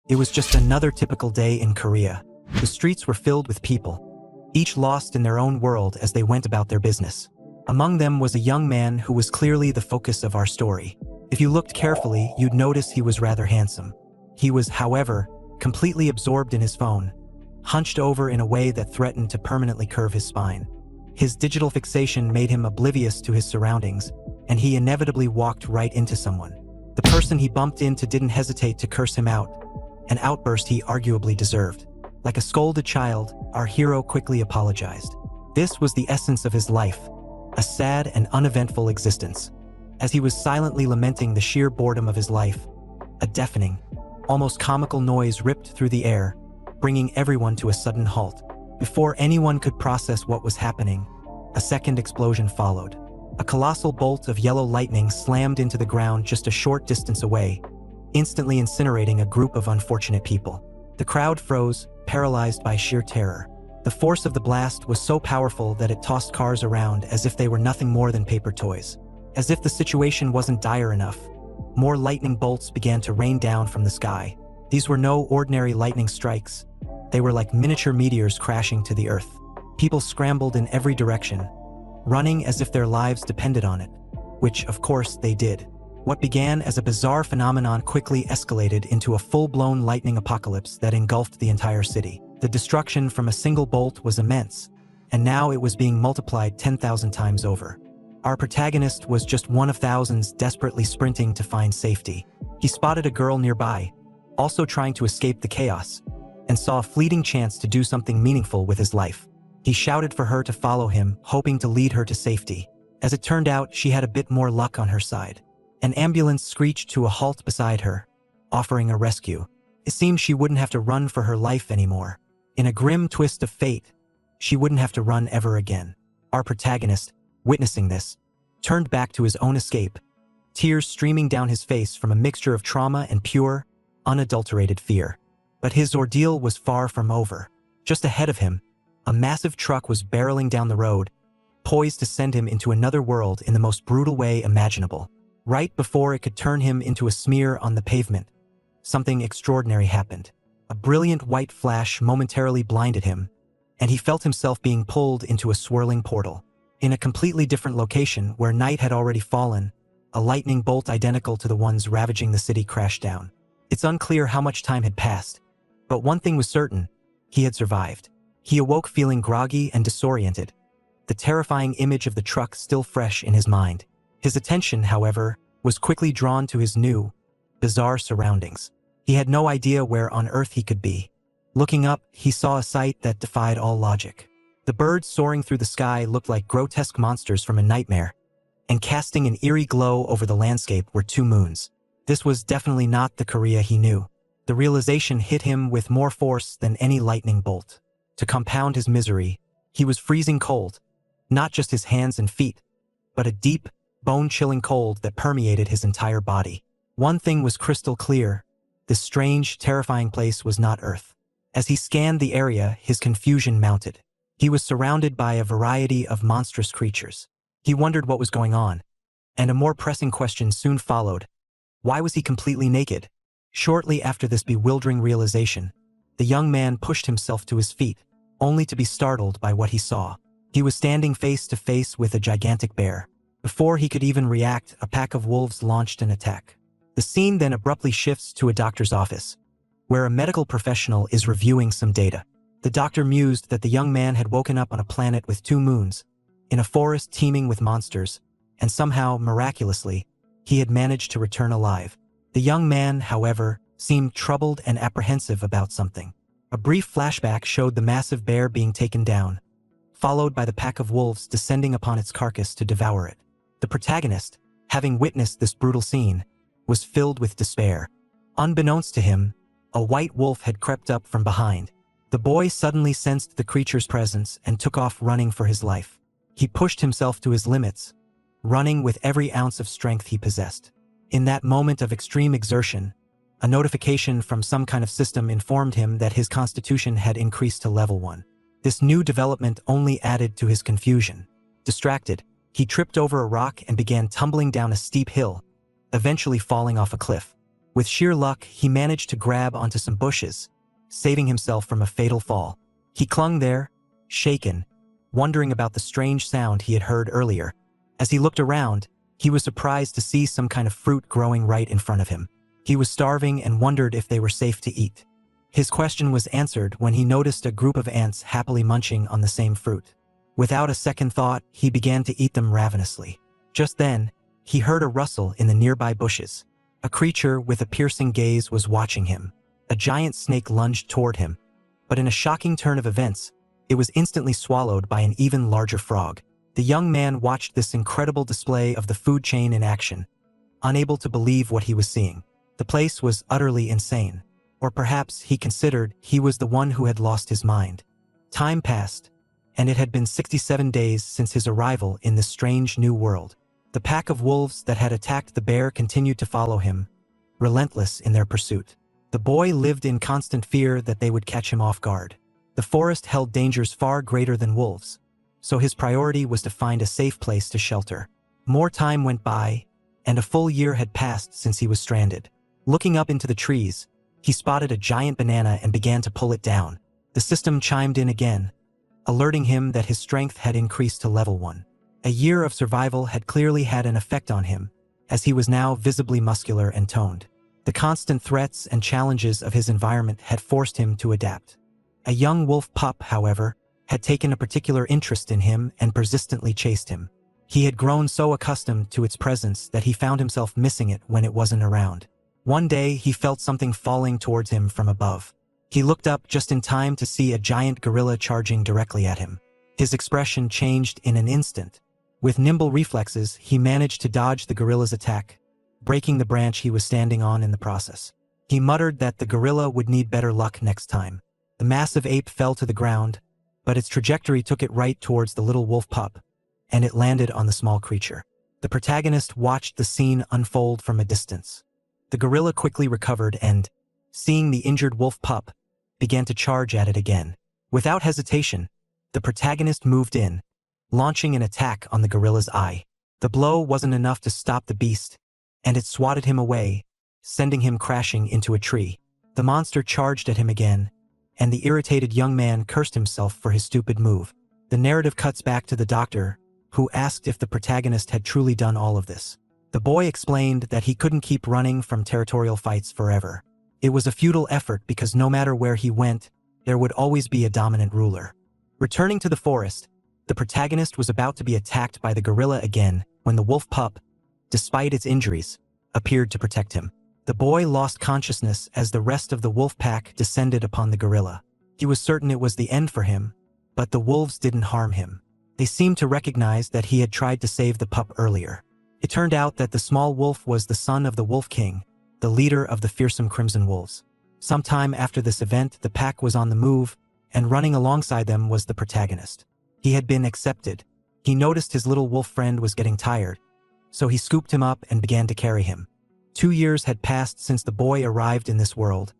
It was just another typical day in Korea. The streets were filled with people, each lost in their own world as they went about their business. Among them was a young man who was clearly the focus of our story. If you looked carefully, you'd notice he was rather handsome. He was, however, completely absorbed in his phone, hunched over in a way that threatened to permanently curve his spine. His digital fixation made him oblivious to his surroundings, and he inevitably walked right into someone. The person he bumped into didn't hesitate to curse him out, an outburst he arguably deserved. Like a scolded child, our hero quickly apologized. This was the essence of his life, a sad and uneventful existence. As he was silently lamenting the sheer boredom of his life, a deafening, almost comical noise ripped through the air, bringing everyone to a sudden halt. Before anyone could process what was happening, a second explosion followed. A colossal bolt of yellow lightning slammed into the ground just a short distance away, instantly incinerating a group of unfortunate people. The crowd froze, paralyzed by sheer terror. The force of the blast was so powerful that it tossed cars around as if they were nothing more than paper toys. As if the situation wasn't dire enough, more lightning bolts began to rain down from the sky. These were no ordinary lightning strikes. They were like miniature meteors crashing to the earth. People scrambled in every direction, running as if their lives depended on it, which, of course, they did. What began as a bizarre phenomenon quickly escalated into a full-blown lightning apocalypse that engulfed the entire city. The destruction from a single bolt was immense, and now it was being multiplied 10,000 times over. Our protagonist was just one of thousands desperately sprinting to find safety. He spotted a girl nearby, also trying to escape the chaos, and saw a fleeting chance to do something meaningful with his life. He shouted for her to follow him, hoping to lead her to safety. As it turned out, she had a bit more luck on her side. An ambulance screeched to a halt beside her, offering a rescue. It seemed she wouldn't have to run for her life anymore. In a grim twist of fate, she wouldn't have to run ever again. Our protagonist, witnessing this, turned back to his own escape, tears streaming down his face from a mixture of trauma and pure, unadulterated fear. But his ordeal was far from over. Just ahead of him, a massive truck was barreling down the road, poised to send him into another world in the most brutal way imaginable. Right before it could turn him into a smear on the pavement, something extraordinary happened. A brilliant white flash momentarily blinded him, and he felt himself being pulled into a swirling portal. In a completely different location where night had already fallen, a lightning bolt identical to the ones ravaging the city crashed down. It's unclear how much time had passed, but one thing was certain: he had survived. He awoke feeling groggy and disoriented, the terrifying image of the truck still fresh in his mind. His attention, however, was quickly drawn to his new, bizarre surroundings. He had no idea where on earth he could be. Looking up, he saw a sight that defied all logic. The birds soaring through the sky looked like grotesque monsters from a nightmare, and casting an eerie glow over the landscape were two moons. This was definitely not the Korea he knew. The realization hit him with more force than any lightning bolt. To compound his misery, he was freezing cold, not just his hands and feet, but a deep, bone-chilling cold that permeated his entire body. One thing was crystal clear: this strange, terrifying place was not Earth. As he scanned the area, his confusion mounted. He was surrounded by a variety of monstrous creatures. He wondered what was going on, and a more pressing question soon followed. Why was he completely naked? Shortly after this bewildering realization, the young man pushed himself to his feet, only to be startled by what he saw. He was standing face to face with a gigantic bear. Before he could even react, a pack of wolves launched an attack. The scene then abruptly shifts to a doctor's office, where a medical professional is reviewing some data. The doctor mused that the young man had woken up on a planet with two moons, in a forest teeming with monsters, and somehow, miraculously, he had managed to return alive. The young man, however, seemed troubled and apprehensive about something. A brief flashback showed the massive bear being taken down, followed by the pack of wolves descending upon its carcass to devour it. The protagonist, having witnessed this brutal scene, was filled with despair. Unbeknownst to him, a white wolf had crept up from behind. The boy suddenly sensed the creature's presence and took off running for his life. He pushed himself to his limits, running with every ounce of strength he possessed. In that moment of extreme exertion, a notification from some kind of system informed him that his constitution had increased to level 1. This new development only added to his confusion. Distracted, he tripped over a rock and began tumbling down a steep hill, eventually falling off a cliff. With sheer luck, he managed to grab onto some bushes, saving himself from a fatal fall. He clung there, shaken, wondering about the strange sound he had heard earlier. As he looked around, he was surprised to see some kind of fruit growing right in front of him. He was starving and wondered if they were safe to eat. His question was answered when he noticed a group of ants happily munching on the same fruit. Without a second thought, he began to eat them ravenously. Just then, he heard a rustle in the nearby bushes. A creature with a piercing gaze was watching him. A giant snake lunged toward him, but in a shocking turn of events, it was instantly swallowed by an even larger frog. The young man watched this incredible display of the food chain in action, unable to believe what he was seeing. The place was utterly insane. Or perhaps he considered he was the one who had lost his mind. Time passed, and it had been 67 days since his arrival in this strange new world. The pack of wolves that had attacked the bear continued to follow him, relentless in their pursuit. The boy lived in constant fear that they would catch him off guard. The forest held dangers far greater than wolves, so his priority was to find a safe place to shelter. More time went by, and a full year had passed since he was stranded. Looking up into the trees, he spotted a giant banana and began to pull it down. The system chimed in again, alerting him that his strength had increased to level 1. A year of survival had clearly had an effect on him, as he was now visibly muscular and toned. The constant threats and challenges of his environment had forced him to adapt. A young wolf pup, however, had taken a particular interest in him and persistently chased him. He had grown so accustomed to its presence that he found himself missing it when it wasn't around. One day, he felt something falling towards him from above. He looked up just in time to see a giant gorilla charging directly at him. His expression changed in an instant. With nimble reflexes, he managed to dodge the gorilla's attack, breaking the branch he was standing on in the process. He muttered that the gorilla would need better luck next time. The massive ape fell to the ground, but its trajectory took it right towards the little wolf pup, and it landed on the small creature. The protagonist watched the scene unfold from a distance. The gorilla quickly recovered and, seeing the injured wolf pup, began to charge at it again. Without hesitation, the protagonist moved in, launching an attack on the gorilla's eye. The blow wasn't enough to stop the beast, and it swatted him away, sending him crashing into a tree. The monster charged at him again, and the irritated young man cursed himself for his stupid move. The narrative cuts back to the doctor, who asked if the protagonist had truly done all of this. The boy explained that he couldn't keep running from territorial fights forever. It was a futile effort because no matter where he went, there would always be a dominant ruler. Returning to the forest, the protagonist was about to be attacked by the gorilla again when the wolf pup, despite its injuries, appeared to protect him. The boy lost consciousness as the rest of the wolf pack descended upon the gorilla. He was certain it was the end for him, but the wolves didn't harm him. They seemed to recognize that he had tried to save the pup earlier. It turned out that the small wolf was the son of the Wolf King, the leader of the fearsome Crimson Wolves. Sometime after this event, the pack was on the move, and running alongside them was the protagonist. He had been accepted. He noticed his little wolf friend was getting tired, so he scooped him up and began to carry him. 2 years had passed since the boy arrived in this world,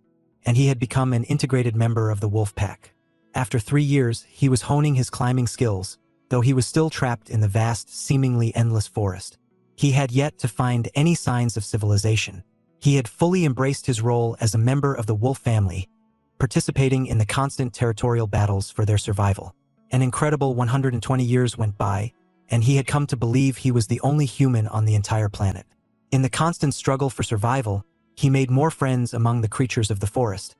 and he had become an integrated member of the wolf pack. After 3 years, he was honing his climbing skills, though he was still trapped in the vast, seemingly endless forest. He had yet to find any signs of civilization. He had fully embraced his role as a member of the wolf family, participating in the constant territorial battles for their survival. An incredible 120 years went by, and he had come to believe he was the only human on the entire planet. In the constant struggle for survival, he made more friends among the creatures of the forest,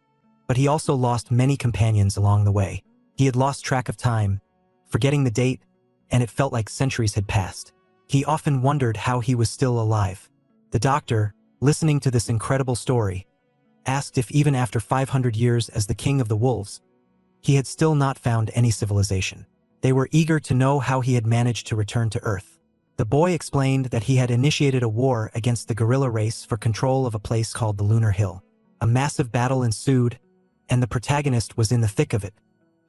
but he also lost many companions along the way. He had lost track of time, forgetting the date, and it felt like centuries had passed. He often wondered how he was still alive. The doctor, listening to this incredible story, asked if even after 500 years as the king of the wolves, he had still not found any civilization. They were eager to know how he had managed to return to Earth. The boy explained that he had initiated a war against the gorilla race for control of a place called the Lunar Hill. A massive battle ensued, and the protagonist was in the thick of it,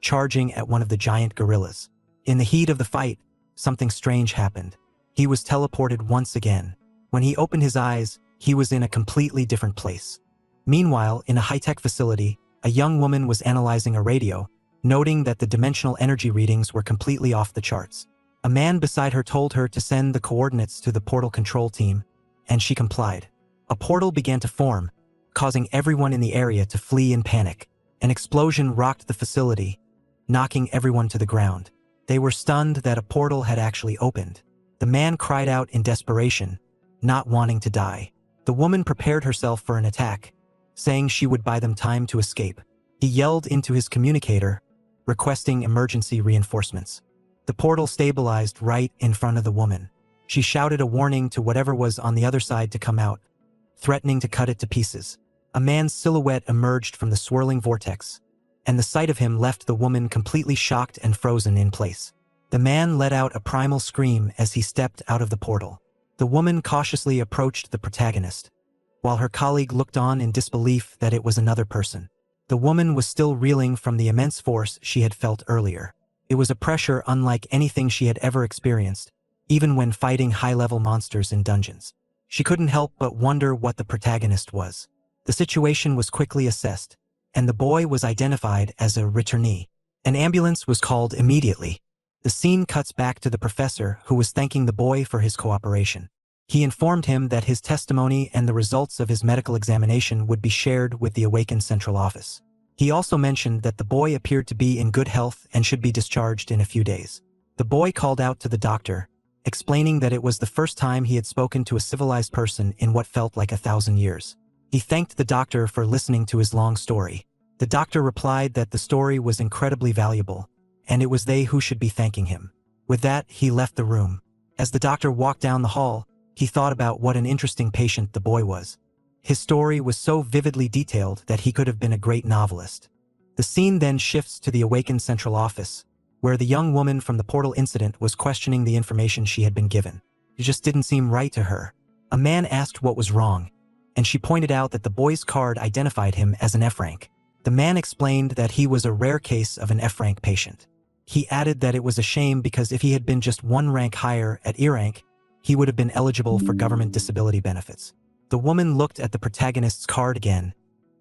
charging at one of the giant gorillas. In the heat of the fight, something strange happened. He was teleported once again. When he opened his eyes, he was in a completely different place. Meanwhile, in a high-tech facility, a young woman was analyzing a radio, noting that the dimensional energy readings were completely off the charts. A man beside her told her to send the coordinates to the portal control team, and she complied. A portal began to form, causing everyone in the area to flee in panic. An explosion rocked the facility, knocking everyone to the ground. They were stunned that a portal had actually opened. The man cried out in desperation, not wanting to die. The woman prepared herself for an attack, saying she would buy them time to escape. He yelled into his communicator, requesting emergency reinforcements. The portal stabilized right in front of the woman. She shouted a warning to whatever was on the other side to come out, threatening to cut it to pieces. A man's silhouette emerged from the swirling vortex, and the sight of him left the woman completely shocked and frozen in place. The man let out a primal scream as he stepped out of the portal. The woman cautiously approached the protagonist, while her colleague looked on in disbelief that it was another person. The woman was still reeling from the immense force she had felt earlier. It was a pressure unlike anything she had ever experienced, even when fighting high-level monsters in dungeons. She couldn't help but wonder what the protagonist was. The situation was quickly assessed, and the boy was identified as a returnee. An ambulance was called immediately. The scene cuts back to the professor, who was thanking the boy for his cooperation. He informed him that his testimony and the results of his medical examination would be shared with the Awakened Central Office. He also mentioned that the boy appeared to be in good health and should be discharged in a few days. The boy called out to the doctor, explaining that it was the first time he had spoken to a civilized person in what felt like 1,000 years. He thanked the doctor for listening to his long story. The doctor replied that the story was incredibly valuable, and it was they who should be thanking him. With that, he left the room. As the doctor walked down the hall, he thought about what an interesting patient the boy was. His story was so vividly detailed that he could have been a great novelist. The scene then shifts to the Awakened Central Office, where the young woman from the portal incident was questioning the information she had been given. It just didn't seem right to her. A man asked what was wrong, and she pointed out that the boy's card identified him as an F rank. The man explained that he was a rare case of an F rank patient. He added that it was a shame because if he had been just one rank higher at E rank, he would have been eligible for government disability benefits. The woman looked at the protagonist's card again,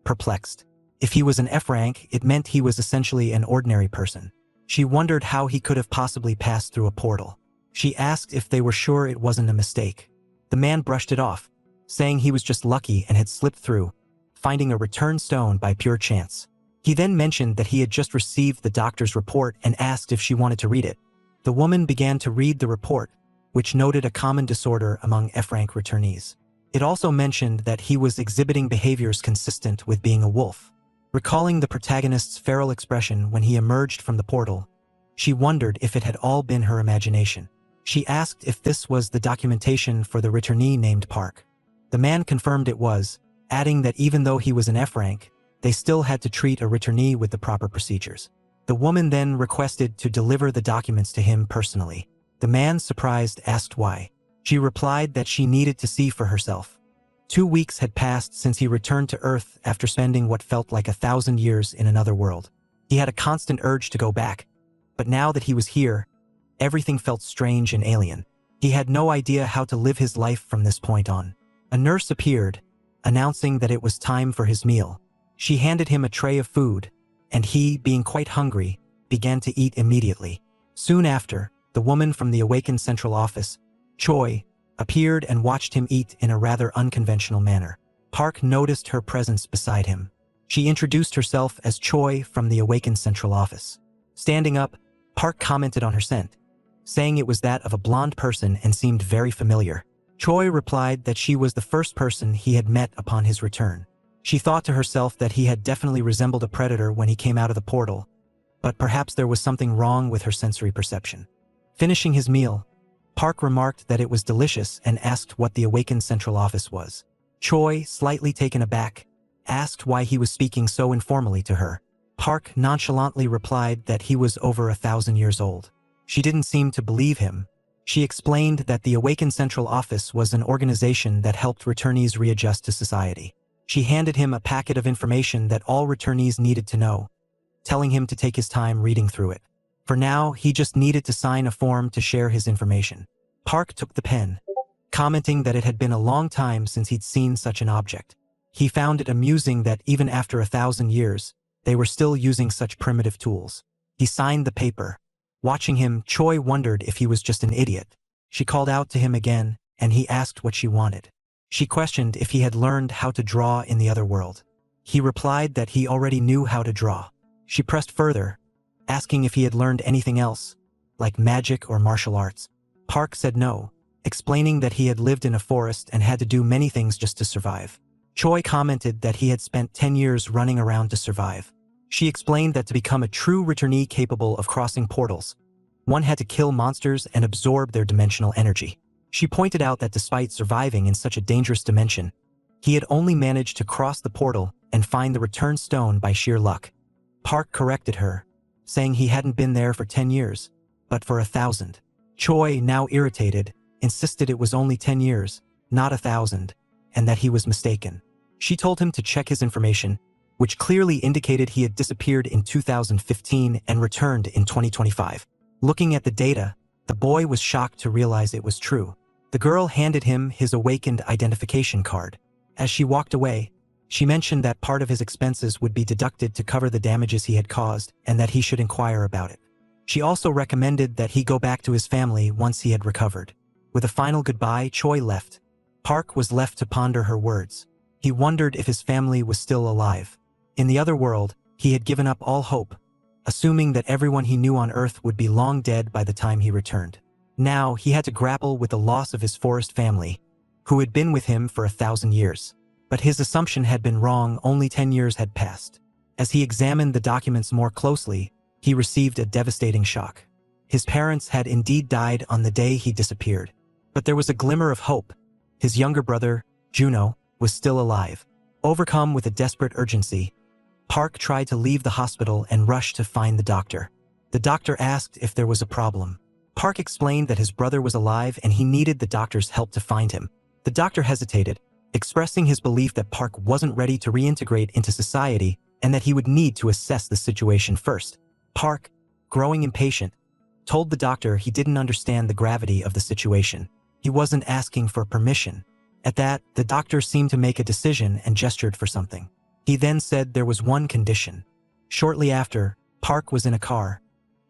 perplexed. If he was an F rank, it meant he was essentially an ordinary person. She wondered how he could have possibly passed through a portal. She asked if they were sure it wasn't a mistake. The man brushed it off, saying he was just lucky and had slipped through, finding a return stone by pure chance. He then mentioned that he had just received the doctor's report and asked if she wanted to read it. The woman began to read the report, which noted a common disorder among F-rank returnees. It also mentioned that he was exhibiting behaviors consistent with being a wolf. Recalling the protagonist's feral expression when he emerged from the portal, she wondered if it had all been her imagination. She asked if this was the documentation for the returnee named Park. The man confirmed it was, adding that even though he was an F-rank, they still had to treat a returnee with the proper procedures. The woman then requested to deliver the documents to him personally. The man, surprised, asked why. She replied that she needed to see for herself. 2 weeks had passed since he returned to Earth after spending what felt like 1,000 years in another world. He had a constant urge to go back, but now that he was here, everything felt strange and alien. He had no idea how to live his life from this point on. A nurse appeared, announcing that it was time for his meal. She handed him a tray of food, and he, being quite hungry, began to eat immediately. Soon after, the woman from the Awakened Central Office, Choi, appeared and watched him eat in a rather unconventional manner. Park noticed her presence beside him. She introduced herself as Choi from the Awakened Central Office. Standing up, Park commented on her scent, saying it was that of a blonde person and seemed very familiar. Choi replied that she was the first person he had met upon his return. She thought to herself that he had definitely resembled a predator when he came out of the portal, but perhaps there was something wrong with her sensory perception. Finishing his meal, Park remarked that it was delicious and asked what the Awakened Central Office was. Choi, slightly taken aback, asked why he was speaking so informally to her. Park nonchalantly replied that he was over 1,000 years old. She didn't seem to believe him. She explained that the Awakened Central Office was an organization that helped returnees readjust to society. She handed him a packet of information that all returnees needed to know, telling him to take his time reading through it. For now, he just needed to sign a form to share his information. Park took the pen, commenting that it had been a long time since he'd seen such an object. He found it amusing that even after 1,000 years, they were still using such primitive tools. He signed the paper. Watching him, Choi wondered if he was just an idiot. She called out to him again, and he asked what she wanted. She questioned if he had learned how to draw in the other world. He replied that he already knew how to draw. She pressed further, asking if he had learned anything else, like magic or martial arts. Park said no, explaining that he had lived in a forest and had to do many things just to survive. Choi commented that he had spent 10 years running around to survive. She explained that to become a true returnee capable of crossing portals, one had to kill monsters and absorb their dimensional energy. She pointed out that despite surviving in such a dangerous dimension, he had only managed to cross the portal and find the return stone by sheer luck. Park corrected her, saying he hadn't been there for 10 years, but for 1,000. Choi, now irritated, insisted it was only 10 years, not 1,000, and that he was mistaken. She told him to check his information, which clearly indicated he had disappeared in 2015 and returned in 2025. Looking at the data, the boy was shocked to realize it was true. The girl handed him his awakened identification card. As she walked away, she mentioned that part of his expenses would be deducted to cover the damages he had caused and that he should inquire about it. She also recommended that he go back to his family once he had recovered. With a final goodbye, Choi left. Park was left to ponder her words. He wondered if his family was still alive. In the other world, he had given up all hope, assuming that everyone he knew on Earth would be long dead by the time he returned. Now, he had to grapple with the loss of his forest family, who had been with him for 1,000 years. But his assumption had been wrong. Only 10 years had passed. As he examined the documents more closely, he received a devastating shock. His parents had indeed died on the day he disappeared. But there was a glimmer of hope. His younger brother, Juno, was still alive. Overcome with a desperate urgency, Park tried to leave the hospital and rushed to find the doctor. The doctor asked if there was a problem. Park explained that his brother was alive and he needed the doctor's help to find him. The doctor hesitated, expressing his belief that Park wasn't ready to reintegrate into society and that he would need to assess the situation first. Park, growing impatient, told the doctor he didn't understand the gravity of the situation. He wasn't asking for permission. At that, the doctor seemed to make a decision and gestured for something. He then said there was one condition. Shortly after, Park was in a car,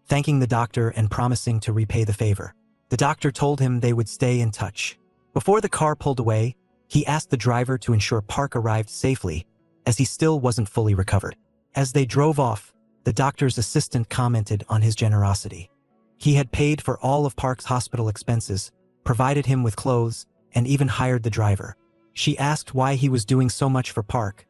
thanking the doctor and promising to repay the favor. The doctor told him they would stay in touch. Before the car pulled away, he asked the driver to ensure Park arrived safely, as he still wasn't fully recovered. As they drove off, the doctor's assistant commented on his generosity. He had paid for all of Park's hospital expenses, provided him with clothes, and even hired the driver. She asked why he was doing so much for Park,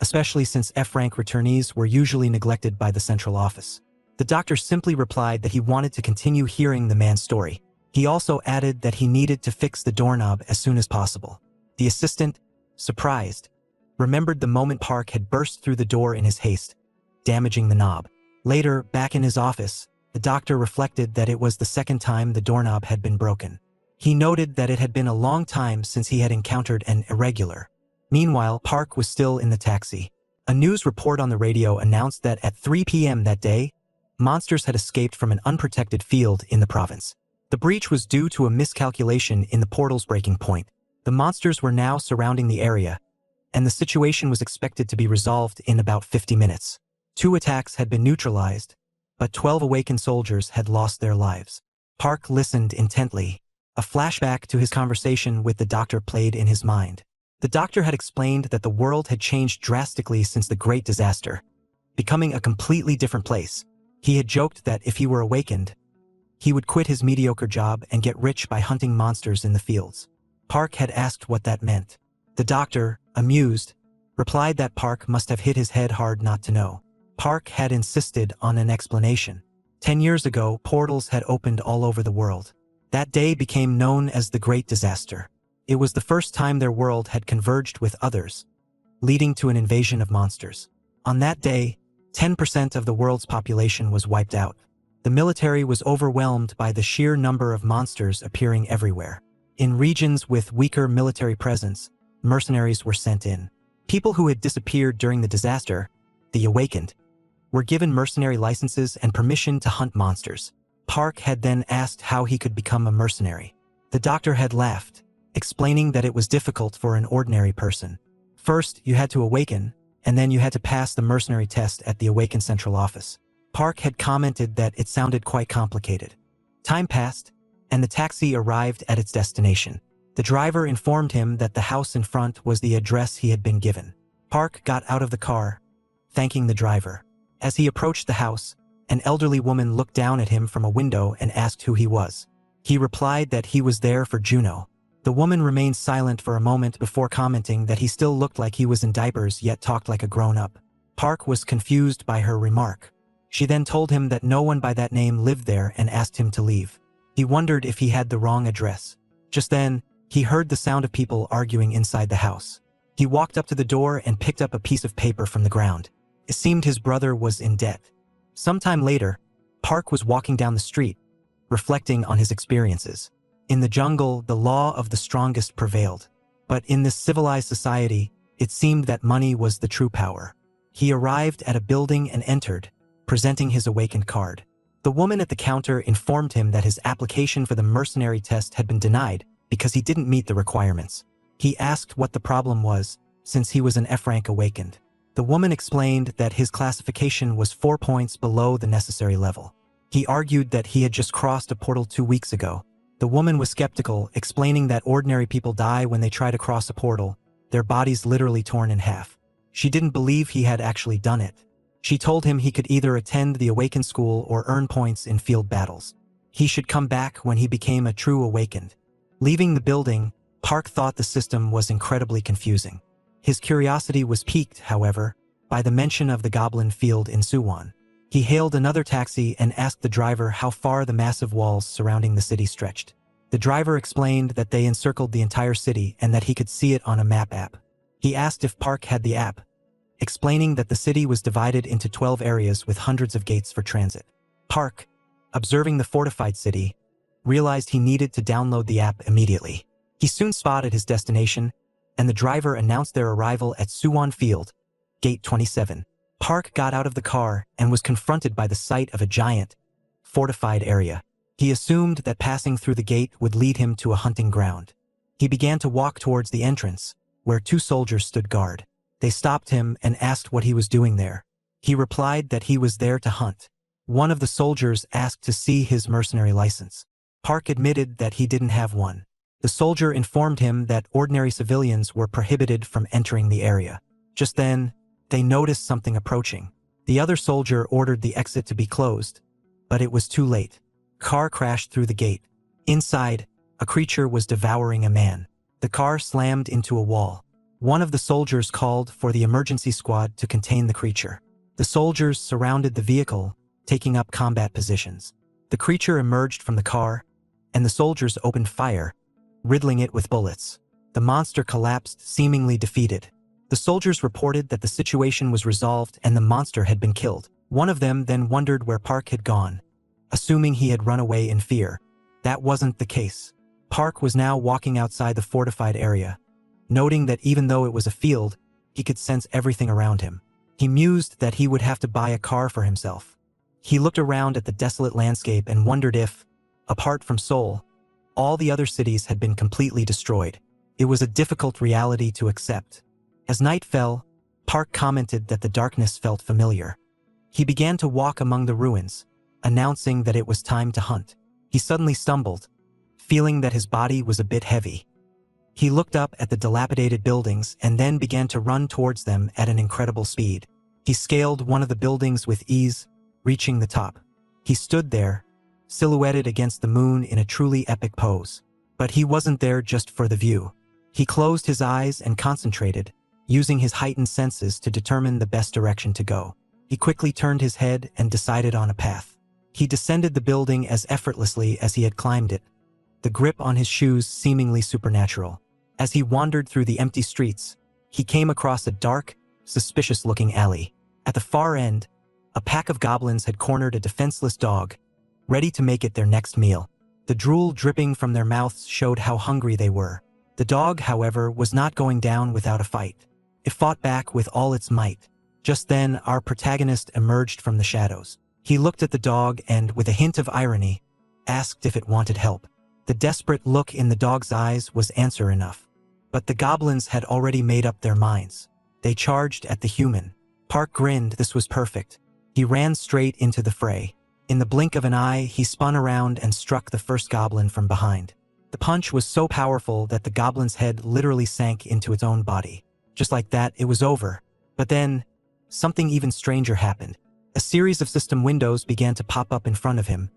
especially since F-rank returnees were usually neglected by the central office. The doctor simply replied that he wanted to continue hearing the man's story. He also added that he needed to fix the doorknob as soon as possible. The assistant, surprised, remembered the moment Park had burst through the door in his haste, damaging the knob. Later, back in his office, the doctor reflected that it was the second time the doorknob had been broken. He noted that it had been a long time since he had encountered an irregular. Meanwhile, Park was still in the taxi. A news report on the radio announced that at 3 p.m. that day, monsters had escaped from an unprotected field in the province. The breach was due to a miscalculation in the portal's breaking point. The monsters were now surrounding the area, and the situation was expected to be resolved in about 50 minutes. 2 attacks had been neutralized, but 12 awakened soldiers had lost their lives. Park listened intently. A flashback to his conversation with the doctor played in his mind. The doctor had explained that the world had changed drastically since the Great Disaster, becoming a completely different place. He had joked that if he were awakened, he would quit his mediocre job and get rich by hunting monsters in the fields. Park had asked what that meant. The doctor, amused, replied that Park must have hit his head hard not to know. Park had insisted on an explanation. 10 years ago, portals had opened all over the world. That day became known as the Great Disaster. It was the first time their world had converged with others, leading to an invasion of monsters. On that day, 10% of the world's population was wiped out. The military was overwhelmed by the sheer number of monsters appearing everywhere. In regions with weaker military presence, mercenaries were sent in. People who had disappeared during the disaster, the awakened, were given mercenary licenses and permission to hunt monsters. Park had then asked how he could become a mercenary. The doctor had laughed, explaining that it was difficult for an ordinary person. First, you had to awaken, and then you had to pass the mercenary test at the Awaken Central Office. Park had commented that it sounded quite complicated. Time passed, and the taxi arrived at its destination. The driver informed him that the house in front was the address he had been given. Park got out of the car, thanking the driver. As he approached the house, an elderly woman looked down at him from a window and asked who he was. He replied that he was there for Juno. The woman remained silent for a moment before commenting that he still looked like he was in diapers yet talked like a grown-up. Park was confused by her remark. She then told him that no one by that name lived there and asked him to leave. He wondered if he had the wrong address. Just then, he heard the sound of people arguing inside the house. He walked up to the door and picked up a piece of paper from the ground. It seemed his brother was in debt. Sometime later, Park was walking down the street, reflecting on his experiences. In the jungle, the law of the strongest prevailed. But in this civilized society, it seemed that money was the true power. He arrived at a building and entered, presenting his awakened card. The woman at the counter informed him that his application for the mercenary test had been denied because he didn't meet the requirements. He asked what the problem was, since he was an F rank awakened. The woman explained that his classification was 4 points below the necessary level. He argued that he had just crossed a portal 2 weeks ago. The woman was skeptical, explaining that ordinary people die when they try to cross a portal, their bodies literally torn in half. She didn't believe he had actually done it. She told him he could either attend the awakened school or earn points in field battles. He should come back when he became a true awakened. Leaving the building, Park thought the system was incredibly confusing. His curiosity was piqued, however, by the mention of the goblin field in Suwon. He hailed another taxi and asked the driver how far the massive walls surrounding the city stretched. The driver explained that they encircled the entire city and that he could see it on a map app. He asked if Park had the app, explaining that the city was divided into 12 areas with hundreds of gates for transit. Park, observing the fortified city, realized he needed to download the app immediately. He soon spotted his destination, and the driver announced their arrival at Suwon Field, Gate 27. Park got out of the car and was confronted by the sight of a giant, fortified area. He assumed that passing through the gate would lead him to a hunting ground. He began to walk towards the entrance, where 2 soldiers stood guard. They stopped him and asked what he was doing there. He replied that he was there to hunt. One of the soldiers asked to see his mercenary license. Park admitted that he didn't have one. The soldier informed him that ordinary civilians were prohibited from entering the area. Just then, they noticed something approaching. The other soldier ordered the exit to be closed, but it was too late. Car crashed through the gate. Inside, a creature was devouring a man. The car slammed into a wall. One of the soldiers called for the emergency squad to contain the creature. The soldiers surrounded the vehicle, taking up combat positions. The creature emerged from the car, and the soldiers opened fire, riddling it with bullets. The monster collapsed, seemingly defeated. The soldiers reported that the situation was resolved and the monster had been killed. One of them then wondered where Park had gone, assuming he had run away in fear. That wasn't the case. Park was now walking outside the fortified area, noting that even though it was a field, he could sense everything around him. He mused that he would have to buy a car for himself. He looked around at the desolate landscape and wondered if, apart from Seoul, all the other cities had been completely destroyed. It was a difficult reality to accept. As night fell, Park commented that the darkness felt familiar. He began to walk among the ruins, announcing that it was time to hunt. He suddenly stumbled, feeling that his body was a bit heavy. He looked up at the dilapidated buildings and then began to run towards them at an incredible speed. He scaled one of the buildings with ease, reaching the top. He stood there, silhouetted against the moon in a truly epic pose. But he wasn't there just for the view. He closed his eyes and concentrated, using his heightened senses to determine the best direction to go. He quickly turned his head and decided on a path. He descended the building as effortlessly as he had climbed it, the grip on his shoes seemingly supernatural. As he wandered through the empty streets, he came across a dark, suspicious-looking alley. At the far end, a pack of goblins had cornered a defenseless dog, ready to make it their next meal. The drool dripping from their mouths showed how hungry they were. The dog, however, was not going down without a fight. It fought back with all its might. Just then, our protagonist emerged from the shadows. He looked at the dog and, with a hint of irony, asked if it wanted help. The desperate look in the dog's eyes was answer enough. But the goblins had already made up their minds. They charged at the human. Park grinned. This was perfect. He ran straight into the fray. In the blink of an eye, he spun around and struck the first goblin from behind. The punch was so powerful that the goblin's head literally sank into its own body. Just like that, it was over. But then, something even stranger happened. A series of system windows began to pop up in front of him,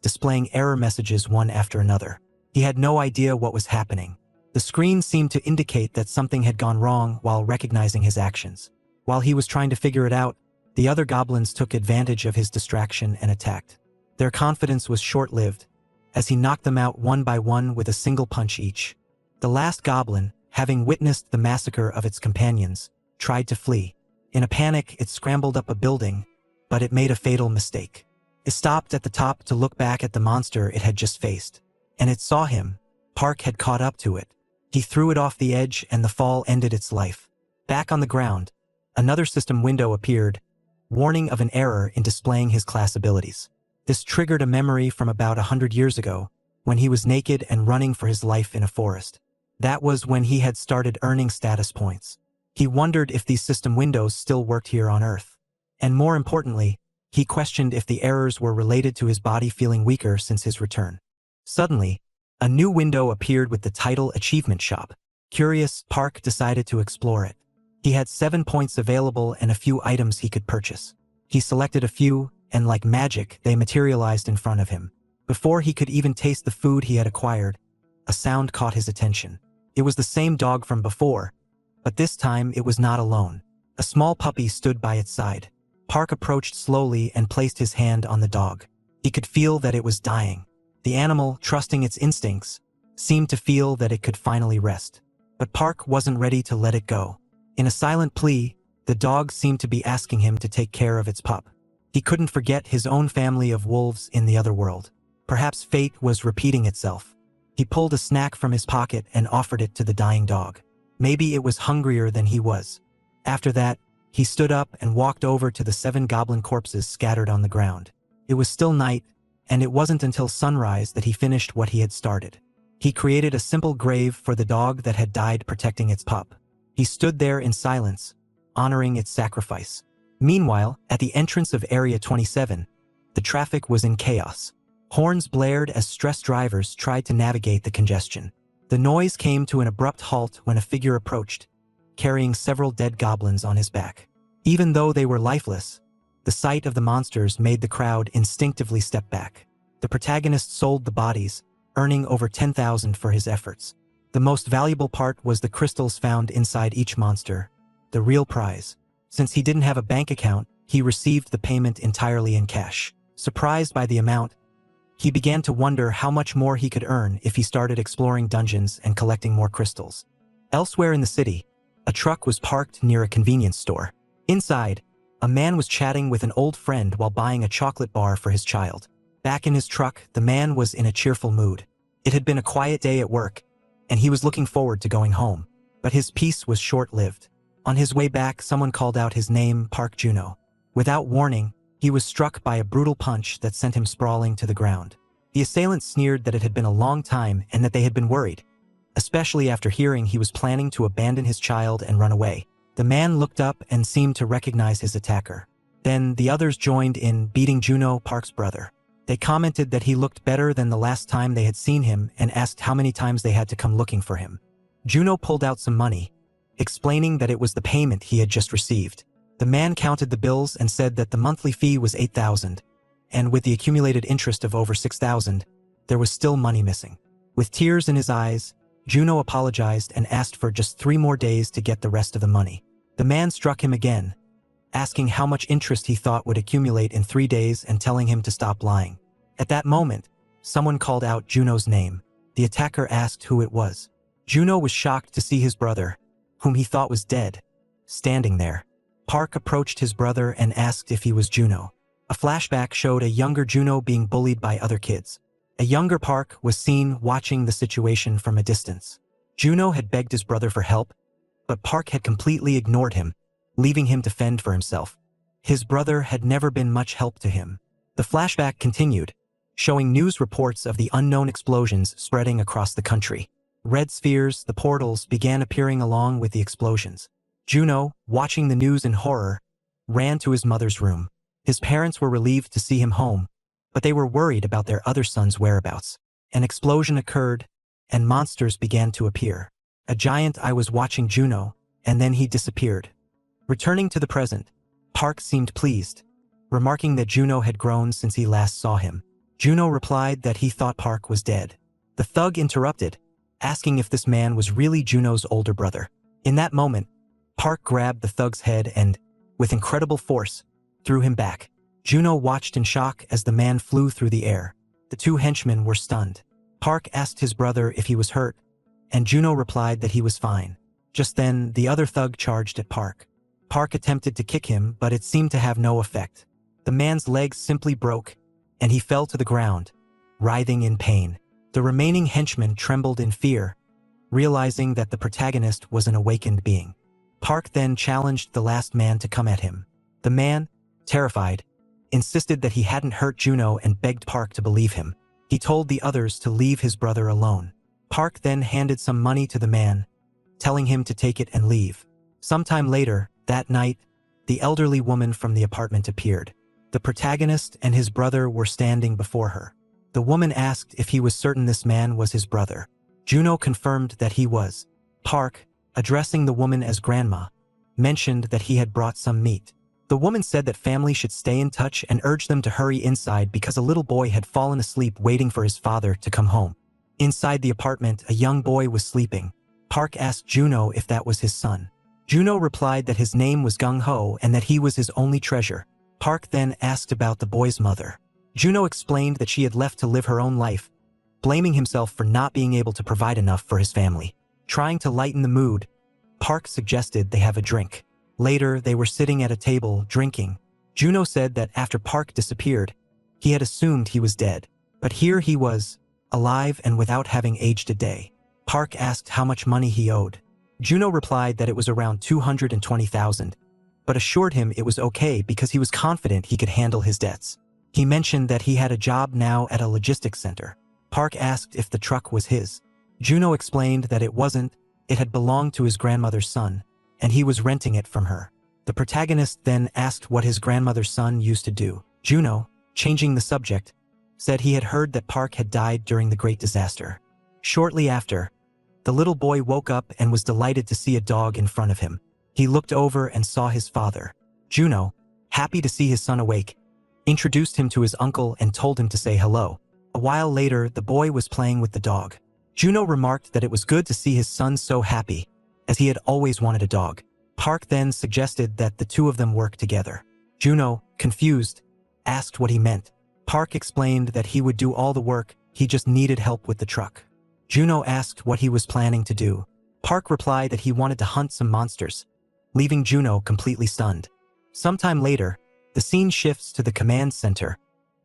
displaying error messages one after another. He had no idea what was happening. The screen seemed to indicate that something had gone wrong while recognizing his actions. While he was trying to figure it out, the other goblins took advantage of his distraction and attacked. Their confidence was short-lived, as he knocked them out one by one with a single punch each. The last goblin, having witnessed the massacre of its companions, tried to flee. In a panic, it scrambled up a building, but it made a fatal mistake. It stopped at the top to look back at the monster it had just faced, and it saw him. Park had caught up to it. He threw it off the edge and the fall ended its life. Back on the ground, another system window appeared, warning of an error in displaying his class abilities. This triggered a memory from about 100 years ago, when he was naked and running for his life in a forest. That was when he had started earning status points. He wondered if these system windows still worked here on Earth. And more importantly, he questioned if the errors were related to his body feeling weaker since his return. Suddenly, a new window appeared with the title Achievement Shop. Curious, Park decided to explore it. He had 7 points available and a few items he could purchase. He selected a few, and like magic, they materialized in front of him. Before he could even taste the food he had acquired, a sound caught his attention. It was the same dog from before, but this time it was not alone. A small puppy stood by its side. Park approached slowly and placed his hand on the dog. He could feel that it was dying. The animal, trusting its instincts, seemed to feel that it could finally rest. But Park wasn't ready to let it go. In a silent plea, the dog seemed to be asking him to take care of its pup. He couldn't forget his own family of wolves in the other world. Perhaps fate was repeating itself. He pulled a snack from his pocket and offered it to the dying dog. Maybe it was hungrier than he was. After that, he stood up and walked over to the 7 goblin corpses scattered on the ground. It was still night, and it wasn't until sunrise that he finished what he had started. He created a simple grave for the dog that had died protecting its pup. He stood there in silence, honoring its sacrifice. Meanwhile, at the entrance of Area 27, the traffic was in chaos. Horns blared as stressed drivers tried to navigate the congestion. The noise came to an abrupt halt when a figure approached, carrying several dead goblins on his back. Even though they were lifeless, the sight of the monsters made the crowd instinctively step back. The protagonist sold the bodies, earning over 10,000 for his efforts. The most valuable part was the crystals found inside each monster, the real prize. Since he didn't have a bank account, he received the payment entirely in cash. Surprised by the amount, he began to wonder how much more he could earn if he started exploring dungeons and collecting more crystals. Elsewhere in the city, a truck was parked near a convenience store. Inside, a man was chatting with an old friend while buying a chocolate bar for his child. Back in his truck, the man was in a cheerful mood. It had been a quiet day at work, and he was looking forward to going home. But his peace was short-lived. On his way back, someone called out his name, Park Juno. Without warning, he was struck by a brutal punch that sent him sprawling to the ground. The assailant sneered that it had been a long time and that they had been worried, especially after hearing he was planning to abandon his child and run away. The man looked up and seemed to recognize his attacker. Then the others joined in beating Juno, Park's brother. They commented that he looked better than the last time they had seen him and asked how many times they had to come looking for him. Juno pulled out some money, explaining that it was the payment he had just received. The man counted the bills and said that the monthly fee was 8,000, and with the accumulated interest of over 6,000, there was still money missing. With tears in his eyes, Juno apologized and asked for just 3 more days to get the rest of the money. The man struck him again, asking how much interest he thought would accumulate in 3 days and telling him to stop lying. At that moment, someone called out Juno's name. The attacker asked who it was. Juno was shocked to see his brother, whom he thought was dead, standing there. Park approached his brother and asked if he was Juno. A flashback showed a younger Juno being bullied by other kids. A younger Park was seen watching the situation from a distance. Juno had begged his brother for help, but Park had completely ignored him, leaving him to fend for himself. His brother had never been much help to him. The flashback continued, showing news reports of the unknown explosions spreading across the country. Red spheres, the portals, began appearing along with the explosions. Juno, watching the news in horror, ran to his mother's room. His parents were relieved to see him home, but they were worried about their other son's whereabouts. An explosion occurred, and monsters began to appear. A giant I was watching Juno, and then he disappeared. Returning to the present, Park seemed pleased, remarking that Juno had grown since he last saw him. Juno replied that he thought Park was dead. The thug interrupted, asking if this man was really Juno's older brother. In that moment, Park grabbed the thug's head and, with incredible force, threw him back. Juno watched in shock as the man flew through the air. The two henchmen were stunned. Park asked his brother if he was hurt, and Juno replied that he was fine. Just then, the other thug charged at Park. Park attempted to kick him, but it seemed to have no effect. The man's legs simply broke, and he fell to the ground, writhing in pain. The remaining henchmen trembled in fear, realizing that the protagonist was an awakened being. Park then challenged the last man to come at him. The man, terrified, insisted that he hadn't hurt Juno and begged Park to believe him. He told the others to leave his brother alone. Park then handed some money to the man, telling him to take it and leave. Sometime later, that night, the elderly woman from the apartment appeared. The protagonist and his brother were standing before her. The woman asked if he was certain this man was his brother. Juno confirmed that he was. Park, addressing the woman as grandma, mentioned that he had brought some meat. The woman said that family should stay in touch and urged them to hurry inside because a little boy had fallen asleep waiting for his father to come home. Inside the apartment, a young boy was sleeping. Park asked Juno if that was his son. Juno replied that his name was Gung Ho and that he was his only treasure. Park then asked about the boy's mother. Juno explained that she had left to live her own life, blaming himself for not being able to provide enough for his family. Trying to lighten the mood, Park suggested they have a drink. Later, they were sitting at a table, drinking. Juno said that after Park disappeared, he had assumed he was dead. But here he was, alive and without having aged a day. Park asked how much money he owed. Juno replied that it was around 220,000, but assured him it was okay because he was confident he could handle his debts. He mentioned that he had a job now at a logistics center. Park asked if the truck was his. Juno explained that it wasn't, it had belonged to his grandmother's son, and he was renting it from her. The protagonist then asked what his grandmother's son used to do. Juno, changing the subject, said he had heard that Park had died during the Great Disaster. Shortly after, the little boy woke up and was delighted to see a dog in front of him. He looked over and saw his father. Juno, happy to see his son awake, introduced him to his uncle and told him to say hello. A while later, the boy was playing with the dog. Juno remarked that it was good to see his son so happy, as he had always wanted a dog. Park then suggested that the two of them work together. Juno, confused, asked what he meant. Park explained that he would do all the work, he just needed help with the truck. Juno asked what he was planning to do. Park replied that he wanted to hunt some monsters, leaving Juno completely stunned. Sometime later, the scene shifts to the command center,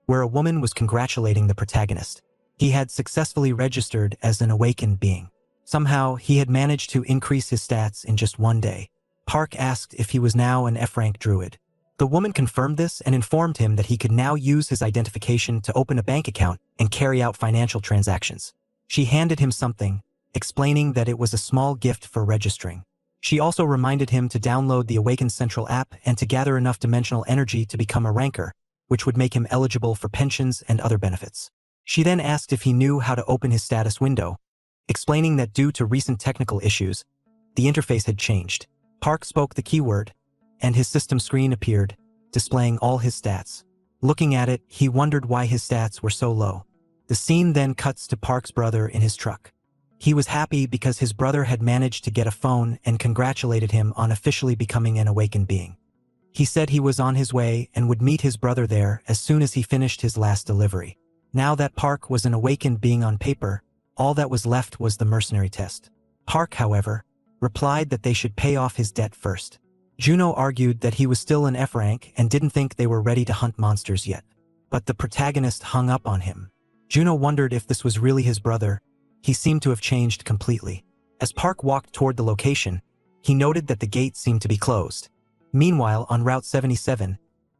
where a woman was congratulating the protagonist. He had successfully registered as an awakened being. Somehow, he had managed to increase his stats in just one day. Park asked if he was now an F-rank druid. The woman confirmed this and informed him that he could now use his identification to open a bank account and carry out financial transactions. She handed him something, explaining that it was a small gift for registering. She also reminded him to download the Awakened Central app and to gather enough dimensional energy to become a ranker, which would make him eligible for pensions and other benefits. She then asked if he knew how to open his status window, explaining that due to recent technical issues, the interface had changed. Park spoke the keyword, and his system screen appeared, displaying all his stats. Looking at it, he wondered why his stats were so low. The scene then cuts to Park's brother in his truck. He was happy because his brother had managed to get a phone and congratulated him on officially becoming an awakened being. He said he was on his way and would meet his brother there as soon as he finished his last delivery. Now that Park was an awakened being on paper, all that was left was the mercenary test. Park, however, replied that they should pay off his debt first. Juno argued that he was still an F-rank and didn't think they were ready to hunt monsters yet. But the protagonist hung up on him. Juno wondered if this was really his brother. He seemed to have changed completely. As Park walked toward the location, he noted that the gate seemed to be closed. Meanwhile, on Route 77,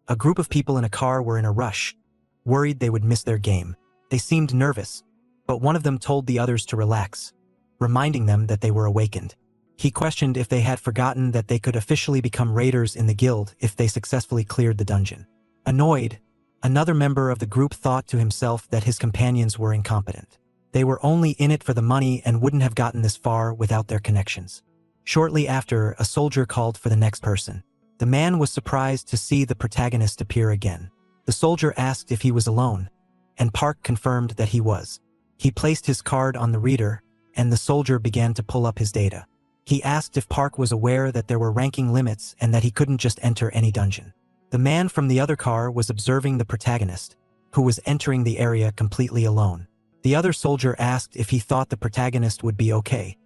a group of people in a car were in a rush, worried they would miss their game. They seemed nervous, but one of them told the others to relax, reminding them that they were awakened. He questioned if they had forgotten that they could officially become raiders in the guild if they successfully cleared the dungeon. Annoyed, another member of the group thought to himself that his companions were incompetent. They were only in it for the money and wouldn't have gotten this far without their connections. Shortly after, a soldier called for the next person. The man was surprised to see the protagonist appear again. The soldier asked if he was alone, and Park confirmed that he was. He placed his card on the reader, and the soldier began to pull up his data. He asked if Park was aware that there were ranking limits and that he couldn't just enter any dungeon. The man from the other car was observing the protagonist, who was entering the area completely alone. The other soldier asked if he thought the protagonist would be okay,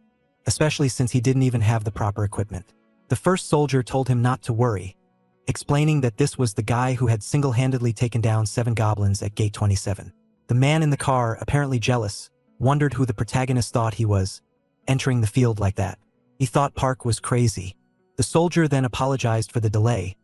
especially since he didn't even have the proper equipment. The first soldier told him not to worry, explaining that this was the guy who had single-handedly taken down 7 goblins at Gate 27. The man in the car, apparently jealous, wondered who the protagonist thought he was, entering the field like that. He thought Park was crazy. The soldier then apologized for the delay,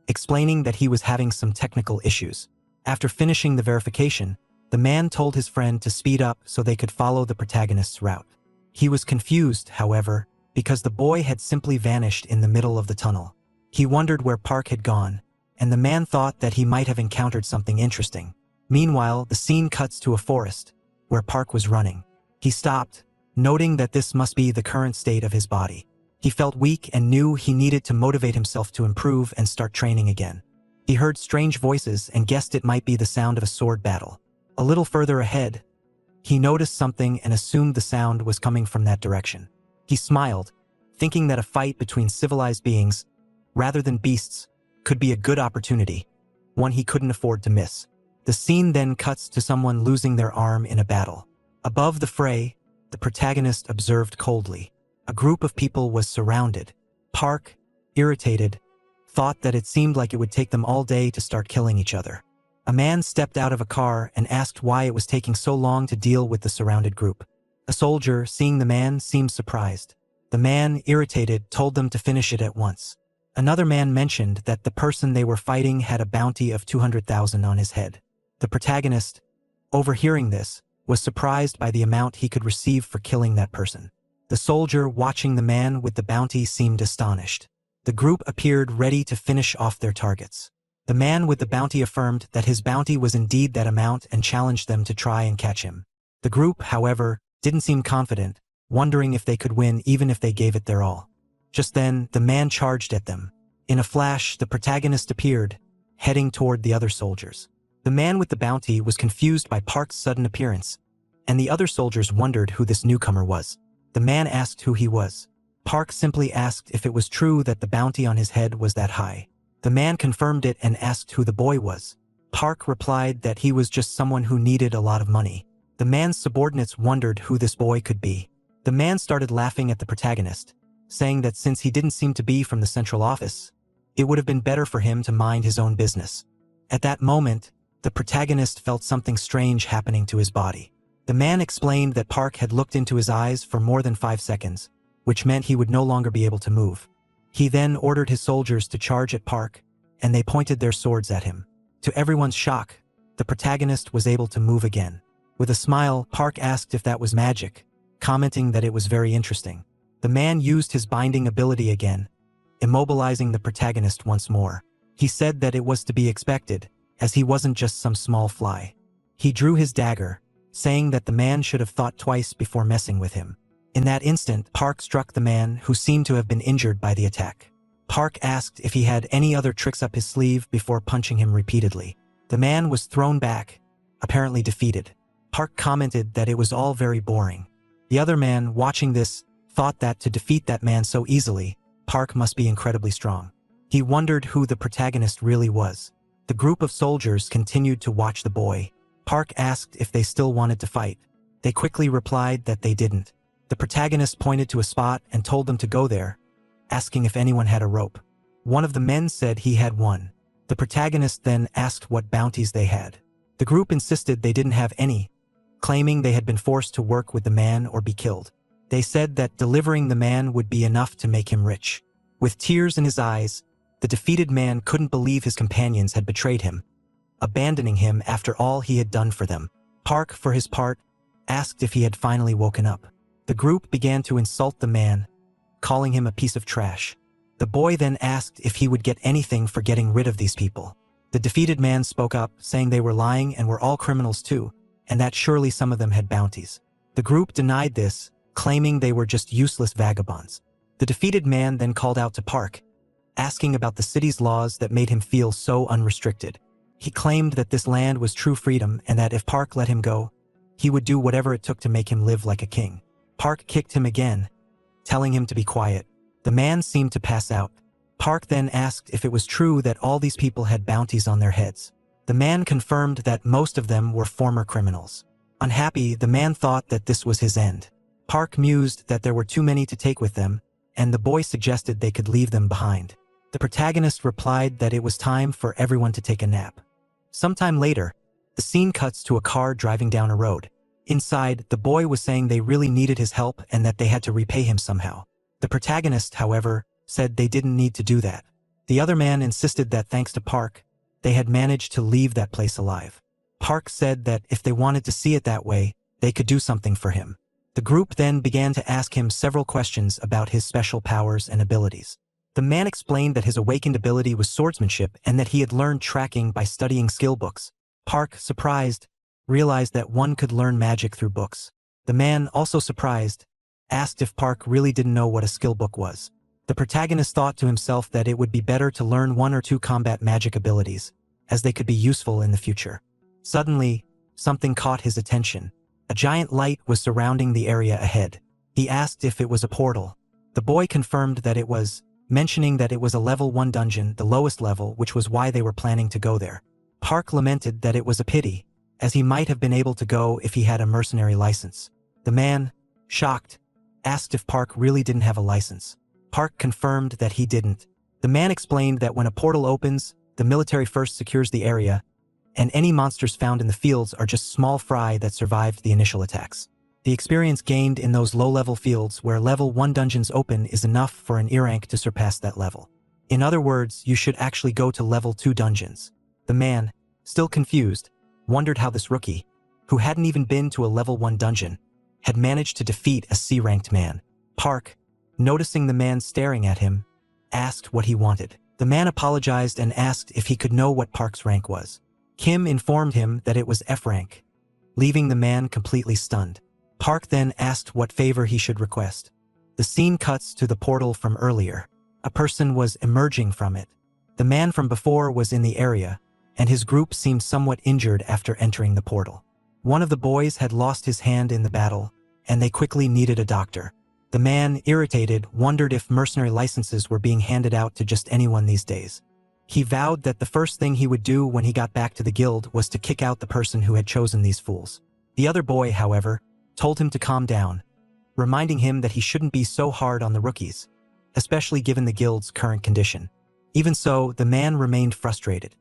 explaining that he was having some technical issues. After finishing the verification, the man told his friend to speed up so they could follow the protagonist's route. He was confused, however, because the boy had simply vanished in the middle of the tunnel. He wondered where Park had gone, and the man thought that he might have encountered something interesting. Meanwhile, the scene cuts to a forest, where Park was running. He stopped, noting that this must be the current state of his body. He felt weak and knew he needed to motivate himself to improve and start training again. He heard strange voices and guessed it might be the sound of a sword battle. A little further ahead, he noticed something and assumed the sound was coming from that direction. He smiled, thinking that a fight between civilized beings, rather than beasts, could be a good opportunity, one he couldn't afford to miss. The scene then cuts to someone losing their arm in a battle. Above the fray, the protagonist observed coldly. A group of people was surrounded. Park, irritated, thought that it seemed like it would take them all day to start killing each other. A man stepped out of a car and asked why it was taking so long to deal with the surrounded group. A soldier, seeing the man, seemed surprised. The man, irritated, told them to finish it at once. Another man mentioned that the person they were fighting had a bounty of 200,000 on his head. The protagonist, overhearing this, was surprised by the amount he could receive for killing that person. The soldier, watching the man with the bounty, seemed astonished. The group appeared ready to finish off their targets. The man with the bounty affirmed that his bounty was indeed that amount and challenged them to try and catch him. The group, however, didn't seem confident, wondering if they could win even if they gave it their all. Just then, the man charged at them. In a flash, the protagonist appeared, heading toward the other soldiers. The man with the bounty was confused by Park's sudden appearance, and the other soldiers wondered who this newcomer was. The man asked who he was. Park simply asked if it was true that the bounty on his head was that high. The man confirmed it and asked who the boy was. Park replied that he was just someone who needed a lot of money. The man's subordinates wondered who this boy could be. The man started laughing at the protagonist, saying that since he didn't seem to be from the central office, it would have been better for him to mind his own business. At that moment, the protagonist felt something strange happening to his body. The man explained that Park had looked into his eyes for more than 5 seconds, which meant he would no longer be able to move. He then ordered his soldiers to charge at Park, and they pointed their swords at him. To everyone's shock, the protagonist was able to move again. With a smile, Park asked if that was magic, commenting that it was very interesting. The man used his binding ability again, immobilizing the protagonist once more. He said that it was to be expected, as he wasn't just some small fly. He drew his dagger, saying that the man should have thought twice before messing with him. In that instant, Park struck the man, who seemed to have been injured by the attack. Park asked if he had any other tricks up his sleeve before punching him repeatedly. The man was thrown back, apparently defeated. Park commented that it was all very boring. The other man, watching this, thought that to defeat that man so easily, Park must be incredibly strong. He wondered who the protagonist really was. The group of soldiers continued to watch the boy. Park asked if they still wanted to fight. They quickly replied that they didn't. The protagonist pointed to a spot and told them to go there, asking if anyone had a rope. One of the men said he had one. The protagonist then asked what bounties they had. The group insisted they didn't have any, claiming they had been forced to work with the man or be killed. They said that delivering the man would be enough to make him rich. With tears in his eyes, the defeated man couldn't believe his companions had betrayed him, abandoning him after all he had done for them. Park, for his part, asked if he had finally woken up. The group began to insult the man, calling him a piece of trash. The boy then asked if he would get anything for getting rid of these people. The defeated man spoke up, saying they were lying and were all criminals too, and that surely some of them had bounties. The group denied this, claiming they were just useless vagabonds. The defeated man then called out to Park, asking about the city's laws that made him feel so unrestricted. He claimed that this land was true freedom and that if Park let him go, he would do whatever it took to make him live like a king. Park kicked him again, telling him to be quiet. The man seemed to pass out. Park then asked if it was true that all these people had bounties on their heads. The man confirmed that most of them were former criminals. Unhappy, the man thought that this was his end. Park mused that there were too many to take with them, and the boy suggested they could leave them behind. The protagonist replied that it was time for everyone to take a nap. Sometime later, the scene cuts to a car driving down a road. Inside, the boy was saying they really needed his help and that they had to repay him somehow. The protagonist, however, said they didn't need to do that. The other man insisted that thanks to Park, they had managed to leave that place alive. Park said that if they wanted to see it that way, they could do something for him. The group then began to ask him several questions about his special powers and abilities. The man explained that his awakened ability was swordsmanship and that he had learned tracking by studying skill books. Park, surprised, realized that one could learn magic through books. The man, also surprised, asked if Park really didn't know what a skill book was. The protagonist thought to himself that it would be better to learn 1 or 2 combat magic abilities, as they could be useful in the future. Suddenly, something caught his attention. A giant light was surrounding the area ahead. He asked if it was a portal. The boy confirmed that it was, mentioning that it was a level 1 dungeon, the lowest level, which was why they were planning to go there. Park lamented that it was a pity, as he might have been able to go if he had a mercenary license. The man, shocked, asked if Park really didn't have a license. Park confirmed that he didn't. The man explained that when a portal opens, the military first secures the area, and any monsters found in the fields are just small fry that survived the initial attacks. The experience gained in those low-level fields where level 1 dungeons open is enough for an E rank to surpass that level. In other words, you should actually go to level 2 dungeons. The man, still confused, wondered how this rookie, who hadn't even been to a level 1 dungeon, had managed to defeat a C-ranked man. Park, noticing the man staring at him, asked what he wanted. The man apologized and asked if he could know what Park's rank was. Kim informed him that it was F rank, leaving the man completely stunned. Park then asked what favor he should request. The scene cuts to the portal from earlier. A person was emerging from it. The man from before was in the area, and his group seemed somewhat injured after entering the portal. One of the boys had lost his hand in the battle, and they quickly needed a doctor. The man, irritated, wondered if mercenary licenses were being handed out to just anyone these days. He vowed that the first thing he would do when he got back to the guild was to kick out the person who had chosen these fools. The other boy, however, told him to calm down, reminding him that he shouldn't be so hard on the rookies, especially given the guild's current condition. Even so, the man remained frustrated.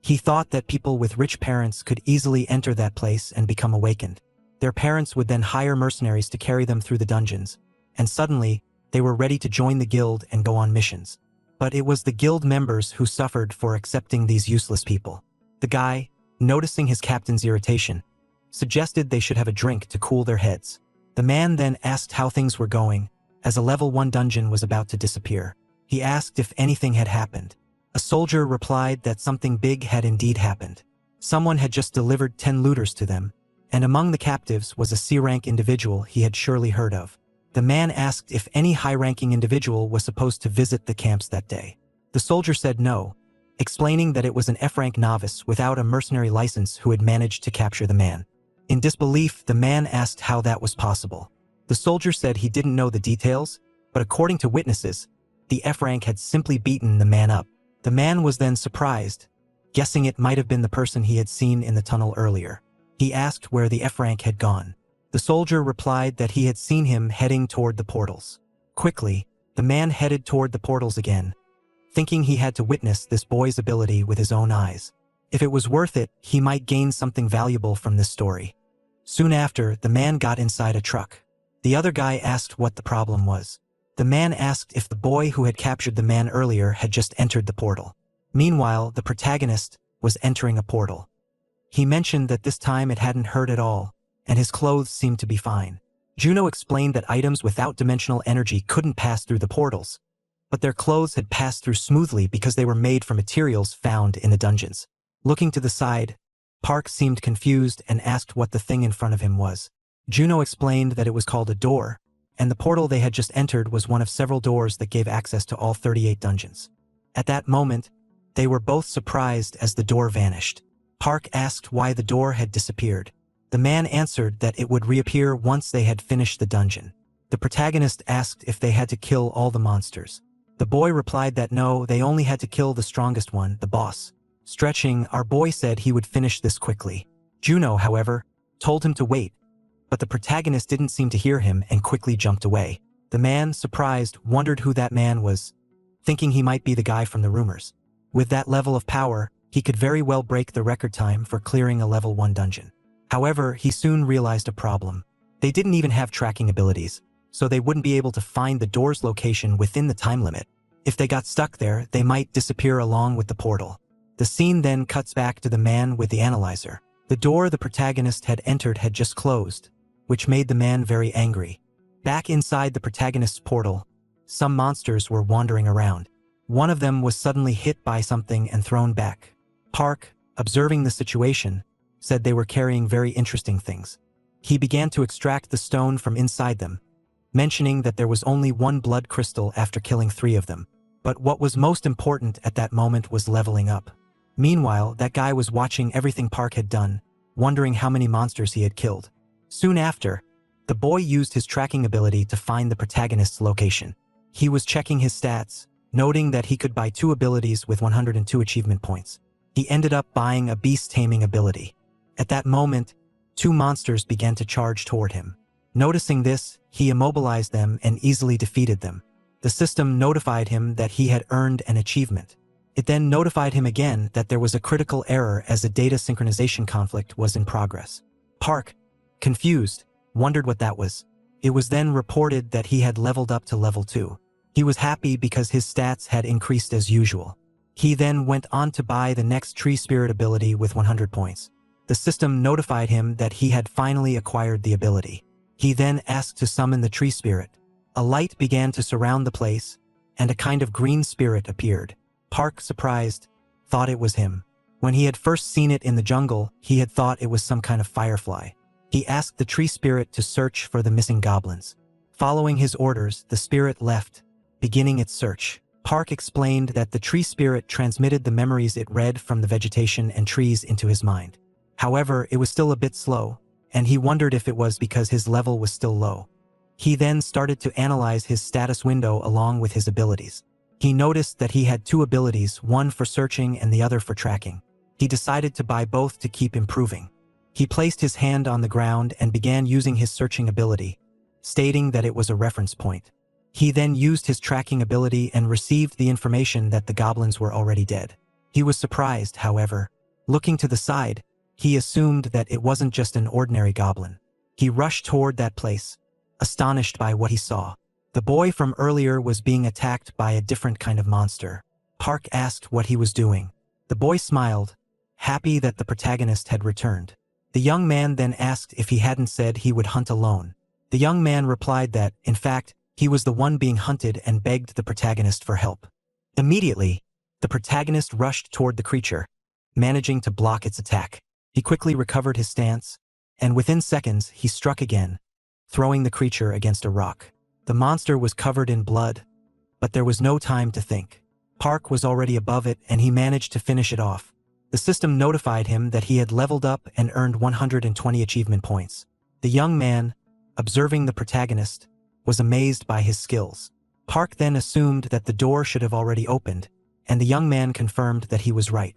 He thought that people with rich parents could easily enter that place and become awakened. Their parents would then hire mercenaries to carry them through the dungeons, and suddenly, they were ready to join the guild and go on missions. But it was the guild members who suffered for accepting these useless people. The guy, noticing his captain's irritation, suggested they should have a drink to cool their heads. The man then asked how things were going, as a level 1 dungeon was about to disappear. He asked if anything had happened. A soldier replied that something big had indeed happened. Someone had just delivered 10 looters to them, and among the captives was a C-rank individual he had surely heard of. The man asked if any high-ranking individual was supposed to visit the camps that day. The soldier said no, explaining that it was an F-rank novice without a mercenary license who had managed to capture the man. In disbelief, the man asked how that was possible. The soldier said he didn't know the details, but according to witnesses, the F-rank had simply beaten the man up. The man was then surprised, guessing it might have been the person he had seen in the tunnel earlier. He asked where the F-rank had gone. The soldier replied that he had seen him heading toward the portals. Quickly, the man headed toward the portals again, thinking he had to witness this boy's ability with his own eyes. If it was worth it, he might gain something valuable from this story. Soon after, the man got inside a truck. The other guy asked what the problem was. The man asked if the boy who had captured the man earlier had just entered the portal. Meanwhile, the protagonist was entering a portal. He mentioned that this time it hadn't hurt at all, and his clothes seemed to be fine. Juno explained that items without dimensional energy couldn't pass through the portals, but their clothes had passed through smoothly because they were made from materials found in the dungeons. Looking to the side, Park seemed confused and asked what the thing in front of him was. Juno explained that it was called a door, and the portal they had just entered was one of several doors that gave access to all 38 dungeons. At that moment, they were both surprised as the door vanished. Park asked why the door had disappeared. The man answered that it would reappear once they had finished the dungeon. The protagonist asked if they had to kill all the monsters. The boy replied that no, they only had to kill the strongest one, the boss. Stretching, our boy said he would finish this quickly. Juno, however, told him to wait, but the protagonist didn't seem to hear him and quickly jumped away. The man, surprised, wondered who that man was, thinking he might be the guy from the rumors. With that level of power, he could very well break the record time for clearing a level 1 dungeon. However, he soon realized a problem. They didn't even have tracking abilities, so they wouldn't be able to find the door's location within the time limit. If they got stuck there, they might disappear along with the portal. The scene then cuts back to the man with the analyzer. The door the protagonist had entered had just closed, which made the man very angry. Back inside the protagonist's portal, some monsters were wandering around. One of them was suddenly hit by something and thrown back. Park, observing the situation, said they were carrying very interesting things. He began to extract the stone from inside them, mentioning that there was only one blood crystal after killing 3 of them. But what was most important at that moment was leveling up. Meanwhile, that guy was watching everything Park had done, wondering how many monsters he had killed. Soon after, the boy used his tracking ability to find the protagonist's location. He was checking his stats, noting that he could buy 2 abilities with 102 achievement points. He ended up buying a beast taming ability. At that moment, 2 monsters began to charge toward him. Noticing this, he immobilized them and easily defeated them. The system notified him that he had earned an achievement. It then notified him again that there was a critical error as a data synchronization conflict was in progress. Park, confused, wondered what that was. It was then reported that he had leveled up to level 2. He was happy because his stats had increased as usual. He then went on to buy the next tree spirit ability with 100 points. The system notified him that he had finally acquired the ability. He then asked to summon the tree spirit. A light began to surround the place, and a kind of green spirit appeared. Park, surprised, thought it was him. When he had first seen it in the jungle, he had thought it was some kind of firefly. He asked the tree spirit to search for the missing goblins. Following his orders, the spirit left, beginning its search. Park explained that the tree spirit transmitted the memories it read from the vegetation and trees into his mind. However, it was still a bit slow, and he wondered if it was because his level was still low. He then started to analyze his status window along with his abilities. He noticed that he had 2 abilities, one for searching and the other for tracking. He decided to buy both to keep improving. He placed his hand on the ground and began using his searching ability, stating that it was a reference point. He then used his tracking ability and received the information that the goblins were already dead. He was surprised, however. Looking to the side, he assumed that it wasn't just an ordinary goblin. He rushed toward that place, astonished by what he saw. The boy from earlier was being attacked by a different kind of monster. Park asked what he was doing. The boy smiled, happy that the protagonist had returned. The young man then asked if he hadn't said he would hunt alone. The young man replied that, in fact, he was the one being hunted and begged the protagonist for help. Immediately, the protagonist rushed toward the creature, managing to block its attack. He quickly recovered his stance, and within seconds he struck again, throwing the creature against a rock. The monster was covered in blood, but there was no time to think. Park was already above it and he managed to finish it off. The system notified him that he had leveled up and earned 120 achievement points. The young man, observing the protagonist, was amazed by his skills. Park then assumed that the door should have already opened, and the young man confirmed that he was right.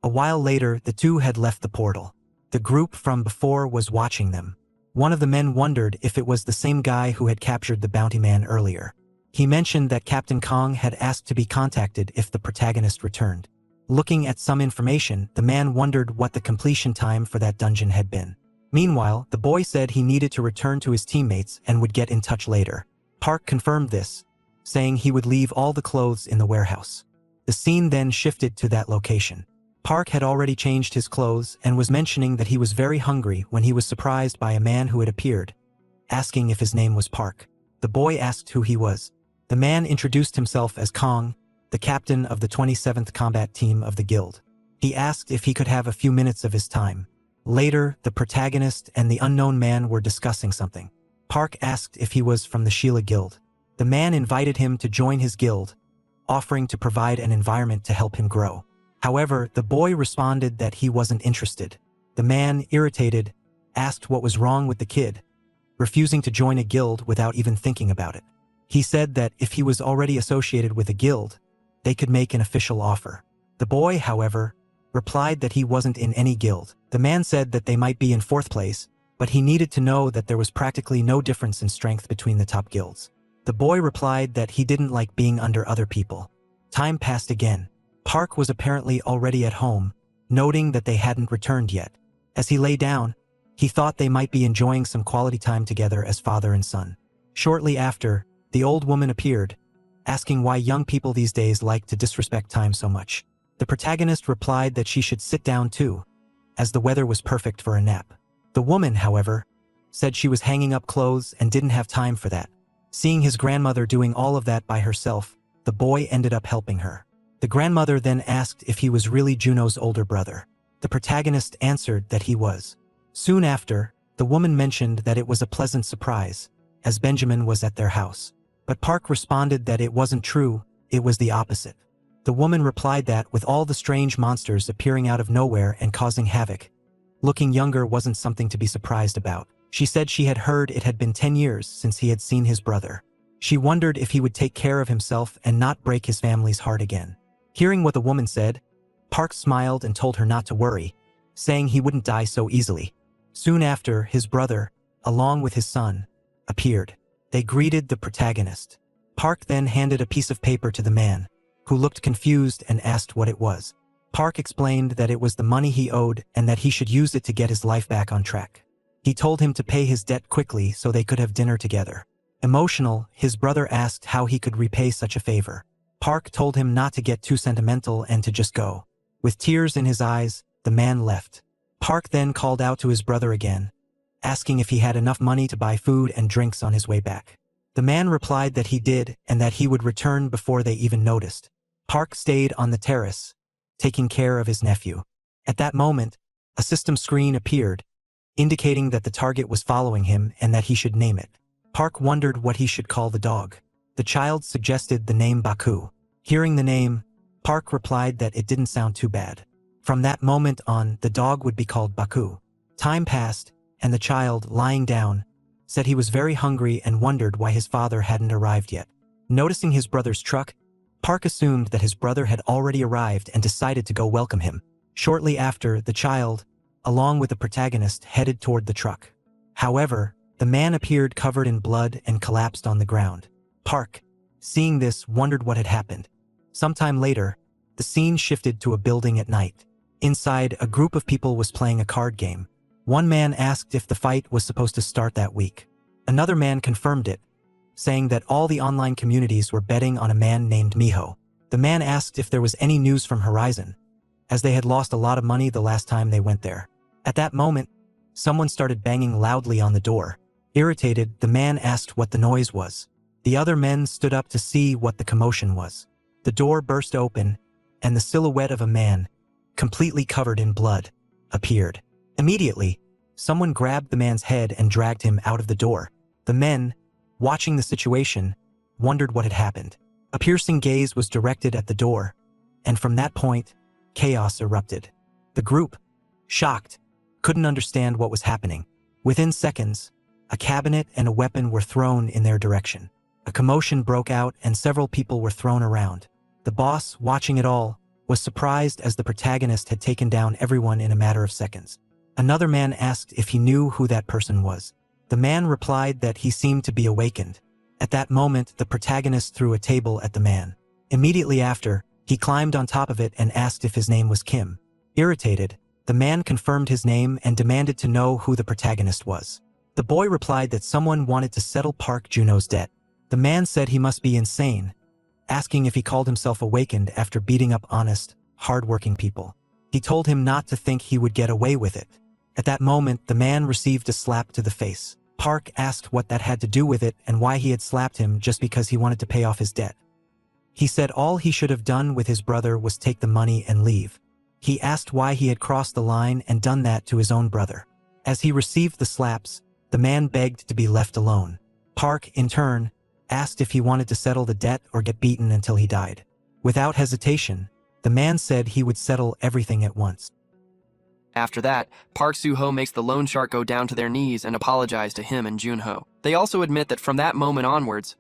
A while later, the 2 had left the portal. The group from before was watching them. One of the men wondered if it was the same guy who had captured the bounty man earlier. He mentioned that Captain Kong had asked to be contacted if the protagonist returned. Looking at some information, the man wondered what the completion time for that dungeon had been. Meanwhile, the boy said he needed to return to his teammates and would get in touch later. Park confirmed this, saying he would leave all the clothes in the warehouse. The scene then shifted to that location. Park had already changed his clothes and was mentioning that he was very hungry when he was surprised by a man who had appeared, asking if his name was Park. The boy asked who he was. The man introduced himself as Kong, the captain of the 27th Combat Team of the Guild. He asked if he could have a few minutes of his time. Later, the protagonist and the unknown man were discussing something. Park asked if he was from the Sheila Guild. The man invited him to join his guild, offering to provide an environment to help him grow. However, the boy responded that he wasn't interested. The man, irritated, asked what was wrong with the kid, refusing to join a guild without even thinking about it. He said that if he was already associated with a guild, they could make an official offer. The boy, however, replied that he wasn't in any guild. The man said that they might be in fourth place, but he needed to know that there was practically no difference in strength between the top guilds. The boy replied that he didn't like being under other people. Time passed again. Park was apparently already at home, noting that they hadn't returned yet. As he lay down, he thought they might be enjoying some quality time together as father and son. Shortly after, the old woman appeared, asking why young people these days like to disrespect time so much. The protagonist replied that she should sit down too, as the weather was perfect for a nap. The woman, however, said she was hanging up clothes and didn't have time for that. Seeing his grandmother doing all of that by herself, the boy ended up helping her. The grandmother then asked if he was really Juno's older brother. The protagonist answered that he was. Soon after, the woman mentioned that it was a pleasant surprise, as Benjamin was at their house. But Park responded that it wasn't true, it was the opposite. The woman replied that with all the strange monsters appearing out of nowhere and causing havoc, looking younger wasn't something to be surprised about. She said she had heard it had been 10 years since he had seen his brother. She wondered if he would take care of himself and not break his family's heart again. Hearing what the woman said, Park smiled and told her not to worry, saying he wouldn't die so easily. Soon after, his brother, along with his son, appeared. They greeted the protagonist. Park then handed a piece of paper to the man, who looked confused and asked what it was. Park explained that it was the money he owed and that he should use it to get his life back on track. He told him to pay his debt quickly so they could have dinner together. Emotional, his brother asked how he could repay such a favor. Park told him not to get too sentimental and to just go. With tears in his eyes, the man left. Park then called out to his brother again, asking if he had enough money to buy food and drinks on his way back. The man replied that he did and that he would return before they even noticed. Park stayed on the terrace, taking care of his nephew. At that moment, a system screen appeared, indicating that the target was following him and that he should name it. Park wondered what he should call the dog. The child suggested the name Baku. Hearing the name, Park replied that it didn't sound too bad. From that moment on, the dog would be called Baku. Time passed, and the child, lying down, said he was very hungry and wondered why his father hadn't arrived yet. Noticing his brother's truck, Park assumed that his brother had already arrived and decided to go welcome him. Shortly after, the child, along with the protagonist, headed toward the truck. However, the man appeared covered in blood and collapsed on the ground. Park, seeing this, wondered what had happened. Sometime later, the scene shifted to a building at night. Inside, a group of people was playing a card game. One man asked if the fight was supposed to start that week. Another man confirmed it, saying that all the online communities were betting on a man named Miho. The man asked if there was any news from Horizon, as they had lost a lot of money the last time they went there. At that moment, someone started banging loudly on the door. Irritated, the man asked what the noise was. The other men stood up to see what the commotion was. The door burst open, and the silhouette of a man, completely covered in blood, appeared. Immediately, someone grabbed the man's head and dragged him out of the door. The men, watching the situation, wondered what had happened. A piercing gaze was directed at the door, and from that point, chaos erupted. The group, shocked, couldn't understand what was happening. Within seconds, a cabinet and a weapon were thrown in their direction. A commotion broke out and several people were thrown around. The boss, watching it all, was surprised as the protagonist had taken down everyone in a matter of seconds. Another man asked if he knew who that person was. The man replied that he seemed to be awakened. At that moment, the protagonist threw a table at the man. Immediately after, he climbed on top of it and asked if his name was Kim. Irritated, the man confirmed his name and demanded to know who the protagonist was. The boy replied that someone wanted to settle Park Juno's debt. The man said he must be insane, asking if he called himself awakened after beating up honest, hard-working people. He told him not to think he would get away with it. At that moment, the man received a slap to the face. Park asked what that had to do with it and why he had slapped him just because he wanted to pay off his debt. He said all he should have done with his brother was take the money and leave. He asked why he had crossed the line and done that to his own brother. As he received the slaps, the man begged to be left alone. Park, in turn, asked if he wanted to settle the debt or get beaten until he died. Without hesitation, the man said he would settle everything at once. After that, Park Soo-ho makes the loan shark go down to their knees and apologize to him and Jun-ho. They also admit that from that moment onwards,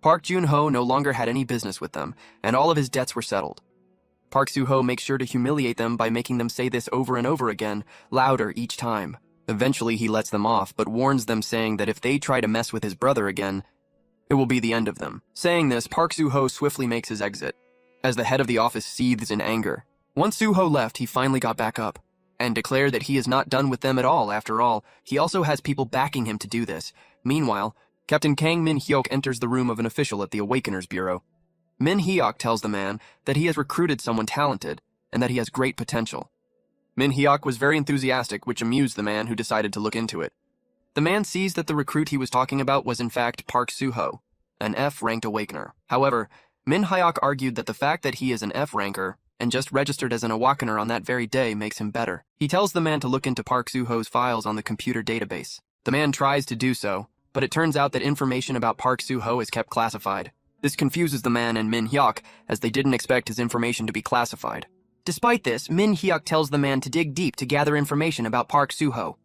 Park Jun-ho no longer had any business with them, and all of his debts were settled. Park Soo-ho makes sure to humiliate them by making them say this over and over again, louder each time. Eventually he lets them off, but warns them, saying that if they try to mess with his brother again, it will be the end of them. Saying this, Park Soo-ho swiftly makes his exit, as the head of the office seethes in anger. Once Soo-ho left, he finally got back up, and declared that he is not done with them at all. After all, he also has people backing him to do this. Meanwhile, Captain Kang Min-hyuk enters the room of an official at the Awakeners Bureau. Min-hyuk tells the man that he has recruited someone talented, and that he has great potential. Min-hyuk was very enthusiastic, which amused the man, who decided to look into it. The man sees that the recruit he was talking about was in fact Park Soo-ho, an F-ranked Awakener. However, Min-hyuk argued that the fact that he is an F-ranker and just registered as an Awakener on that very day makes him better. He tells the man to look into Park Soo-ho's files on the computer database. The man tries to do so, but it turns out that information about Park Soo-ho is kept classified. This confuses the man and Min-hyuk, as they didn't expect his information to be classified. Despite this, Min-hyuk tells the man to dig deep to gather information about Park Soo-ho.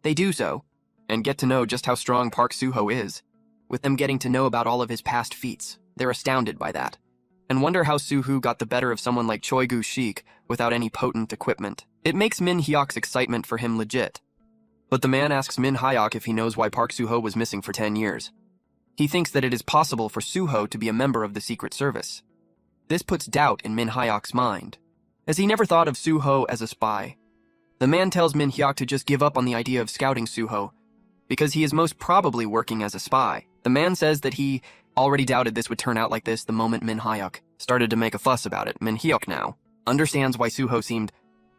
They do so, and get to know just how strong Park Soo-ho is. With them getting to know about all of his past feats, they're astounded by that, and wonder how Soo-ho got the better of someone like Choi-gu-shik without any potent equipment. It makes Min-hyuk's excitement for him legit. But the man asks Min-hyuk if he knows why Park Soo-ho was missing for 10 years. He thinks that it is possible for Soo-ho to be a member of the Secret Service. This puts doubt in Min-hyuk's mind, as he never thought of Soo-ho as a spy. The man tells Min-hyuk to just give up on the idea of scouting Soo-ho, because he is most probably working as a spy. The man says that he already doubted this would turn out like this the moment Min-hyuk started to make a fuss about it. Min-hyuk now understands why Soo-ho seemed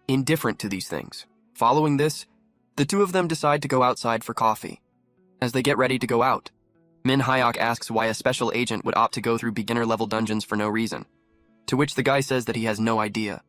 indifferent to these things. Following this, the two of them decide to go outside for coffee. As they get ready to go out, Min-hyuk asks why a special agent would opt to go through beginner-level dungeons for no reason, to which the guy says that he has no idea.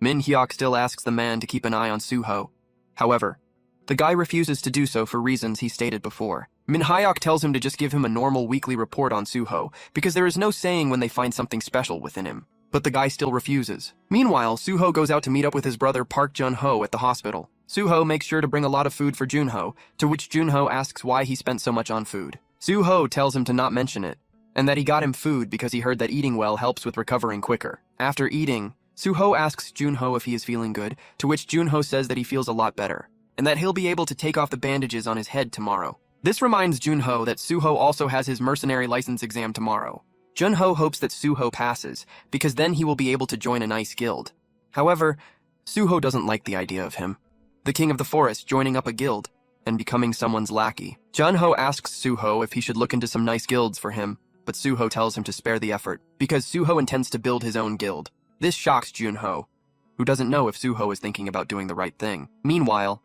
Min-hyuk still asks the man to keep an eye on Soo-ho. However, the guy refuses to do so for reasons he stated before. Min-hyuk tells him to just give him a normal weekly report on Soo-ho, because there is no saying when they find something special within him. But the guy still refuses. Meanwhile, Soo-ho goes out to meet up with his brother Park Jun-ho at the hospital. Soo-ho makes sure to bring a lot of food for Jun-ho, to which Jun-ho asks why he spent so much on food. Soo-ho tells him to not mention it, and that he got him food because he heard that eating well helps with recovering quicker. After eating, Soo-ho asks Jun-ho if he is feeling good, to which Jun-ho says that he feels a lot better, and that he'll be able to take off the bandages on his head tomorrow. This reminds Jun-ho that Soo-ho also has his mercenary license exam tomorrow. Jun-ho hopes that Soo-ho passes, because then he will be able to join a nice guild. However, Soo-ho doesn't like the idea of him, the king of the forest, joining up a guild and becoming someone's lackey. Jun-ho asks Soo-ho if he should look into some nice guilds for him, but Soo-ho tells him to spare the effort, because Soo-ho intends to build his own guild. This shocks Jun-ho, who doesn't know if Soo-ho is thinking about doing the right thing. Meanwhile,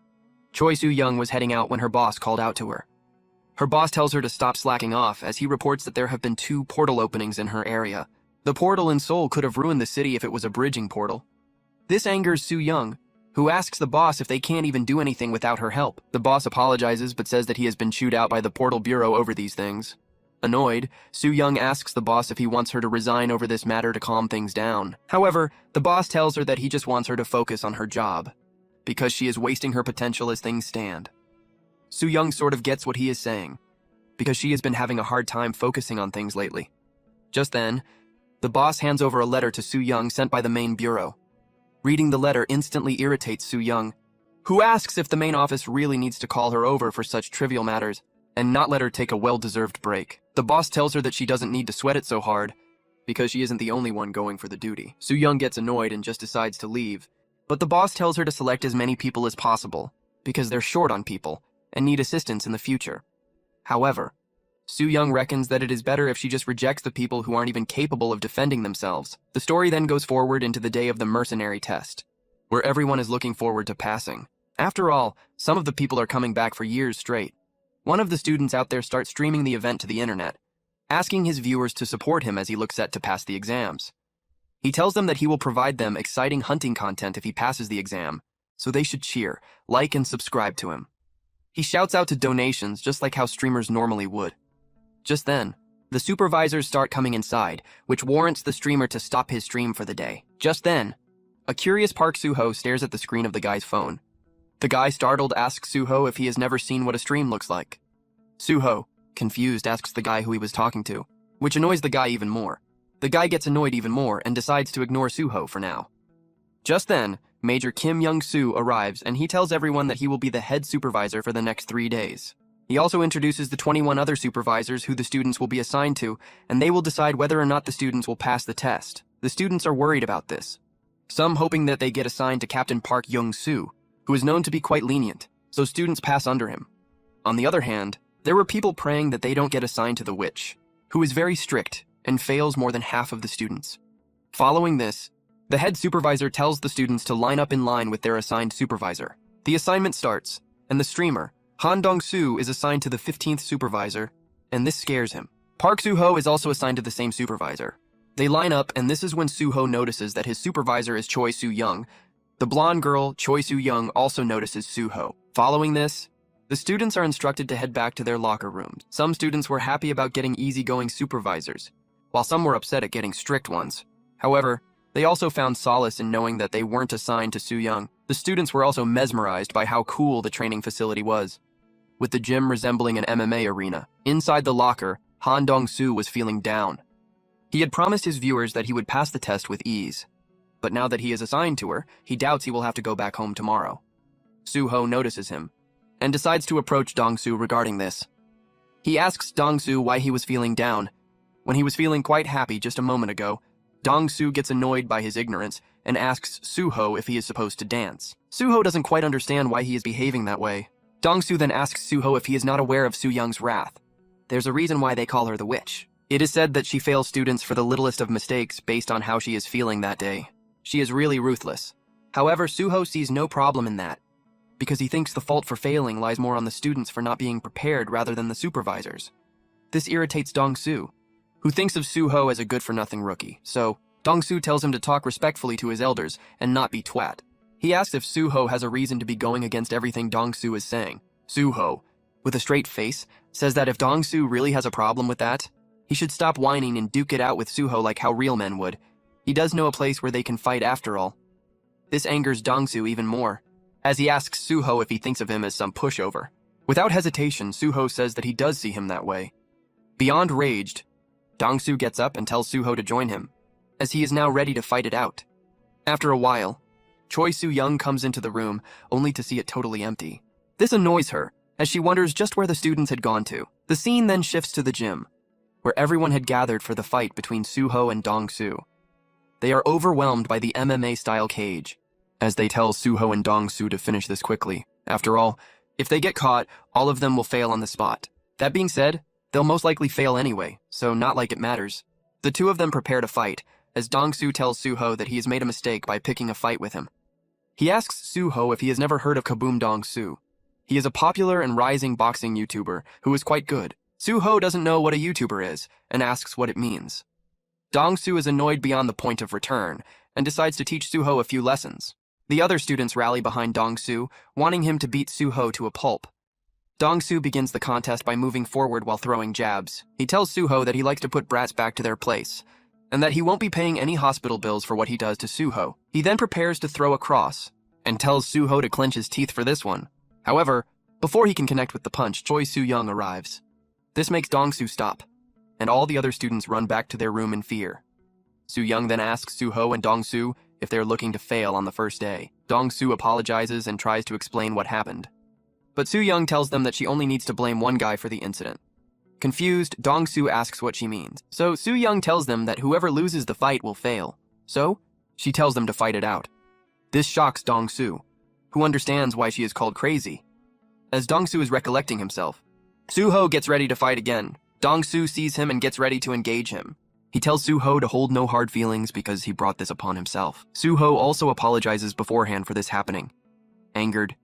Choi Soo-young was heading out when her boss called out to her. Her boss tells her to stop slacking off, as he reports that there have been 2 portal openings in her area. The portal in Seoul could have ruined the city if it was a bridging portal. This angers Soo-young, who asks the boss if they can't even do anything without her help. The boss apologizes but says that he has been chewed out by the Portal Bureau over these things. Annoyed, Soo-young asks the boss if he wants her to resign over this matter to calm things down. However, the boss tells her that he just wants her to focus on her job, because she is wasting her potential as things stand. Soo-young sort of gets what he is saying, because she has been having a hard time focusing on things lately. Just then, the boss hands over a letter to Soo-young sent by the main bureau. Reading the letter instantly irritates Soo-young, who asks if the main office really needs to call her over for such trivial matters and not let her take a well-deserved break. The boss tells her that she doesn't need to sweat it so hard, because she isn't the only one going for the duty. Soo-young gets annoyed and just decides to leave, but the boss tells her to select as many people as possible, because they're short on people and need assistance in the future. However, Soo-young reckons that it is better if she just rejects the people who aren't even capable of defending themselves. The story then goes forward into the day of the mercenary test, where everyone is looking forward to passing. After all, some of the people are coming back for years straight. One of the students out there starts streaming the event to the internet, asking his viewers to support him as he looks set to pass the exams. He tells them that he will provide them exciting hunting content if he passes the exam, so they should cheer, like, and subscribe to him. He shouts out to donations just like how streamers normally would. Just then, the supervisors start coming inside, which warrants the streamer to stop his stream for the day. Just then, a curious Park Soo-ho stares at the screen of the guy's phone. The guy, startled, asks Soo-ho if he has never seen what a stream looks like. Soo-ho, confused, asks the guy who he was talking to, which annoys the guy even more. The guy gets annoyed even more and decides to ignore Soo-ho for now. Just then, Major Kim Young-soo arrives and he tells everyone that he will be the head supervisor for the next 3 days. He also introduces the 21 other supervisors who the students will be assigned to, and they will decide whether or not the students will pass the test. The students are worried about this, some hoping that they get assigned to Captain Park Young-soo, who is known to be quite lenient, so students pass under him. On the other hand, there were people praying that they don't get assigned to the witch, who is very strict and fails more than half of the students. Following this, the head supervisor tells the students to line up in line with their assigned supervisor. The assignment starts, and the streamer, Han Dong-soo, is assigned to the 15th supervisor, and this scares him. Park Soo-ho is also assigned to the same supervisor. They line up, and this is when Soo-ho notices that his supervisor is Choi Soo-young. The blonde girl, Choi Soo-young, also notices Soo-ho. Following this, the students are instructed to head back to their locker rooms. Some students were happy about getting easygoing supervisors, while some were upset at getting strict ones. However, they also found solace in knowing that they weren't assigned to Soo-young. The students were also mesmerized by how cool the training facility was, with the gym resembling an MMA arena. Inside the locker, Han Dong-soo was feeling down. He had promised his viewers that he would pass the test with ease, but now that he is assigned to her, he doubts he will have to go back home tomorrow. Soo-ho notices him, and decides to approach Dong-soo regarding this. He asks Dong-soo why he was feeling down, when he was feeling quite happy just a moment ago. Dong-soo gets annoyed by his ignorance and asks Soo-ho if he is supposed to dance. Soo-ho doesn't quite understand why he is behaving that way. Dong-soo then asks Soo-ho if he is not aware of Soo-young's wrath. There's a reason why they call her the witch. It is said that she fails students for the littlest of mistakes based on how she is feeling that day. She is really ruthless. However, Soo-ho sees no problem in that, because he thinks the fault for failing lies more on the students for not being prepared rather than the supervisors. This irritates Dong-soo, who thinks of Soo-ho as a good-for-nothing rookie, so Dong-soo tells him to talk respectfully to his elders and not be twat. He asks if Soo-ho has a reason to be going against everything Dong-soo is saying. Soo-ho, with a straight face, says that if Dong-soo really has a problem with that, he should stop whining and duke it out with Soo-ho like how real men would. He does know a place where they can fight after all. This angers Dong-soo even more, as he asks Soo-ho if he thinks of him as some pushover. Without hesitation, Soo-ho says that he does see him that way. Beyond raged, Dong-soo gets up and tells Soo-ho to join him, as he is now ready to fight it out. After a while, Choi Soo-young comes into the room, only to see it totally empty. This annoys her, as she wonders just where the students had gone to. The scene then shifts to the gym, where everyone had gathered for the fight between Soo-ho and Dong-soo. They are overwhelmed by the MMA-style cage, as they tell Soo-ho and Dong-soo to finish this quickly. After all, if they get caught, all of them will fail on the spot. That being said, they'll most likely fail anyway, so not like it matters. The two of them prepare to fight, as Dong-soo tells Soo-ho that he has made a mistake by picking a fight with him. He asks Soo-ho if he has never heard of Kaboom Dong-soo. He is a popular and rising boxing YouTuber who is quite good. Soo-ho doesn't know what a YouTuber is, and asks what it means. Dong-soo is annoyed beyond the point of return, and decides to teach Soo-ho a few lessons. The other students rally behind Dong-soo, wanting him to beat Soo-ho to a pulp. Dong-soo begins the contest by moving forward while throwing jabs. He tells Soo-ho that he likes to put brats back to their place, and that he won't be paying any hospital bills for what he does to Soo-ho. He then prepares to throw a cross, and tells Soo-ho to clench his teeth for this one. However, before he can connect with the punch, Choi Soo-young arrives. This makes Dong-soo stop, and all the other students run back to their room in fear. Soo-young then asks Soo-ho and Dong-soo if they're looking to fail on the first day. Dong-soo apologizes and tries to explain what happened, but Soo-young tells them that she only needs to blame one guy for the incident. Confused, Dong-soo asks what she means. So Soo-young tells them that whoever loses the fight will fail. So she tells them to fight it out. This shocks Dong-soo, who understands why she is called crazy. As Dong-soo is recollecting himself, Soo-ho gets ready to fight again. Dong-soo sees him and gets ready to engage him. He tells Soo-ho to hold no hard feelings because he brought this upon himself. Soo-ho also apologizes beforehand for this happening. Angered,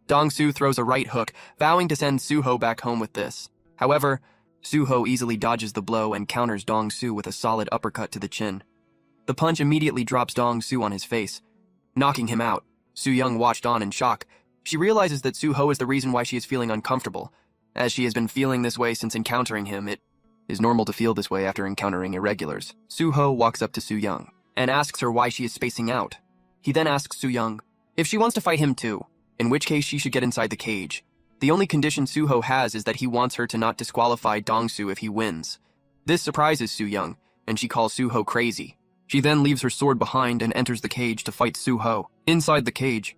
Dong-soo throws a right hook, vowing to send Soo-ho back home with this. However, Soo-ho easily dodges the blow and counters Dong-soo with a solid uppercut to the chin. The The punch immediately drops Dong-soo on his face, knocking him out. Soo-young watched on in shock. She realizes that Soo-ho is the reason why she is feeling uncomfortable. As she has been feeling this way since encountering him, it is normal to feel this way after encountering irregulars. Soo-ho walks up to Soo-young and asks her why she is spacing out. He then asks Soo-young if she wants to fight him too, in which case she should get inside the cage. The only condition Soo-ho has is that he wants her to not disqualify Dong-soo if he wins. This surprises Soo-young, and she calls Soo-ho crazy. She then leaves her sword behind and enters the cage to fight Soo-ho. Inside the cage,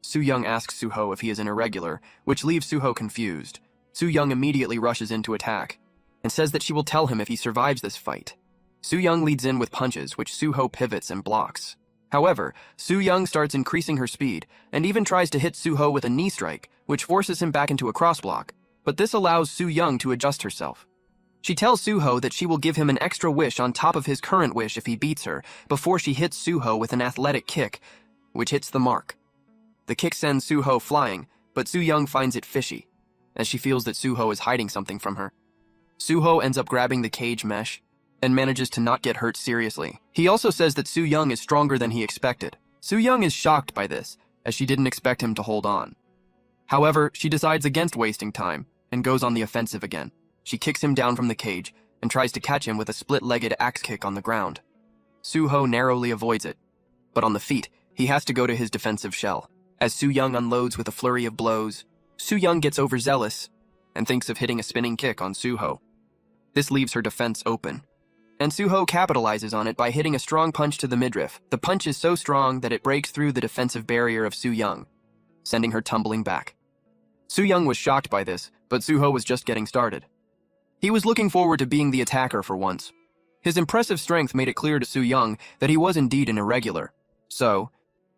Soo-young asks Soo-ho if he is an irregular, which leaves Soo-ho confused. Soo-young immediately rushes in to attack, and says that she will tell him if he survives this fight. Soo-young leads in with punches, which Soo-ho pivots and blocks. However, Soo-young starts increasing her speed, and even tries to hit Soo-ho with a knee strike, which forces him back into a crossblock, but this allows Soo-young to adjust herself. She tells Soo-ho that she will give him an extra wish on top of his current wish if he beats her, before she hits Soo-ho with an athletic kick, which hits the mark. The kick sends Soo-ho flying, but Soo-young finds it fishy, as she feels that Soo-ho is hiding something from her. Soo-ho ends up grabbing the cage mesh, and manages to not get hurt seriously. He also says that Soo-young is stronger than he expected. Soo-young is shocked by this, as she didn't expect him to hold on. However, she decides against wasting time, and goes on the offensive again. She kicks him down from the cage, and tries to catch him with a split-legged axe kick on the ground. Soo-ho narrowly avoids it, but on the feet, he has to go to his defensive shell. As Soo-young unloads with a flurry of blows, Soo-young gets overzealous, and thinks of hitting a spinning kick on Soo-ho. This leaves her defense open, and Soo-ho capitalizes on it by hitting a strong punch to the midriff. The punch is so strong that it breaks through the defensive barrier of Soo-young, sending her tumbling back. Soo-young was shocked by this, but Soo-ho was just getting started. He was looking forward to being the attacker for once. His impressive strength made it clear to Soo-young that he was indeed an irregular. So,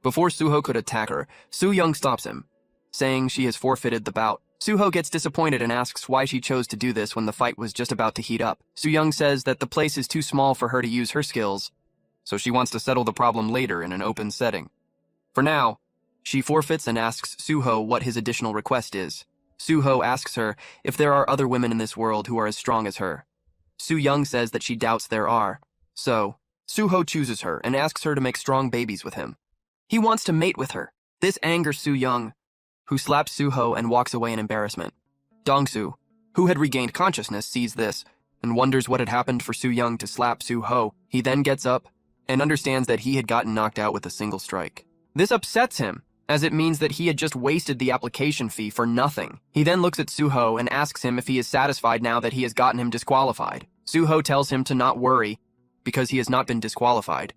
before Soo-ho could attack her, Soo-young stops him, saying she has forfeited the bout. Soo-ho gets disappointed and asks why she chose to do this when the fight was just about to heat up. Soo-young says that the place is too small for her to use her skills, so she wants to settle the problem later in an open setting. For now, she forfeits and asks Soo-ho what his additional request is. Soo-ho asks her if there are other women in this world who are as strong as her. Soo-young says that she doubts there are, so Soo-ho chooses her and asks her to make strong babies with him. He wants to mate with her. This angers Soo-young, who slaps Soo-ho and walks away in embarrassment. Dong-soo, who had regained consciousness, sees this and wonders what had happened for Soo-young to slap Soo-ho. He then gets up and understands that he had gotten knocked out with a single strike. This upsets him, as it means that he had just wasted the application fee for nothing. He then looks at Soo-ho and asks him if he is satisfied now that he has gotten him disqualified. Soo-ho tells him to not worry, because he has not been disqualified.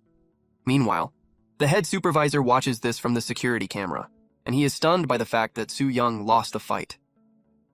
Meanwhile, the head supervisor watches this from the security camera, and he is stunned by the fact that Soo-young lost the fight.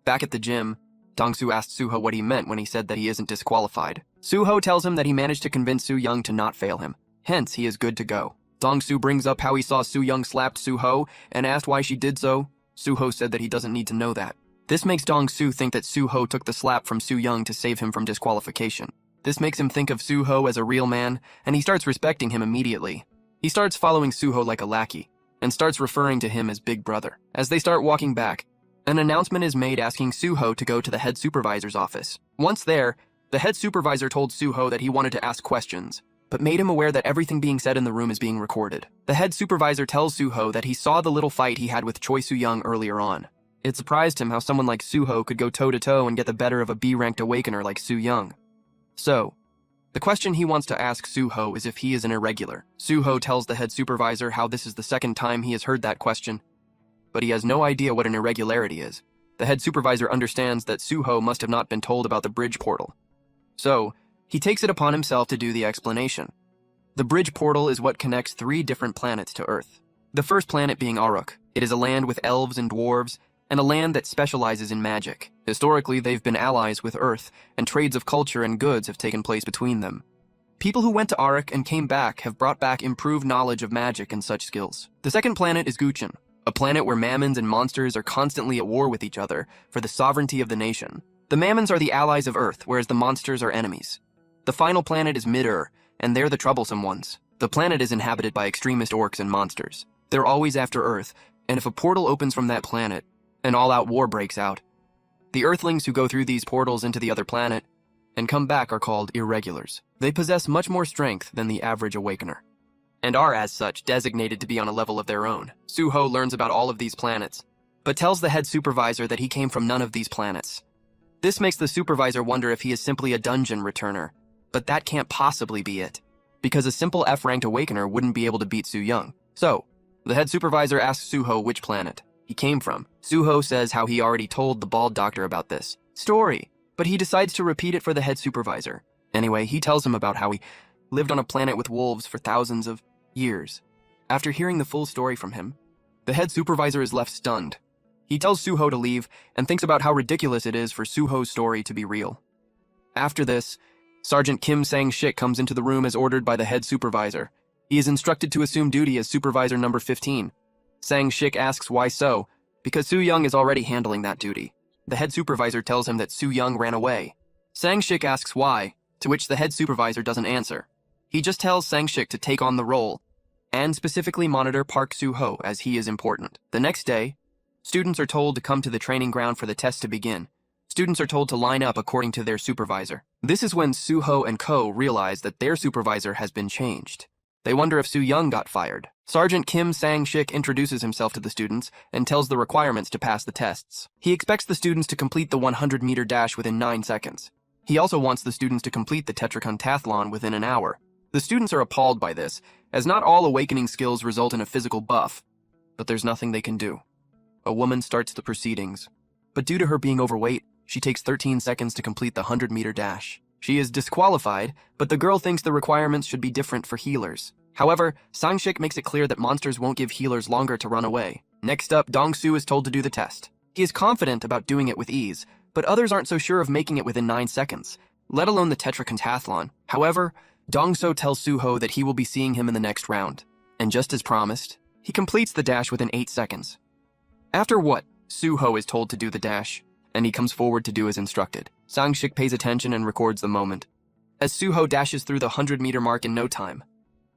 Back at the gym, Dong-soo asks Soo-ho what he meant when he said that he isn't disqualified. Soo-ho tells him that he managed to convince Soo-young to not fail him, hence he is good to go. Dong-soo brings up how he saw Soo-young slapped Soo-ho and asked why she did so. Soo-ho said that he doesn't need to know that. This makes Dong-soo think that Soo-ho took the slap from Soo-young to save him from disqualification. This makes him think of Soo-ho as a real man, and he starts respecting him immediately. He starts following Soo-ho like a lackey, and starts referring to him as Big Brother. As they start walking back, an announcement is made asking Soo-ho to go to the head supervisor's office. Once there, the head supervisor told Soo-ho that he wanted to ask questions, but made him aware that everything being said in the room is being recorded. The head supervisor tells Soo-ho that he saw the little fight he had with Choi Soo-young earlier on. It surprised him how someone like Soo-ho could go toe-to-toe and get the better of a B-ranked awakener like Soo-young. So, the question he wants to ask Soo-ho is if he is an irregular. Soo-ho tells the head supervisor how this is the second time he has heard that question, but he has no idea what an irregularity is. The head supervisor understands that Soo-ho must have not been told about the bridge portal. So, he takes it upon himself to do the explanation. The bridge portal is what connects 3 different planets to Earth. The first planet being Aruk. It is a land with elves and dwarves, and a land that specializes in magic. Historically, they've been allies with Earth, and trades of culture and goods have taken place between them. People who went to Aruk and came back have brought back improved knowledge of magic and such skills. The second planet is Guchin, a planet where mammons and monsters are constantly at war with each other for the sovereignty of the nation. The mammons are the allies of Earth, whereas the monsters are enemies. The final planet is Mid-Ur, and they're the troublesome ones. The planet is inhabited by extremist orcs and monsters. They're always after Earth, and if a portal opens from that planet, an all-out war breaks out. The Earthlings who go through these portals into the other planet and come back are called irregulars. They possess much more strength than the average awakener, and are as such designated to be on a level of their own. Suho learns about all of these planets, but tells the head supervisor that he came from none of these planets. This makes the supervisor wonder if he is simply a dungeon returner, but that can't possibly be it, because a simple F-ranked awakener wouldn't be able to beat Su Young. So, the head supervisor asks Suho which planet he came from. Suho says how he already told the bald doctor about this story, but he decides to repeat it for the head supervisor. Anyway, he tells him about how he lived on a planet with wolves for thousands of years. After hearing the full story from him, the head supervisor is left stunned. He tells Suho to leave and thinks about how ridiculous it is for Suho's story to be real. After this, Sergeant Kim Sang-shik comes into the room as ordered by the head supervisor. He is instructed to assume duty as supervisor number 15. Sang-shik asks why so, because Su Young is already handling that duty. The head supervisor tells him that Su Young ran away. Sang-shik asks why, to which the head supervisor doesn't answer. He just tells Sang-shik to take on the role, and specifically monitor Park Suho as he is important. The next day, students are told to come to the training ground for the test to begin. Students are told to line up according to their supervisor. This is when Suho and Ko realize that their supervisor has been changed. They wonder if Su Young got fired. Sergeant Kim Sang-shik introduces himself to the students and tells the requirements to pass the tests. He expects the students to complete the 100-meter dash within 9 seconds. He also wants the students to complete the tetracontathlon within an hour. The students are appalled by this, as not all awakening skills result in a physical buff, but there's nothing they can do. A woman starts the proceedings, but due to her being overweight, she takes 13 seconds to complete the 100-meter dash. She is disqualified, but the girl thinks the requirements should be different for healers. However, Sang-shik makes it clear that monsters won't give healers longer to run away. Next up, Dong-su is told to do the test. He is confident about doing it with ease, but others aren't so sure of making it within 9 seconds, let alone the tetracontathlon. However, Dong-so tells Suho that he will be seeing him in the next round, and just as promised, he completes the dash within 8 seconds. After what, Suho is told to do the dash, and he comes forward to do as instructed. Sang-shik pays attention and records the moment, as Suho dashes through the 100-meter mark in no time,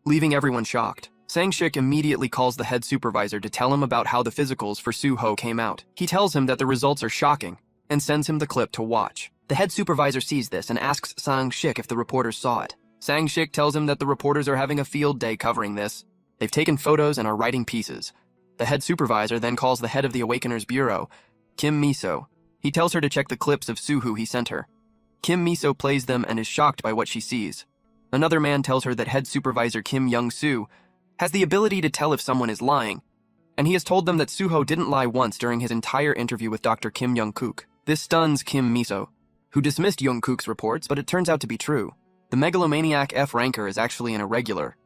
leaving everyone shocked. Sang-shik immediately calls the head supervisor to tell him about how the physicals for Suho came out. He tells him that the results are shocking, and sends him the clip to watch. The head supervisor sees this and asks Sang-shik if the reporters saw it. Sang-shik tells him that the reporters are having a field day covering this. They've taken photos and are writing pieces. The head supervisor then calls the head of the Awakeners Bureau, Kim Miso. He tells her to check the clips of Suho he sent her. Kim Miso plays them and is shocked by what she sees. Another man tells her that head supervisor Kim Young-soo has the ability to tell if someone is lying, and he has told them that Suho didn't lie once during his entire interview with Dr. Kim Young-kook. This stuns Kim Miso, who dismissed Young-kook's reports, but it turns out to be true. The megalomaniac F-ranker is actually an irregular,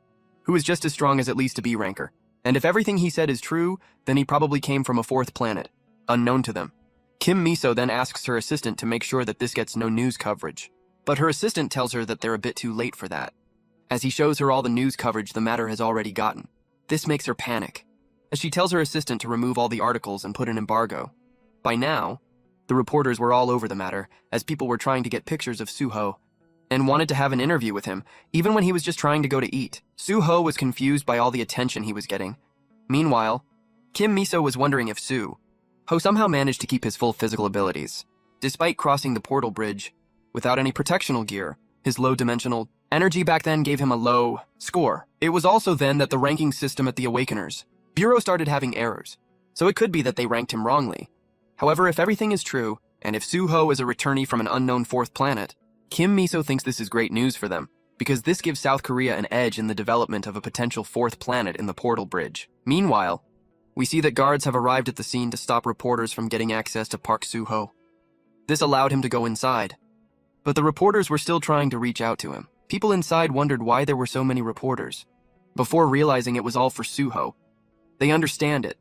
who is just as strong as at least a B-ranker. And if everything he said is true, then he probably came from a 4th planet, unknown to them. Kim Miso then asks her assistant to make sure that this gets no news coverage. But her assistant tells her that they're a bit too late for that, as he shows her all the news coverage the matter has already gotten. This makes her panic, as she tells her assistant to remove all the articles and put an embargo. By now, the reporters were all over the matter, as people were trying to get pictures of Suho, and wanted to have an interview with him, even when he was just trying to go to eat. Suho was confused by all the attention he was getting. Meanwhile, Kim Miso was wondering if Suho somehow managed to keep his full physical abilities, despite crossing the portal bridge without any protectional gear. His low-dimensional energy back then gave him a low score. It was also then that the ranking system at the Awakeners Bureau started having errors, so it could be that they ranked him wrongly. However, if everything is true, and if Suho is a returnee from an unknown 4th planet, Kim Miso thinks this is great news for them, because this gives South Korea an edge in the development of a potential 4th planet in the portal bridge. Meanwhile, we see that guards have arrived at the scene to stop reporters from getting access to Park Suho. This allowed him to go inside, but the reporters were still trying to reach out to him. People inside wondered why there were so many reporters. Before realizing it was all for Suho, they understand it,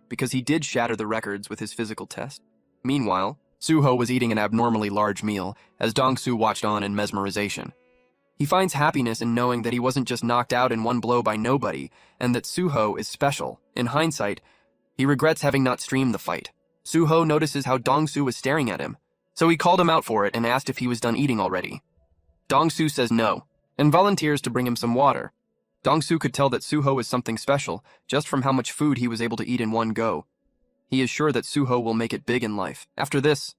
because he did shatter the records with his physical test. Meanwhile, Suho was eating an abnormally large meal as Dong-su watched on in mesmerization. He finds happiness in knowing that he wasn't just knocked out in one blow by nobody, and that Suho is special. In hindsight, he regrets having not streamed the fight. Suho notices how Dong-su was staring at him, so he called him out for it and asked if he was done eating already. Dong-su says no, and volunteers to bring him some water. Dong-su could tell that Suho is something special just from how much food he was able to eat in one go. He is sure that Suho will make it big in life. After this,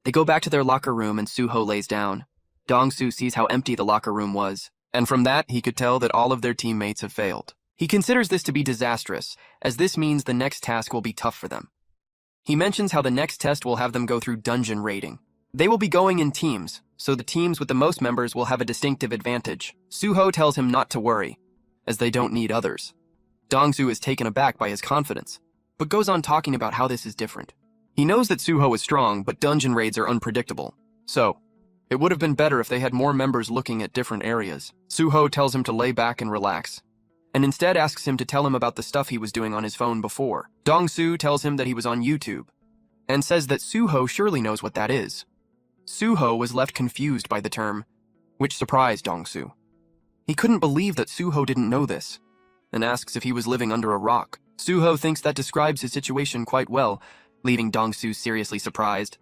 they go back to their locker room and Suho lays down. Dong-soo sees how empty the locker room was, and from that he could tell that all of their teammates have failed. He considers this to be disastrous, as this means the next task will be tough for them. He mentions how the next test will have them go through dungeon raiding. They will be going in teams, so the teams with the most members will have a distinctive advantage. Suho tells him not to worry, as they don't need others. Dong-soo is taken aback by his confidence, but goes on talking about how this is different. He knows that Suho is strong, but dungeon raids are unpredictable. So, it would have been better if they had more members looking at different areas. Suho tells him to lay back and relax, and instead asks him to tell him about the stuff he was doing on his phone before. Dong-soo tells him that he was on YouTube, and says that Suho surely knows what that is. Suho was left confused by the term, which surprised Dong-soo. He couldn't believe that Suho didn't know this, and asks if he was living under a rock. Suho thinks that describes his situation quite well, leaving Dong-soo seriously surprised.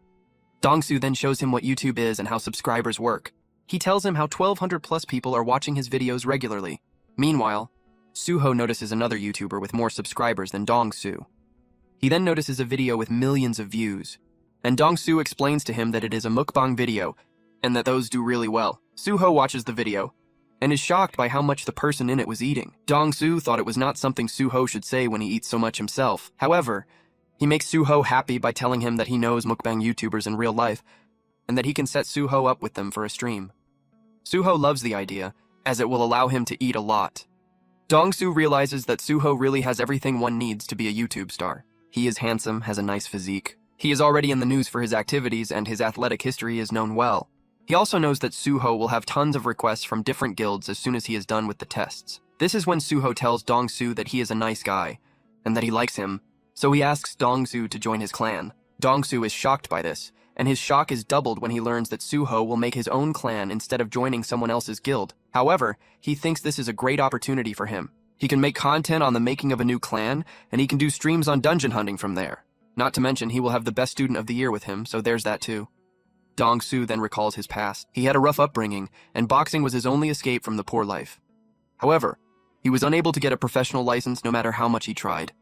Dong-soo then shows him what YouTube is and how subscribers work. He tells him how 1,200 plus people are watching his videos regularly. Meanwhile, Suho notices another YouTuber with more subscribers than Dong-soo. He then notices a video with millions of views, and Dong-soo explains to him that it is a mukbang video, and that those do really well. Suho watches the video, and is shocked by how much the person in it was eating. Dong-soo thought it was not something Suho should say when he eats so much himself. However, he makes Suho happy by telling him that he knows mukbang YouTubers in real life, and that he can set Suho up with them for a stream. Suho loves the idea, as it will allow him to eat a lot. Dong-soo realizes that Suho really has everything one needs to be a YouTube star. He is handsome, has a nice physique. He is already in the news for his activities, and his athletic history is known well. He also knows that Suho will have tons of requests from different guilds as soon as he is done with the tests. This is when Suho tells Dong-soo that he is a nice guy, and that he likes him, so he asks Dong-soo to join his clan. Dong-soo is shocked by this, and his shock is doubled when he learns that Suho will make his own clan instead of joining someone else's guild. However, he thinks this is a great opportunity for him. He can make content on the making of a new clan, and he can do streams on dungeon hunting from there. Not to mention, he will have the best student of the year with him, so there's that too. Dong-soo then recalls his past. He had a rough upbringing, and boxing was his only escape from the poor life. However, he was unable to get a professional license no matter how much he tried.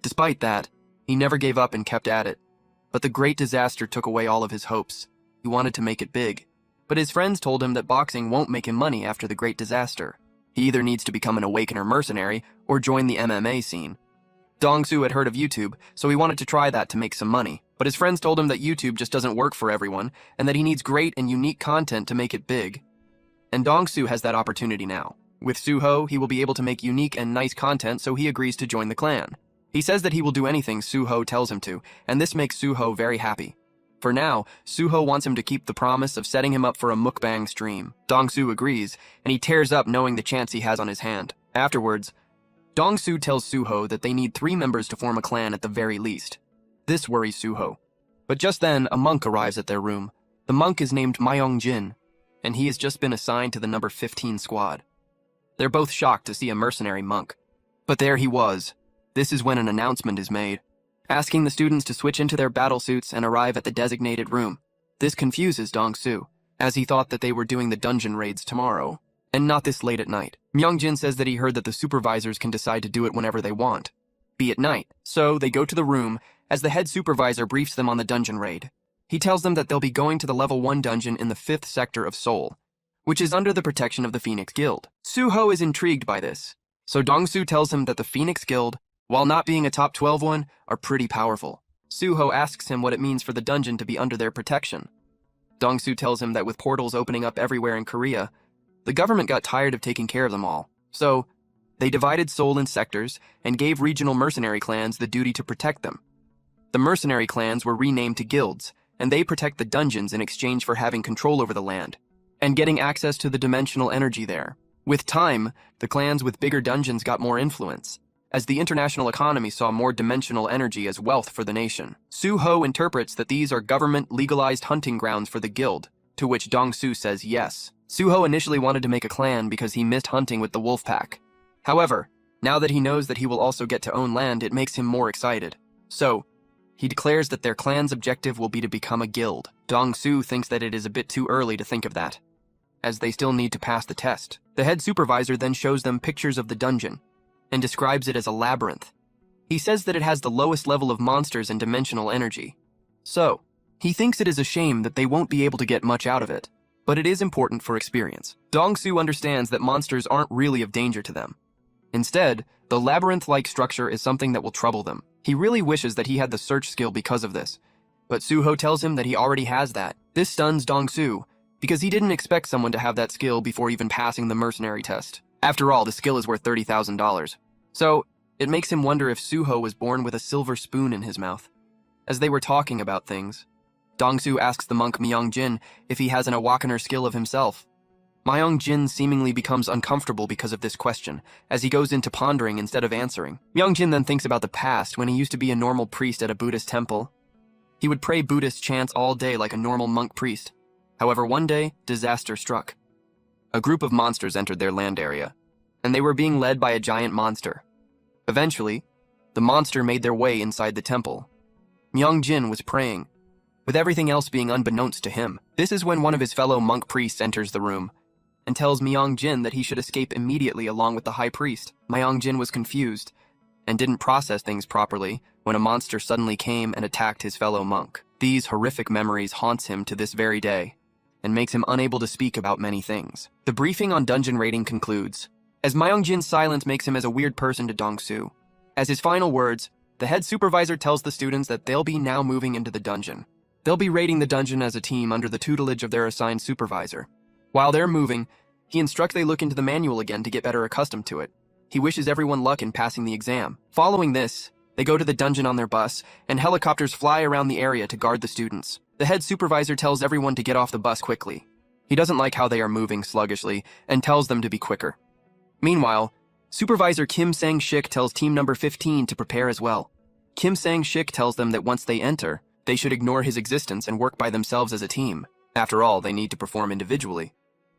Despite that, he never gave up and kept at it. But the great disaster took away all of his hopes. He wanted to make it big. But his friends told him that boxing won't make him money after the great disaster. He either needs to become an awakener mercenary or join the MMA scene. Dong-soo had heard of YouTube, so he wanted to try that to make some money. But his friends told him that YouTube just doesn't work for everyone, and that he needs great and unique content to make it big. And Dong-soo has that opportunity now. With Suho, he will be able to make unique and nice content, so he agrees to join the clan. He says that he will do anything Suho tells him to, and this makes Suho very happy. For now, Suho wants him to keep the promise of setting him up for a mukbang stream. Dong-soo agrees, and he tears up knowing the chance he has on his hand. Afterwards, Dong-soo tells Suho that they need 3 members to form a clan at the very least. This worries Suho. But just then, a monk arrives at their room. The monk is named Myong-jin, and he has just been assigned to the number 15 squad. They're both shocked to see a mercenary monk. But there he was. This is when an announcement is made, asking the students to switch into their battle suits and arrive at the designated room. This confuses Dong-soo, as he thought that they were doing the dungeon raids tomorrow, and not this late at night. Myung-jin says that he heard that the supervisors can decide to do it whenever they want, be at night. So they go to the room, as the head supervisor briefs them on the dungeon raid. He tells them that they'll be going to the level 1 dungeon in the 5th sector of Seoul, which is under the protection of the Phoenix Guild. Suho is intrigued by this, so Dong-soo tells him that the Phoenix Guild, while not being a top 12 one, are pretty powerful. Suho asks him what it means for the dungeon to be under their protection. Dong-soo tells him that with portals opening up everywhere in Korea, the government got tired of taking care of them all. So, they divided Seoul in sectors and gave regional mercenary clans the duty to protect them. The mercenary clans were renamed to guilds, and they protect the dungeons in exchange for having control over the land and getting access to the dimensional energy there. With time, the clans with bigger dungeons got more influence, as the international economy saw more dimensional energy as wealth for the nation. Suho interprets that these are government-legalized hunting grounds for the guild, to which Dong-soo says yes. Suho initially wanted to make a clan because he missed hunting with the wolf pack. However, now that he knows that he will also get to own land, it makes him more excited. So, he declares that their clan's objective will be to become a guild. Dong-soo thinks that it is a bit too early to think of that, as they still need to pass the test. The head supervisor then shows them pictures of the dungeon, and describes it as a labyrinth. He says that it has the lowest level of monsters and dimensional energy. So, he thinks it is a shame that they won't be able to get much out of it. but it is important for experience. Dong-soo understands that monsters aren't really of danger to them. Instead, the labyrinth-like structure is something that will trouble them. He really wishes that he had the search skill because of this, but Soo-ho tells him that he already has that. This stuns Dong-soo, because he didn't expect someone to have that skill before even passing the mercenary test. After all, the skill is worth $30,000. So, it makes him wonder if Soo-ho was born with a silver spoon in his mouth. As they were talking about things, Dong-soo asks the monk Myung-jin if he has an awakener skill of himself. Myung-jin seemingly becomes uncomfortable because of this question, as he goes into pondering instead of answering. Myung-jin then thinks about the past when he used to be a normal priest at a Buddhist temple. He would pray Buddhist chants all day like a normal monk priest. However, one day, disaster struck. A group of monsters entered their land area, and they were being led by a giant monster. Eventually, the monster made their way inside the temple. Myung-jin was praying, with everything else being unbeknownst to him. This is when one of his fellow monk priests enters the room and tells Myung-jin that he should escape immediately along with the high priest. Myung-jin was confused and didn't process things properly when a monster suddenly came and attacked his fellow monk. These horrific memories haunts him to this very day and makes him unable to speak about many things. The briefing on dungeon raiding concludes, as Myung-jin's silence makes him as a weird person to Dong-soo. As his final words, the head supervisor tells the students that they'll be now moving into the dungeon. They'll be raiding the dungeon as a team under the tutelage of their assigned supervisor. While they're moving, he instructs they look into the manual again to get better accustomed to it. He wishes everyone luck in passing the exam. Following this, they go to the dungeon on their bus, and helicopters fly around the area to guard the students. The head supervisor tells everyone to get off the bus quickly. He doesn't like how they are moving sluggishly, and tells them to be quicker. Meanwhile, Supervisor Kim Sang-shik tells team number 15 to prepare as well. Kim Sang-shik tells them that once they enter, they should ignore his existence and work by themselves as a team. After all, they need to perform individually.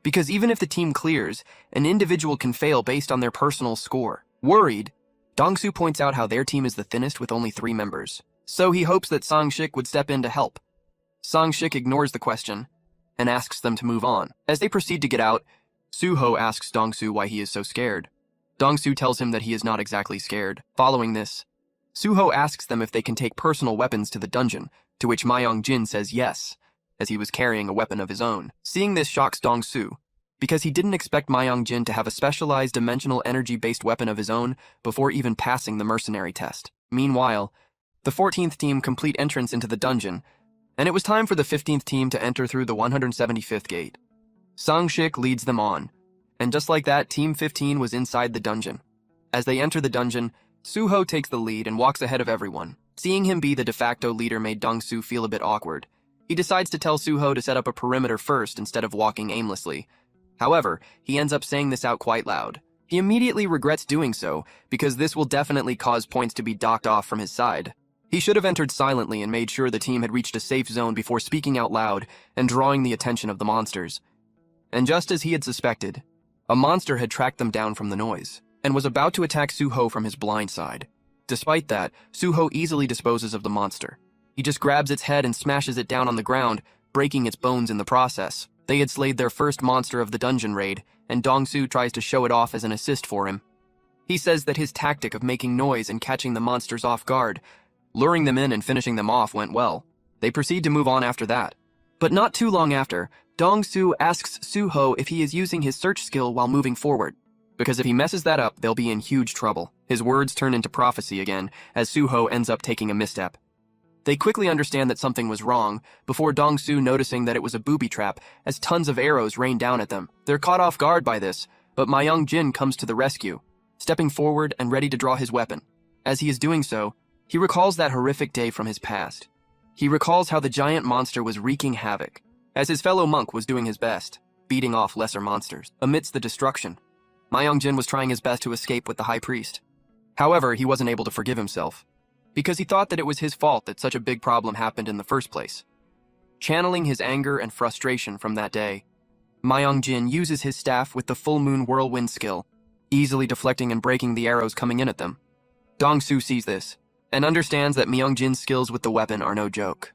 Because even if the team clears, an individual can fail based on their personal score. Worried, Dong-soo points out how their team is the thinnest with only 3 members. So he hopes that Sang-shik would step in to help. Sang-shik ignores the question and asks them to move on. As they proceed to get out, Soo-ho asks Dong-soo why he is so scared. Dong-soo tells him that he is not exactly scared. Following this, Soo-ho asks them if they can take personal weapons to the dungeon, to which Myung-jin says yes, as he was carrying a weapon of his own. Seeing this shocks Dong-soo, because he didn't expect Myung-jin to have a specialized dimensional energy-based weapon of his own before even passing the mercenary test. Meanwhile, the 14th team complete entrance into the dungeon, and it was time for the 15th team to enter through the 175th gate. Sang-shik leads them on, and just like that, Team 15 was inside the dungeon. As they enter the dungeon, Soo-ho takes the lead and walks ahead of everyone. Seeing him be the de facto leader made Dong-soo feel a bit awkward. He decides to tell Soo-ho to set up a perimeter first instead of walking aimlessly. However, he ends up saying this out quite loud. He immediately regrets doing so, because this will definitely cause points to be docked off from his side. He should have entered silently and made sure the team had reached a safe zone before speaking out loud and drawing the attention of the monsters. And just as he had suspected, a monster had tracked them down from the noise, and was about to attack Soo-ho from his blind side. Despite that, Soo-ho easily disposes of the monster. He just grabs its head and smashes it down on the ground, breaking its bones in the process. They had slayed their first monster of the dungeon raid, and Dong-soo tries to show it off as an assist for him. He says that his tactic of making noise and catching the monsters off guard, luring them in and finishing them off went well. They proceed to move on after that. But not too long after, Dong-soo asks Soo-ho if he is using his search skill while moving forward, because if he messes that up, they'll be in huge trouble. His words turn into prophecy again, as Soo-ho ends up taking a misstep. They quickly understand that something was wrong, before Dong-soo noticing that it was a booby trap, as tons of arrows rain down at them. They're caught off guard by this, but Myung-jin comes to the rescue, stepping forward and ready to draw his weapon. As he is doing so, he recalls that horrific day from his past. He recalls how the giant monster was wreaking havoc, as his fellow monk was doing his best, beating off lesser monsters. Amidst the destruction, Myung-jin was trying his best to escape with the high priest. However, he wasn't able to forgive himself, because he thought that it was his fault that such a big problem happened in the first place. Channeling his anger and frustration from that day, Myung-jin uses his staff with the full moon whirlwind skill, easily deflecting and breaking the arrows coming in at them. Dong-soo sees this, and understands that Myung-jin's skills with the weapon are no joke.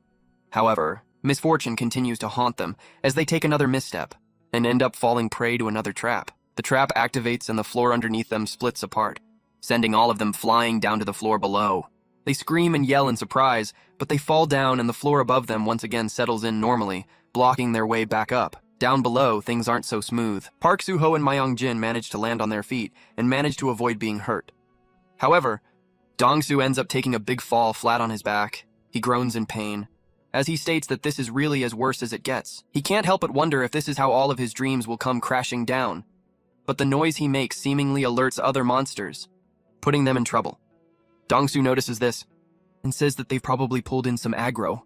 However, misfortune continues to haunt them as they take another misstep, and end up falling prey to another trap. The trap activates and the floor underneath them splits apart, sending all of them flying down to the floor below. They scream and yell in surprise, but they fall down and the floor above them once again settles in normally, blocking their way back up. Down below, things aren't so smooth. Park Soo-ho and Myung-jin manage to land on their feet and manage to avoid being hurt. However, Dong-soo ends up taking a big fall flat on his back. He groans in pain, as he states that this is really as worse as it gets. He can't help but wonder if this is how all of his dreams will come crashing down. But the noise he makes seemingly alerts other monsters, putting them in trouble. Dong-soo notices this and says that they've probably pulled in some aggro.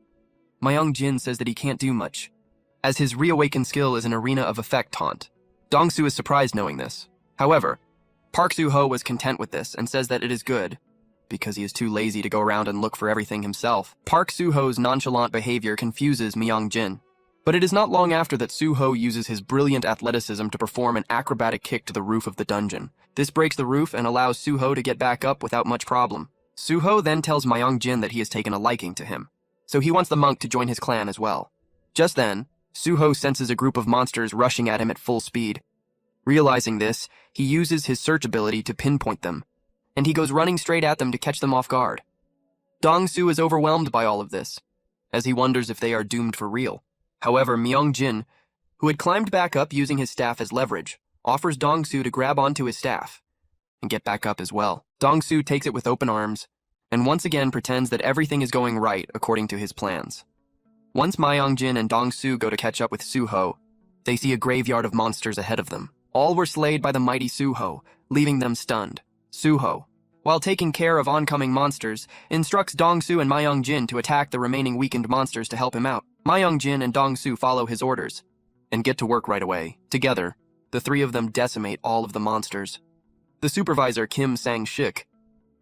Myung-jin says that he can't do much, as his reawakened skill is an arena of effect taunt. Dong-soo is surprised knowing this. However, Park Soo-ho was content with this and says that it is good, because he is too lazy to go around and look for everything himself. Park Soo-ho's nonchalant behavior confuses Myung-jin, but it is not long after that Soo-ho uses his brilliant athleticism to perform an acrobatic kick to the roof of the dungeon. This breaks the roof and allows Soo-ho to get back up without much problem. Soo-ho then tells Myung-jin that he has taken a liking to him, so he wants the monk to join his clan as well. Just then, Soo-ho senses a group of monsters rushing at him at full speed. Realizing this, he uses his search ability to pinpoint them, and he goes running straight at them to catch them off guard. Dong-soo is overwhelmed by all of this, as he wonders if they are doomed for real. However, Myung-jin, who had climbed back up using his staff as leverage, offers Dong-soo to grab onto his staff and get back up as well. Dong-soo takes it with open arms, and once again pretends that everything is going right according to his plans. Once Myung-jin and Dong-soo go to catch up with Soo-ho, they see a graveyard of monsters ahead of them. All were slayed by the mighty Soo-ho, leaving them stunned. Soo-ho, while taking care of oncoming monsters, instructs Dong-soo and Myung-jin to attack the remaining weakened monsters to help him out. Myung-jin and Dong-soo follow his orders and get to work right away. Together, the three of them decimate all of the monsters. The supervisor, Kim Sang-shik,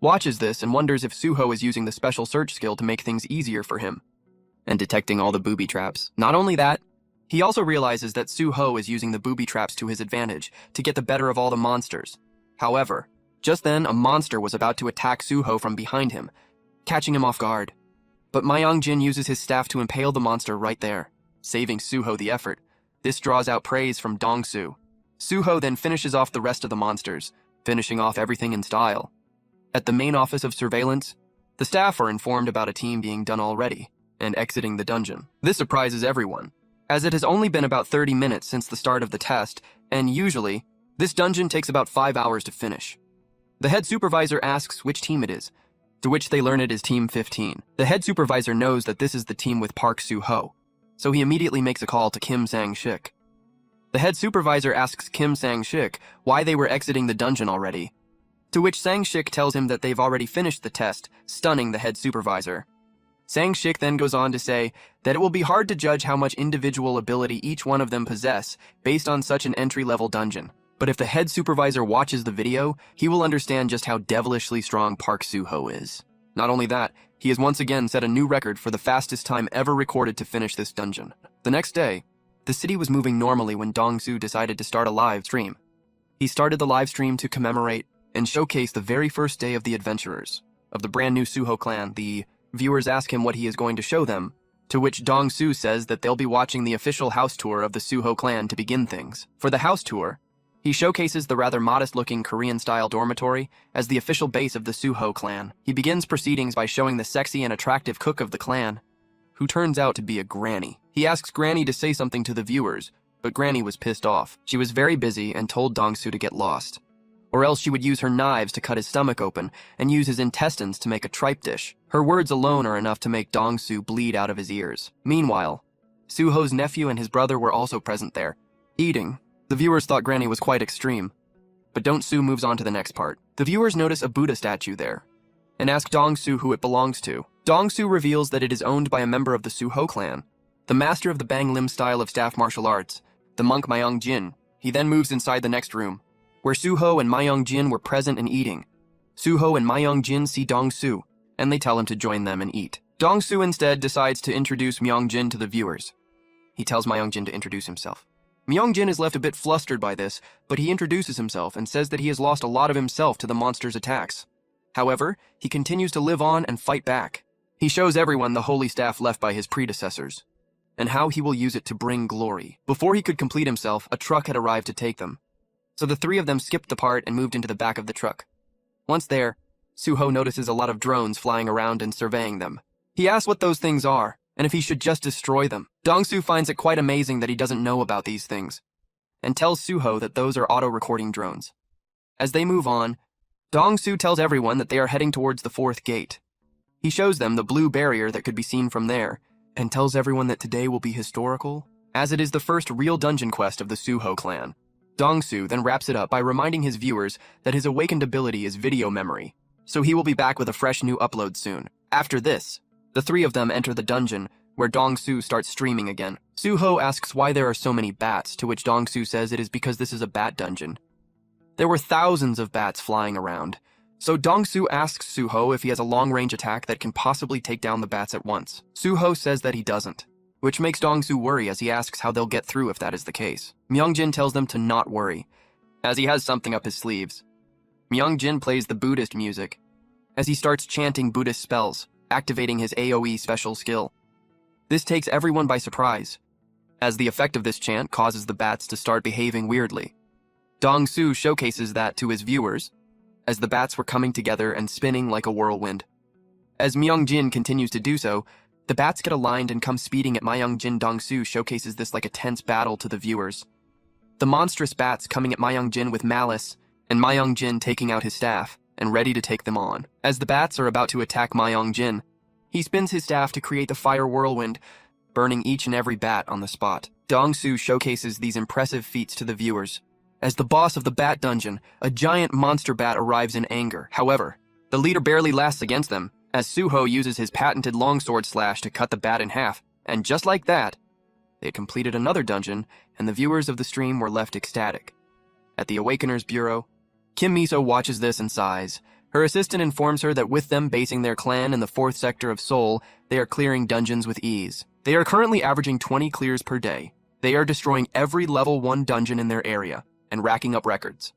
watches this and wonders if Soo-ho is using the special search skill to make things easier for him and detecting all the booby traps. Not only that, he also realizes that Soo-ho is using the booby traps to his advantage to get the better of all the monsters. However, just then a monster was about to attack Soo-ho from behind him, catching him off guard. But Myung-jin uses his staff to impale the monster right there, saving Soo-ho the effort. This draws out praise from Dong-soo. Soo-ho then finishes off the rest of the monsters, finishing off everything in style. At the main office of surveillance, the staff are informed about a team being done already and exiting the dungeon. This surprises everyone, as it has only been about 30 minutes since the start of the test, and usually, this dungeon takes about 5 hours to finish. The head supervisor asks which team it is, to which they learn it is Team 15. The head supervisor knows that this is the team with Park Soo-ho, so he immediately makes a call to Kim Sang-shik. The head supervisor asks Kim Sang-shik why they were exiting the dungeon already, to which Sang-shik tells him that they've already finished the test, stunning the head supervisor. Sang-shik then goes on to say that it will be hard to judge how much individual ability each one of them possess based on such an entry-level dungeon. But if the head supervisor watches the video, he will understand just how devilishly strong Park Soo-ho is. Not only that, he has once again set a new record for the fastest time ever recorded to finish this dungeon. The next day, the city was moving normally when Dong-soo decided to start a live stream. He started the live stream to commemorate and showcase the very first day of the adventurers of the brand new Soo-ho clan. The viewers ask him what he is going to show them, to which Dong-soo says that they'll be watching the official house tour of the Soo-ho clan to begin things. For the house tour, he showcases the rather modest-looking Korean-style dormitory as the official base of the Soo-ho clan. He begins proceedings by showing the sexy and attractive cook of the clan, who turns out to be a granny. He asks Granny to say something to the viewers, but Granny was pissed off. She was very busy and told Dong-soo to get lost, or else she would use her knives to cut his stomach open and use his intestines to make a tripe dish. Her words alone are enough to make Dong-soo bleed out of his ears. Meanwhile, Soo-ho's nephew and his brother were also present there, eating. The viewers thought Granny was quite extreme, but Dong-soo moves on to the next part. The viewers notice a Buddha statue there, and ask Dong-soo who it belongs to. Dong-soo reveals that it is owned by a member of the Soo-ho clan, the master of the Bang Lim style of staff martial arts, the monk Myung-jin. He then moves inside the next room, where Soo-ho and Myung-jin were present and eating. Soo-ho and Myung-jin see Dong-soo, and they tell him to join them and eat. Dong-soo instead decides to introduce Myung-jin to the viewers. He tells Myung-jin to introduce himself. Myung-jin is left a bit flustered by this, but he introduces himself and says that he has lost a lot of himself to the monster's attacks. However, he continues to live on and fight back. He shows everyone the holy staff left by his predecessors, and how he will use it to bring glory. Before he could complete himself, a truck had arrived to take them, so the three of them skipped the part and moved into the back of the truck. Once there, Soo-ho notices a lot of drones flying around and surveying them. He asks what those things are, and if he should just destroy them. Dong-soo finds it quite amazing that he doesn't know about these things, and tells Suho that those are auto-recording drones. As they move on, Dong-soo tells everyone that they are heading towards the fourth gate. He shows them the blue barrier that could be seen from there, and tells everyone that today will be historical, as it is the first real dungeon quest of the Suho clan. Dong-soo then wraps it up by reminding his viewers that his awakened ability is video memory, so he will be back with a fresh new upload soon. After this, the three of them enter the dungeon, where Dong-soo starts streaming again. Suho asks why there are so many bats, to which Dong-soo says it is because this is a bat dungeon. There were thousands of bats flying around, so Dong-soo asks Suho if he has a long-range attack that can possibly take down the bats at once. Suho says that he doesn't, which makes Dong-soo worry as he asks how they'll get through if that is the case. Myungjin tells them to not worry, as he has something up his sleeves. Myungjin plays the Buddhist music, as he starts chanting Buddhist spells, activating his AoE special skill. This takes everyone by surprise, as the effect of this chant causes the bats to start behaving weirdly. Dong-soo showcases that to his viewers, as the bats were coming together and spinning like a whirlwind. As Myungjin continues to do so, the bats get aligned and come speeding at Myungjin. Dong-soo showcases this like a tense battle to the viewers. The monstrous bats coming at Myungjin with malice, and Myungjin taking out his staff and ready to take them on. As the bats are about to attack Myungjin, he spins his staff to create the fire whirlwind, burning each and every bat on the spot. Dong-soo showcases these impressive feats to the viewers. As the boss of the bat dungeon, a giant monster bat arrives in anger. However, the leader barely lasts against them, as Suho uses his patented longsword slash to cut the bat in half, and just like that, they completed another dungeon, and the viewers of the stream were left ecstatic. At the Awakener's Bureau, Kim Miso watches this and sighs. Her assistant informs her that with them basing their clan in the 4th sector of Seoul, they are clearing dungeons with ease. They are currently averaging 20 clears per day. They are destroying every level 1 dungeon in their area, and racking up records.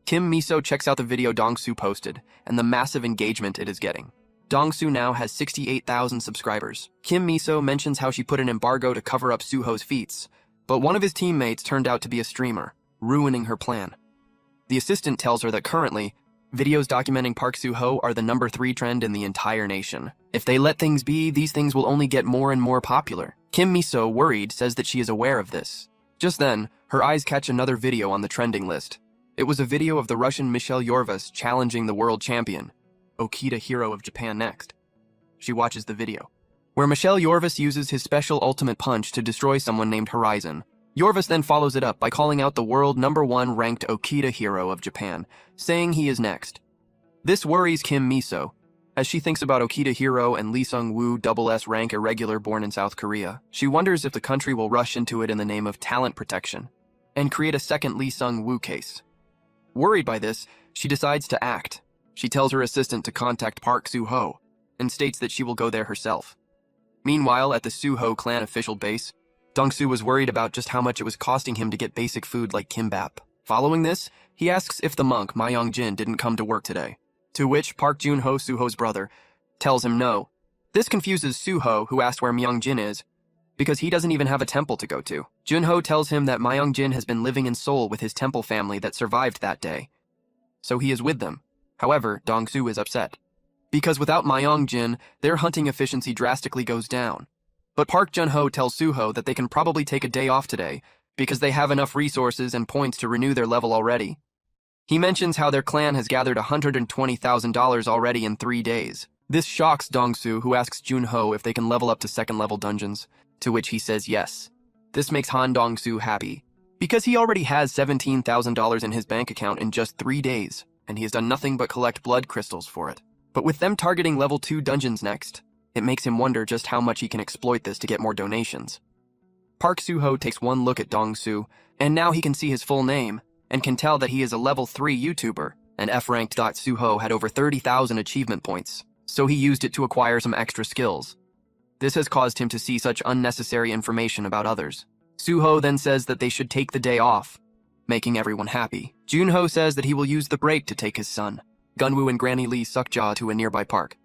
Kim Miso checks out the video Dong-soo posted, and the massive engagement it is getting. Dong-soo now has 68,000 subscribers. Kim Miso mentions how she put an embargo to cover up Suho's feats, but one of his teammates turned out to be a streamer, ruining her plan. The assistant tells her that currently, videos documenting Park Suho are the number 3 trend in the entire nation. If they let things be, these things will only get more and more popular. Kim Miso, worried, says that she is aware of this. Just then, her eyes catch another video on the trending list. It was a video of the Russian Michelle Yorvas challenging the world champion, Okita Hero of Japan next. She watches the video, where Michelle Yorvas uses his special ultimate punch to destroy someone named Horizon. Yorvas then follows it up by calling out the world number 1 ranked Okita Hero of Japan, saying he is next. This worries Kim Miso, as she thinks about Okita Hero and Lee Sung-woo SS rank irregular born in South Korea. She wonders if the country will rush into it in the name of talent protection, and create a second Lee Sung-woo case. Worried by this, she decides to act. She tells her assistant to contact Park Suho, and states that she will go there herself. Meanwhile, at the Suho clan official base, Dong-soo was worried about just how much it was costing him to get basic food like kimbap. Following this, he asks if the monk Myungjin didn't come to work today, to which Park Junho, Suho's brother, tells him no. This confuses Suho, who asks where Myungjin is, because he doesn't even have a temple to go to. Junho tells him that Myungjin has been living in Seoul with his temple family that survived that day, so he is with them. However, Dong-soo is upset, because without Myungjin, their hunting efficiency drastically goes down. But Park Junho tells Suho that they can probably take a day off today, because they have enough resources and points to renew their level already. He mentions how their clan has gathered $120,000 already in 3 days. This shocks Dong-soo, who asks Junho if they can level up to 2nd level dungeons, to which he says yes. This makes Han Dong-soo happy, because he already has $17,000 in his bank account in just 3 days, and he has done nothing but collect blood crystals for it. But with them targeting level 2 dungeons next, it makes him wonder just how much he can exploit this to get more donations. Park Suho takes one look at Dong-soo, and now he can see his full name, and can tell that he is a level 3 YouTuber, and F-ranked. Suho had over 30,000 achievement points, so he used it to acquire some extra skills. This has caused him to see such unnecessary information about others. Suho then says that they should take the day off, making everyone happy. Junho says that he will use the break to take his son, Gunwoo and Granny Lee Sukja, to a nearby park.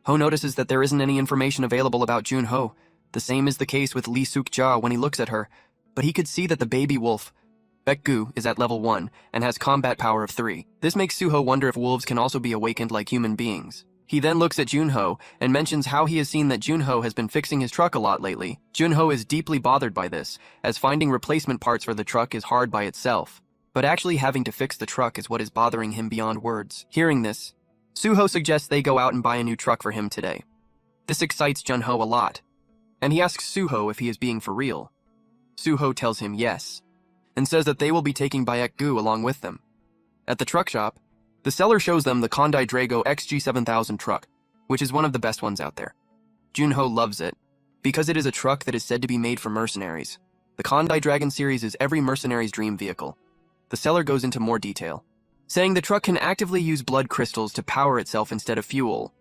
Ho notices that there isn't any information available about Junho. The same is the case with Lee Sukja when he looks at her, but he could see that the baby wolf, Baekgu, is at level 1 and has combat power of 3. This makes Suho wonder if wolves can also be awakened like human beings. He then looks at Junho and mentions how he has seen that Junho has been fixing his truck a lot lately. Junho is deeply bothered by this, as finding replacement parts for the truck is hard by itself. But actually having to fix the truck is what is bothering him beyond words. Hearing this, Suho suggests they go out and buy a new truck for him today. This excites Junho a lot, and he asks Suho if he is being for real. Suho tells him yes, and says that they will be taking Baek-gu along with them. At the truck shop, the seller shows them the Kondai Drago XG7000 truck, which is one of the best ones out there. Junho loves it, because it is a truck that is said to be made for mercenaries. The Kondai Dragon series is every mercenary's dream vehicle. The seller goes into more detail, saying the truck can actively use blood crystals to power itself instead of fuel.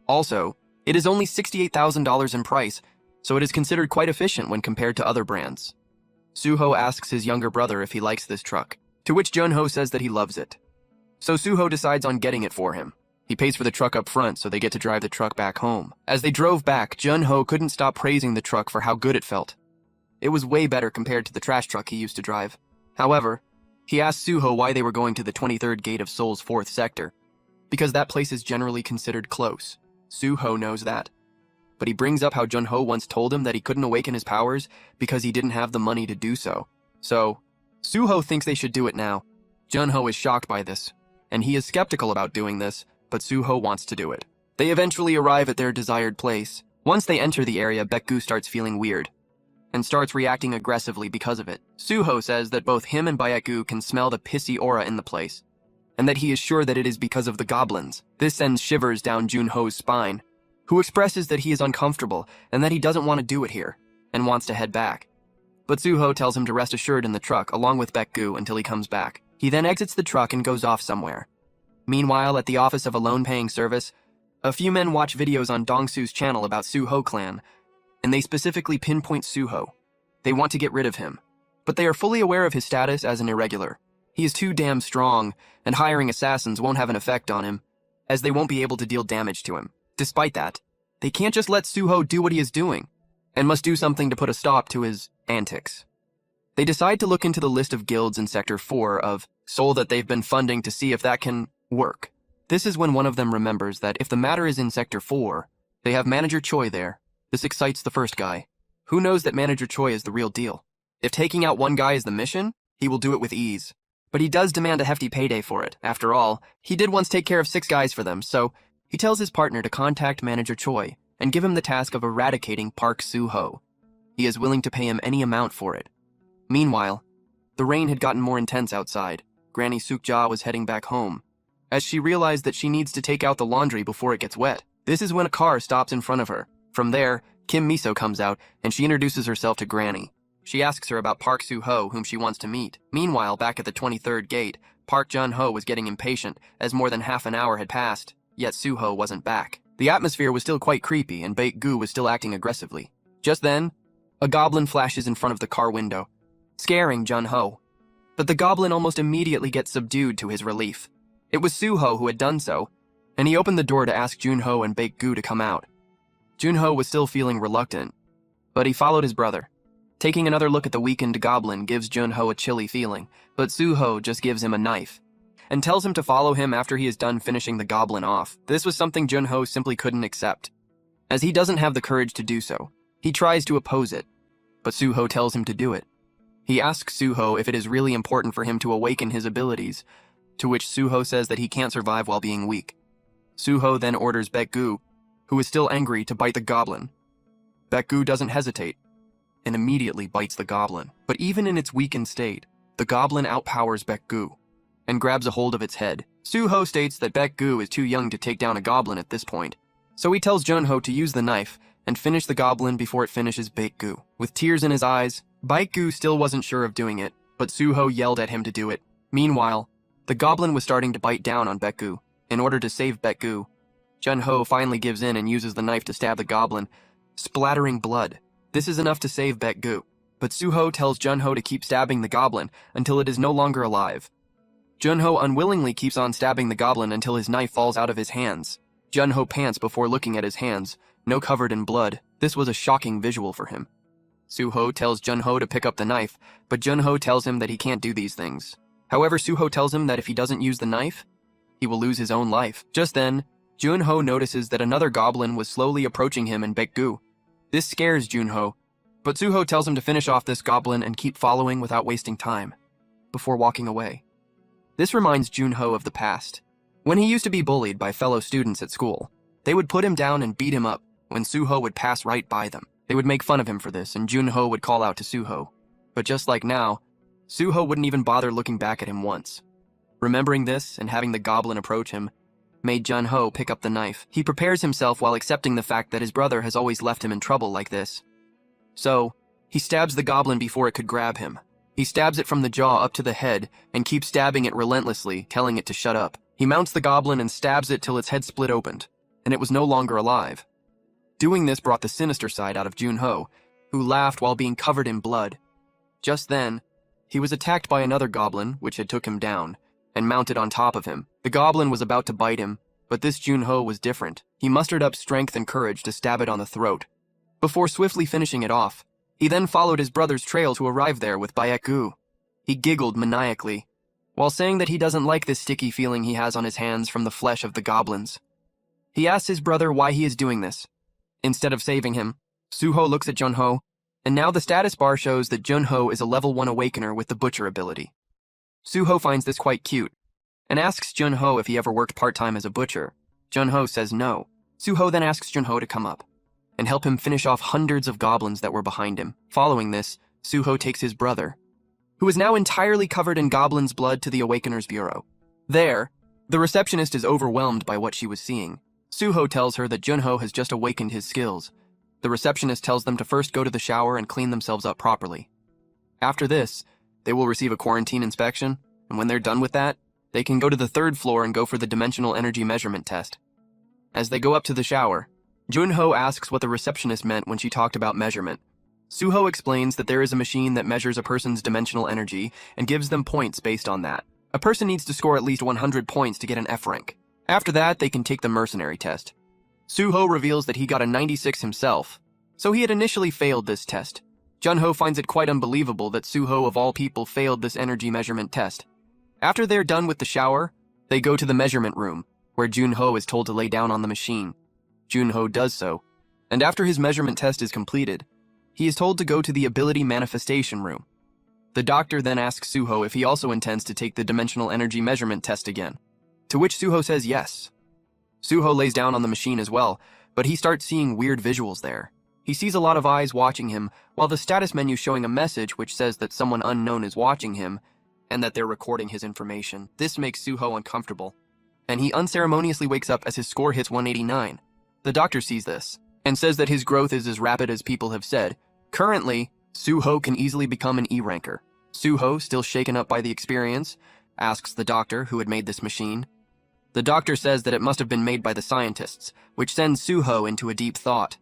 Also, it is only $68,000 in price, so it is considered quite efficient when compared to other brands. Suho asks his younger brother if he likes this truck, to which Junho says that he loves it. So Suho decides on getting it for him. He pays for the truck up front so they get to drive the truck back home. As they drove back, Junho couldn't stop praising the truck for how good it felt. It was way better compared to the trash truck he used to drive. However, he asked Suho why they were going to the 23rd gate of Seoul's 4th sector, because that place is generally considered close. Suho knows that. But he brings up how Junho once told him that he couldn't awaken his powers because he didn't have the money to do so. So, Suho thinks they should do it now. Junho is shocked by this, and he is skeptical about doing this, but Suho wants to do it. They eventually arrive at their desired place. Once they enter the area, Baek-gu starts feeling weird, and starts reacting aggressively because of it. Suho says that both him and Baek-gu can smell the pissy aura in the place, and that he is sure that it is because of the goblins. This sends shivers down Junho's spine, who expresses that he is uncomfortable and that he doesn't want to do it here, and wants to head back. But Suho tells him to rest assured in the truck along with Baek-gu until he comes back. He then exits the truck and goes off somewhere. Meanwhile, at the office of a loan-paying service, a few men watch videos on Dongsu's channel about Suho clan, and they specifically pinpoint Suho. They want to get rid of him, but they are fully aware of his status as an irregular. He is too damn strong, and hiring assassins won't have an effect on him, as they won't be able to deal damage to him. Despite that, they can't just let Suho do what he is doing, and must do something to put a stop to his antics. They decide to look into the list of guilds in Sector 4 of Seoul that they've been funding to see if that can work. This is when one of them remembers that if the matter is in Sector 4, they have Manager Choi there. This excites the first guy, who knows that Manager Choi is the real deal. If taking out one guy is the mission, he will do it with ease. But he does demand a hefty payday for it. After all, he did once take care of 6 guys for them, so he tells his partner to contact Manager Choi and give him the task of eradicating Park Soo-ho. He is willing to pay him any amount for it. Meanwhile, the rain had gotten more intense outside. Granny Sukja was heading back home, as she realized that she needs to take out the laundry before it gets wet. This is when a car stops in front of her. From there, Kim Miso comes out, and she introduces herself to Granny. She asks her about Park Soo-ho, whom she wants to meet. Meanwhile, back at the 23rd gate, Park Jun-ho was getting impatient, as more than half an hour had passed, yet Soo-ho wasn't back. The atmosphere was still quite creepy, and Baek-gu was still acting aggressively. Just then, a goblin flashes in front of the car window, scaring Jun-ho. But the goblin almost immediately gets subdued to his relief. It was Soo-ho who had done so, and he opened the door to ask Junho and Baek-gu to come out. Junho was still feeling reluctant, but he followed his brother. Taking another look at the weakened goblin gives Junho a chilly feeling, but Soo-ho just gives him a knife, and tells him to follow him after he is done finishing the goblin off. This was something Junho simply couldn't accept, as he doesn't have the courage to do so. He tries to oppose it, but Soo-ho tells him to do it. He asks Soo-ho if it is really important for him to awaken his abilities, to which Soo-ho says that he can't survive while being weak. Soo-ho then orders Baek-gu, who is still angry, to bite the goblin. Baek-gu doesn't hesitate, and immediately bites the goblin. But even in its weakened state, the goblin outpowers Baek-gu, and grabs a hold of its head. Soo-ho states that Baek-gu is too young to take down a goblin at this point, so he tells Junho to use the knife and finish the goblin before it finishes Baek-gu. With tears in his eyes, Baek-gu still wasn't sure of doing it, but Soo-ho yelled at him to do it. Meanwhile, the goblin was starting to bite down on Baek-gu. In order to save Baek-gu, Junho finally gives in and uses the knife to stab the goblin, splattering blood. This is enough to save Baek-gu, but Soo-ho tells Junho to keep stabbing the goblin until it is no longer alive. Junho unwillingly keeps on stabbing the goblin until his knife falls out of his hands. Junho pants before looking at his hands, no covered in blood. This was a shocking visual for him. Soo-ho tells Junho to pick up the knife, but Junho tells him that he can't do these things. However, Soo-ho tells him that if he doesn't use the knife, he will lose his own life. Just then, Junho notices that another goblin was slowly approaching him in Baekgu. This scares Junho, but Suho tells him to finish off this goblin and keep following without wasting time, before walking away. This reminds Junho of the past. When he used to be bullied by fellow students at school, they would put him down and beat him up when Suho would pass right by them. They would make fun of him for this, and Junho would call out to Suho. But just like now, Suho wouldn't even bother looking back at him once. Remembering this and having the goblin approach him made Junho pick up the knife. He prepares himself while accepting the fact that his brother has always left him in trouble like this. So, he stabs the goblin before it could grab him. He stabs it from the jaw up to the head and keeps stabbing it relentlessly, telling it to shut up. He mounts the goblin and stabs it till its head split opened, and it was no longer alive. Doing this brought the sinister side out of Junho, who laughed while being covered in blood. Just then, he was attacked by another goblin, which had took him down, and mounted on top of him. The goblin was about to bite him, but this Junho was different. He mustered up strength and courage to stab it on the throat, before swiftly finishing it off. He then followed his brother's trail to arrive there with Baekgu. He giggled maniacally, while saying that he doesn't like this sticky feeling he has on his hands from the flesh of the goblins. He asks his brother why he is doing this. Instead of saving him, Suho looks at Junho, and now the status bar shows that Junho is a level 1 awakener with the butcher ability. Suho finds this quite cute, and asks Junho if he ever worked part-time as a butcher. Junho says no. Suho then asks Junho to come up and help him finish off hundreds of goblins that were behind him. Following this, Suho takes his brother, who is now entirely covered in goblins' blood, to the Awakeners Bureau. There, the receptionist is overwhelmed by what she was seeing. Suho tells her that Junho has just awakened his skills. The receptionist tells them to first go to the shower and clean themselves up properly. After this, they will receive a quarantine inspection, and when they're done with that, they can go to the 3rd floor and go for the dimensional energy measurement test. As they go up to the shower, Junho asks what the receptionist meant when she talked about measurement. Suho explains that there is a machine that measures a person's dimensional energy and gives them points based on that. A person needs to score at least 100 points to get an F rank. After that, they can take the mercenary test. Suho reveals that he got a 96 himself, so he had initially failed this test. Junho finds it quite unbelievable that Suho of all people failed this energy measurement test. After they're done with the shower, they go to the measurement room, where Junho is told to lay down on the machine. Junho does so, and after his measurement test is completed, he is told to go to the ability manifestation room. The doctor then asks Suho if he also intends to take the dimensional energy measurement test again, to which Suho says yes. Suho lays down on the machine as well, but he starts seeing weird visuals there. He sees a lot of eyes watching him, while the status menu showing a message which says that someone unknown is watching him, and that they're recording his information. This makes Suho uncomfortable, and he unceremoniously wakes up as his score hits 189. The doctor sees this, and says that his growth is as rapid as people have said. Currently, Suho can easily become an E-ranker. Suho, still shaken up by the experience, asks the doctor who had made this machine. The doctor says that it must have been made by the scientists, which sends Suho into a deep thought.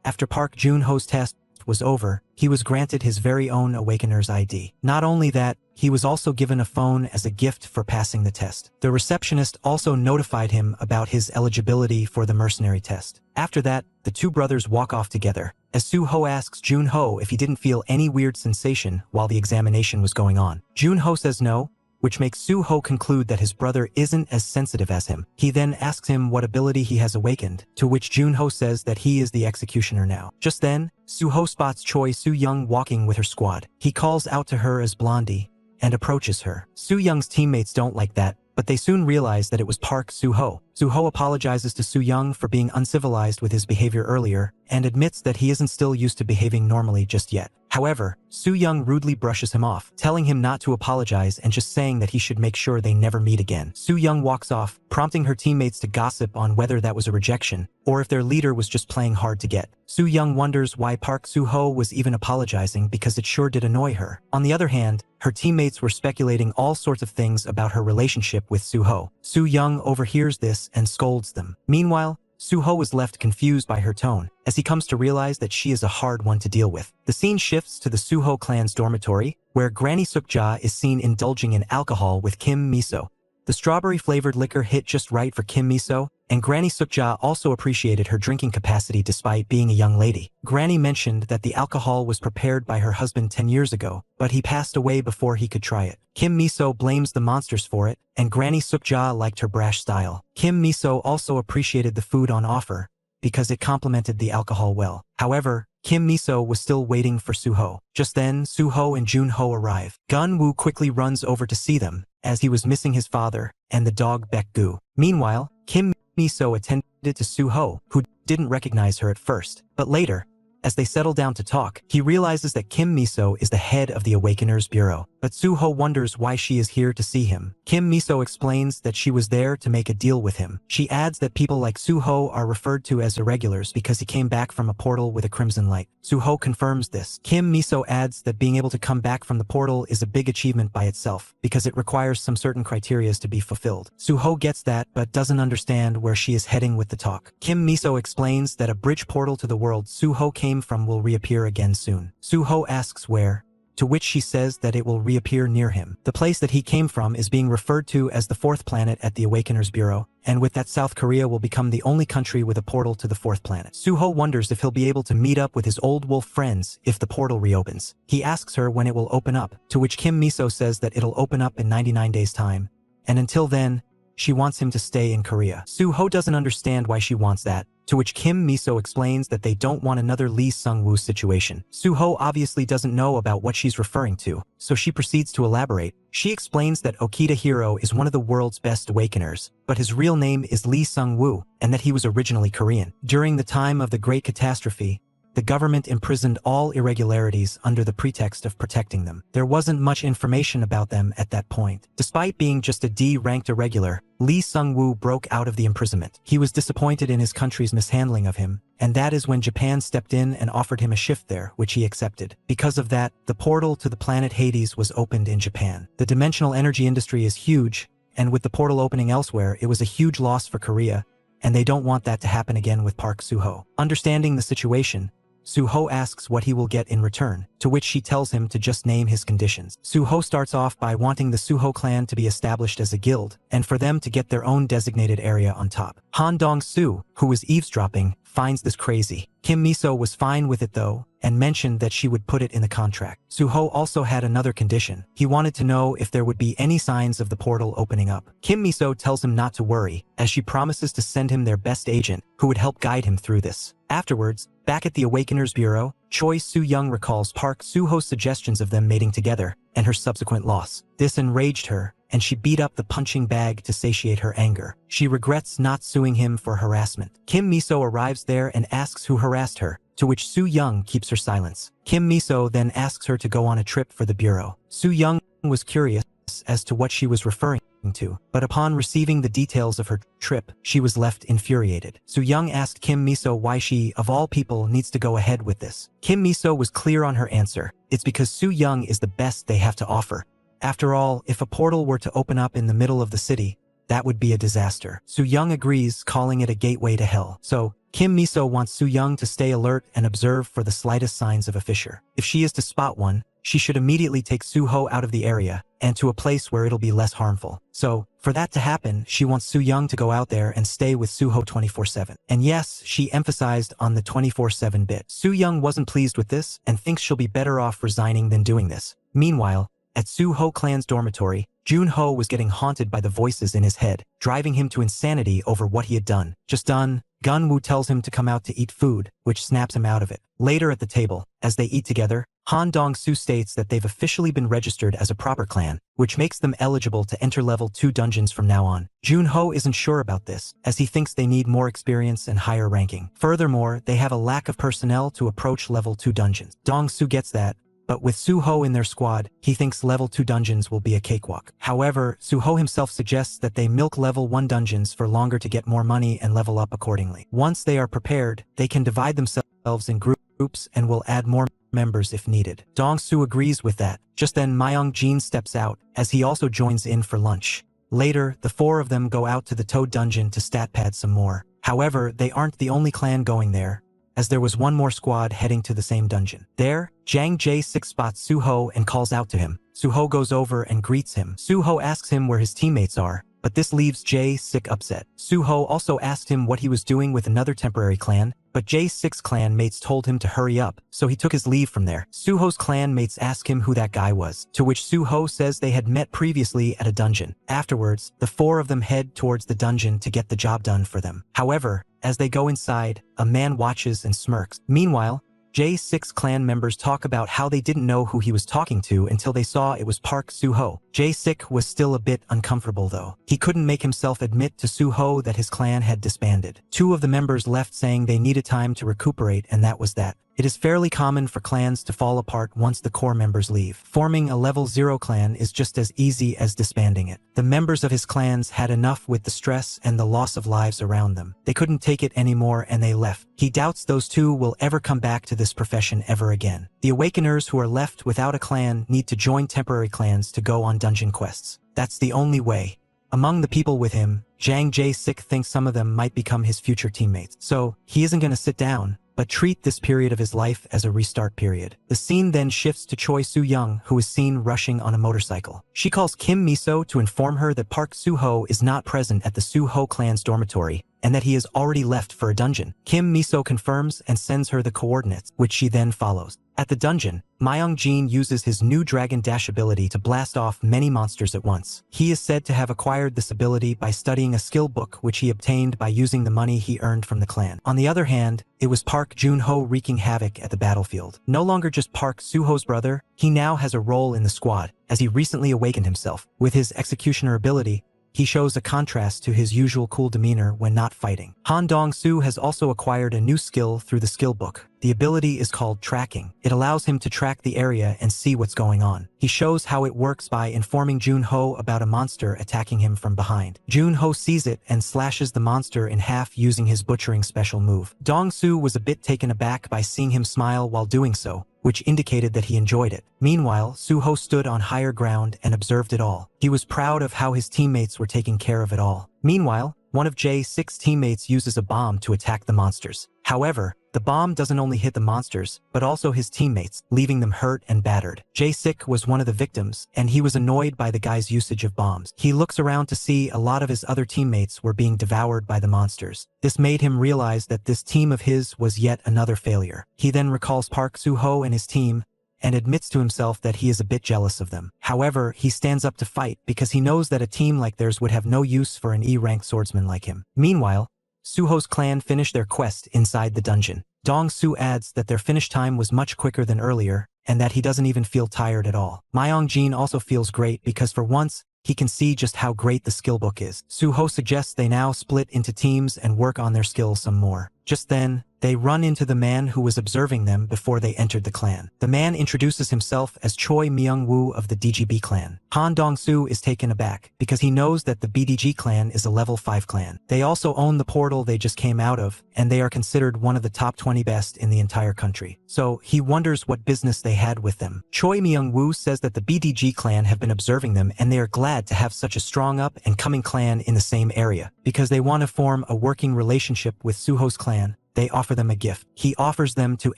After Park Junho's test was over, he was granted his very own Awakener's ID. Not only that, he was also given a phone as a gift for passing the test. The receptionist also notified him about his eligibility for the mercenary test. After that, the two brothers walk off together, as Suho asks Junho if he didn't feel any weird sensation while the examination was going on. Junho says no, which makes Suho conclude that his brother isn't as sensitive as him. He then asks him what ability he has awakened, to which Junho says that he is the executioner now. Just then, Suho spots Choi Soo-young walking with her squad. He calls out to her as Blondie, and approaches her. Soo-young's teammates don't like that, but they soon realize that it was Park Suho. Suho apologizes to Soo-young for being uncivilized with his behavior earlier, and admits that he isn't still used to behaving normally just yet. However, Soo-young rudely brushes him off, telling him not to apologize and just saying that he should make sure they never meet again. Soo-young walks off, prompting her teammates to gossip on whether that was a rejection, or if their leader was just playing hard to get. Soo-young wonders why Park Suho was even apologizing, because it sure did annoy her. On the other hand, her teammates were speculating all sorts of things about her relationship with Suho. Soo-young overhears this and scolds them. Meanwhile, Suho is left confused by her tone, as he comes to realize that she is a hard one to deal with. The scene shifts to the Suho clan's dormitory, where Granny Sukja is seen indulging in alcohol with Kim Miso. The strawberry-flavored liquor hit just right for Kim Miso, and Granny Sukja also appreciated her drinking capacity despite being a young lady. Granny mentioned that the alcohol was prepared by her husband 10 years ago, but he passed away before he could try it. Kim Miso blames the monsters for it, and Granny Sukja liked her brash style. Kim Miso also appreciated the food on offer, because it complemented the alcohol well. However, Kim Miso was still waiting for Suho. Just then, Suho and Junho arrive. Gun-woo quickly runs over to see them, as he was missing his father and the dog Baek-gu. Meanwhile, Kim Miso attended to Suho, who didn't recognize her at first, but later, as they settle down to talk, he realizes that Kim Miso is the head of the Awakeners Bureau. But Suho wonders why she is here to see him. Kim Miso explains that she was there to make a deal with him. She adds that people like Suho are referred to as irregulars because he came back from a portal with a crimson light. Suho confirms this. Kim Miso adds that being able to come back from the portal is a big achievement by itself, because it requires some certain criteria to be fulfilled. Suho gets that, but doesn't understand where she is heading with the talk. Kim Miso explains that a bridge portal to the world Suho came from will reappear again soon. Suho asks where, to which she says that it will reappear near him. The place that he came from is being referred to as the fourth planet at the Awakeners Bureau, and with that South Korea will become the only country with a portal to the fourth planet. Suho wonders if he'll be able to meet up with his old wolf friends if the portal reopens. He asks her when it will open up, to which Kim Miso says that it'll open up in 99 days' time, and until then, she wants him to stay in Korea. Suho doesn't understand why she wants that, to which Kim Miso explains that they don't want another Lee Sung-woo situation. Suho obviously doesn't know about what she's referring to, so she proceeds to elaborate. She explains that Okita Hiro is one of the world's best awakeners, but his real name is Lee Sung-woo, and that he was originally Korean. During the time of the Great Catastrophe, the government imprisoned all irregularities under the pretext of protecting them. There wasn't much information about them at that point. Despite being just a D-ranked irregular, Lee Sung-woo broke out of the imprisonment. He was disappointed in his country's mishandling of him, and that is when Japan stepped in and offered him a shift there, which he accepted. Because of that, the portal to the planet Hades was opened in Japan. The dimensional energy industry is huge, and with the portal opening elsewhere, it was a huge loss for Korea, and they don't want that to happen again with Park Suho. Understanding the situation, Suho asks what he will get in return, to which she tells him to just name his conditions. Suho starts off by wanting the Suho clan to be established as a guild, and for them to get their own designated area on top. Han Dong-soo, who was eavesdropping, finds this crazy. Kim Miso was fine with it though, and mentioned that she would put it in the contract. Suho also had another condition. He wanted to know if there would be any signs of the portal opening up. Kim Miso tells him not to worry, as she promises to send him their best agent, who would help guide him through this. Afterwards, back at the Awakeners Bureau, Choi Soo-young recalls Park Suho's suggestions of them mating together, and her subsequent loss. This enraged her, and she beat up the punching bag to satiate her anger. She regrets not suing him for harassment. Kim Miso arrives there and asks who harassed her, to which Soo-young keeps her silence. Kim Miso then asks her to go on a trip for the bureau. Soo-young was curious as to what she was referring to, but upon receiving the details of her trip, she was left infuriated. Soo-young asked Kim Miso why she, of all people, needs to go ahead with this. Kim Miso was clear on her answer. It's because Soo-young is the best they have to offer. After all, if a portal were to open up in the middle of the city, that would be a disaster. Soo-young agrees, calling it a gateway to hell. So, Kim Miso wants Soo-young to stay alert and observe for the slightest signs of a fissure. If she is to spot one, she should immediately take Suho out of the area and to a place where it'll be less harmful. So, for that to happen, she wants Soo-young to go out there and stay with Suho 24/7. And yes, she emphasized on the 24/7 bit. Soo-young wasn't pleased with this and thinks she'll be better off resigning than doing this. Meanwhile, at Suho clan's dormitory, Junho was getting haunted by the voices in his head, driving him to insanity over what he had done. Just done, Gun-woo tells him to come out to eat food, which snaps him out of it. Later at the table, as they eat together, Han Dong-soo states that they've officially been registered as a proper clan, which makes them eligible to enter level 2 dungeons from now on. Junho isn't sure about this, as he thinks they need more experience and higher ranking. Furthermore, they have a lack of personnel to approach level 2 dungeons. Dong-soo gets that, but with Suho in their squad, he thinks level 2 dungeons will be a cakewalk. However, Suho himself suggests that they milk level 1 dungeons for longer to get more money and level up accordingly. Once they are prepared, they can divide themselves in groups and will add more members if needed. Dong-soo agrees with that. Just then Myung-jin steps out, as he also joins in for lunch. Later, the four of them go out to the Toad dungeon to stat pad some more. However, they aren't the only clan going there, as there was one more squad heading to the same dungeon. There, Jang Jae-sik spots Suho and calls out to him. Suho goes over and greets him. Suho asks him where his teammates are, but this leaves Jae-sik upset. Suho also asked him what he was doing with another temporary clan, but Jae-sik's clan mates told him to hurry up, so he took his leave from there. Suho's clan mates ask him who that guy was, to which Suho says they had met previously at a dungeon. Afterwards, the four of them head towards the dungeon to get the job done for them. However, as they go inside, a man watches and smirks. Meanwhile, Jae-sik's clan members talk about how they didn't know who he was talking to until they saw it was Park Suho. Jae-sik was still a bit uncomfortable though. He couldn't make himself admit to Suho that his clan had disbanded. Two of the members left saying they needed time to recuperate, and that was that. It is fairly common for clans to fall apart once the core members leave. Forming a level 0 clan is just as easy as disbanding it. The members of his clans had enough with the stress and the loss of lives around them. They couldn't take it anymore and they left. He doubts those two will ever come back to this profession ever again. The Awakeners who are left without a clan need to join temporary clans to go on dungeon quests. That's the only way. Among the people with him, Jang Jae-sik thinks some of them might become his future teammates. So, he isn't gonna sit down, but treat this period of his life as a restart period. The scene then shifts to Choi Soo-young, who is seen rushing on a motorcycle. She calls Kim Miso to inform her that Park Suho is not present at the Suho clan's dormitory, and that he has already left for a dungeon. Kim Miso confirms and sends her the coordinates, which she then follows. At the dungeon, Myung-jin uses his new Dragon Dash ability to blast off many monsters at once. He is said to have acquired this ability by studying a skill book which he obtained by using the money he earned from the clan. On the other hand, it was Park Jun-ho wreaking havoc at the battlefield. No longer just Park Suho's brother, he now has a role in the squad, as he recently awakened himself. With his executioner ability, he shows a contrast to his usual cool demeanor when not fighting. Han Dong-soo has also acquired a new skill through the skill book. The ability is called tracking. It allows him to track the area and see what's going on. He shows how it works by informing Jun-ho about a monster attacking him from behind. Jun-ho sees it and slashes the monster in half using his butchering special move. Dong-soo was a bit taken aback by seeing him smile while doing so, which indicated that he enjoyed it. Meanwhile, Suho stood on higher ground and observed it all. He was proud of how his teammates were taking care of it all. Meanwhile, one of Jae-sik's teammates uses a bomb to attack the monsters. However, the bomb doesn't only hit the monsters, but also his teammates, leaving them hurt and battered. Jae-sik was one of the victims, and he was annoyed by the guy's usage of bombs. He looks around to see a lot of his other teammates were being devoured by the monsters. This made him realize that this team of his was yet another failure. He then recalls Park Suho and his team, and admits to himself that he is a bit jealous of them. However, he stands up to fight because he knows that a team like theirs would have no use for an E-rank swordsman like him. Meanwhile, Suho's clan finished their quest inside the dungeon. Dong-soo adds that their finish time was much quicker than earlier, and that he doesn't even feel tired at all. Myung-jin also feels great because for once, he can see just how great the skill book is. Suho suggests they now split into teams and work on their skills some more. Just then, they run into the man who was observing them before they entered the clan. The man introduces himself as Choi Myung-woo of the DGB clan. Han Dong-soo is taken aback because he knows that the BDG clan is a level 5 clan. They also own the portal they just came out of, and they are considered one of the top 20 best in the entire country. So he wonders what business they had with them. Choi Myung-woo says that the BDG clan have been observing them and they are glad to have such a strong up and coming clan in the same area. Because they want to form a working relationship with Suho's clan, they offer them a gift. He offers them to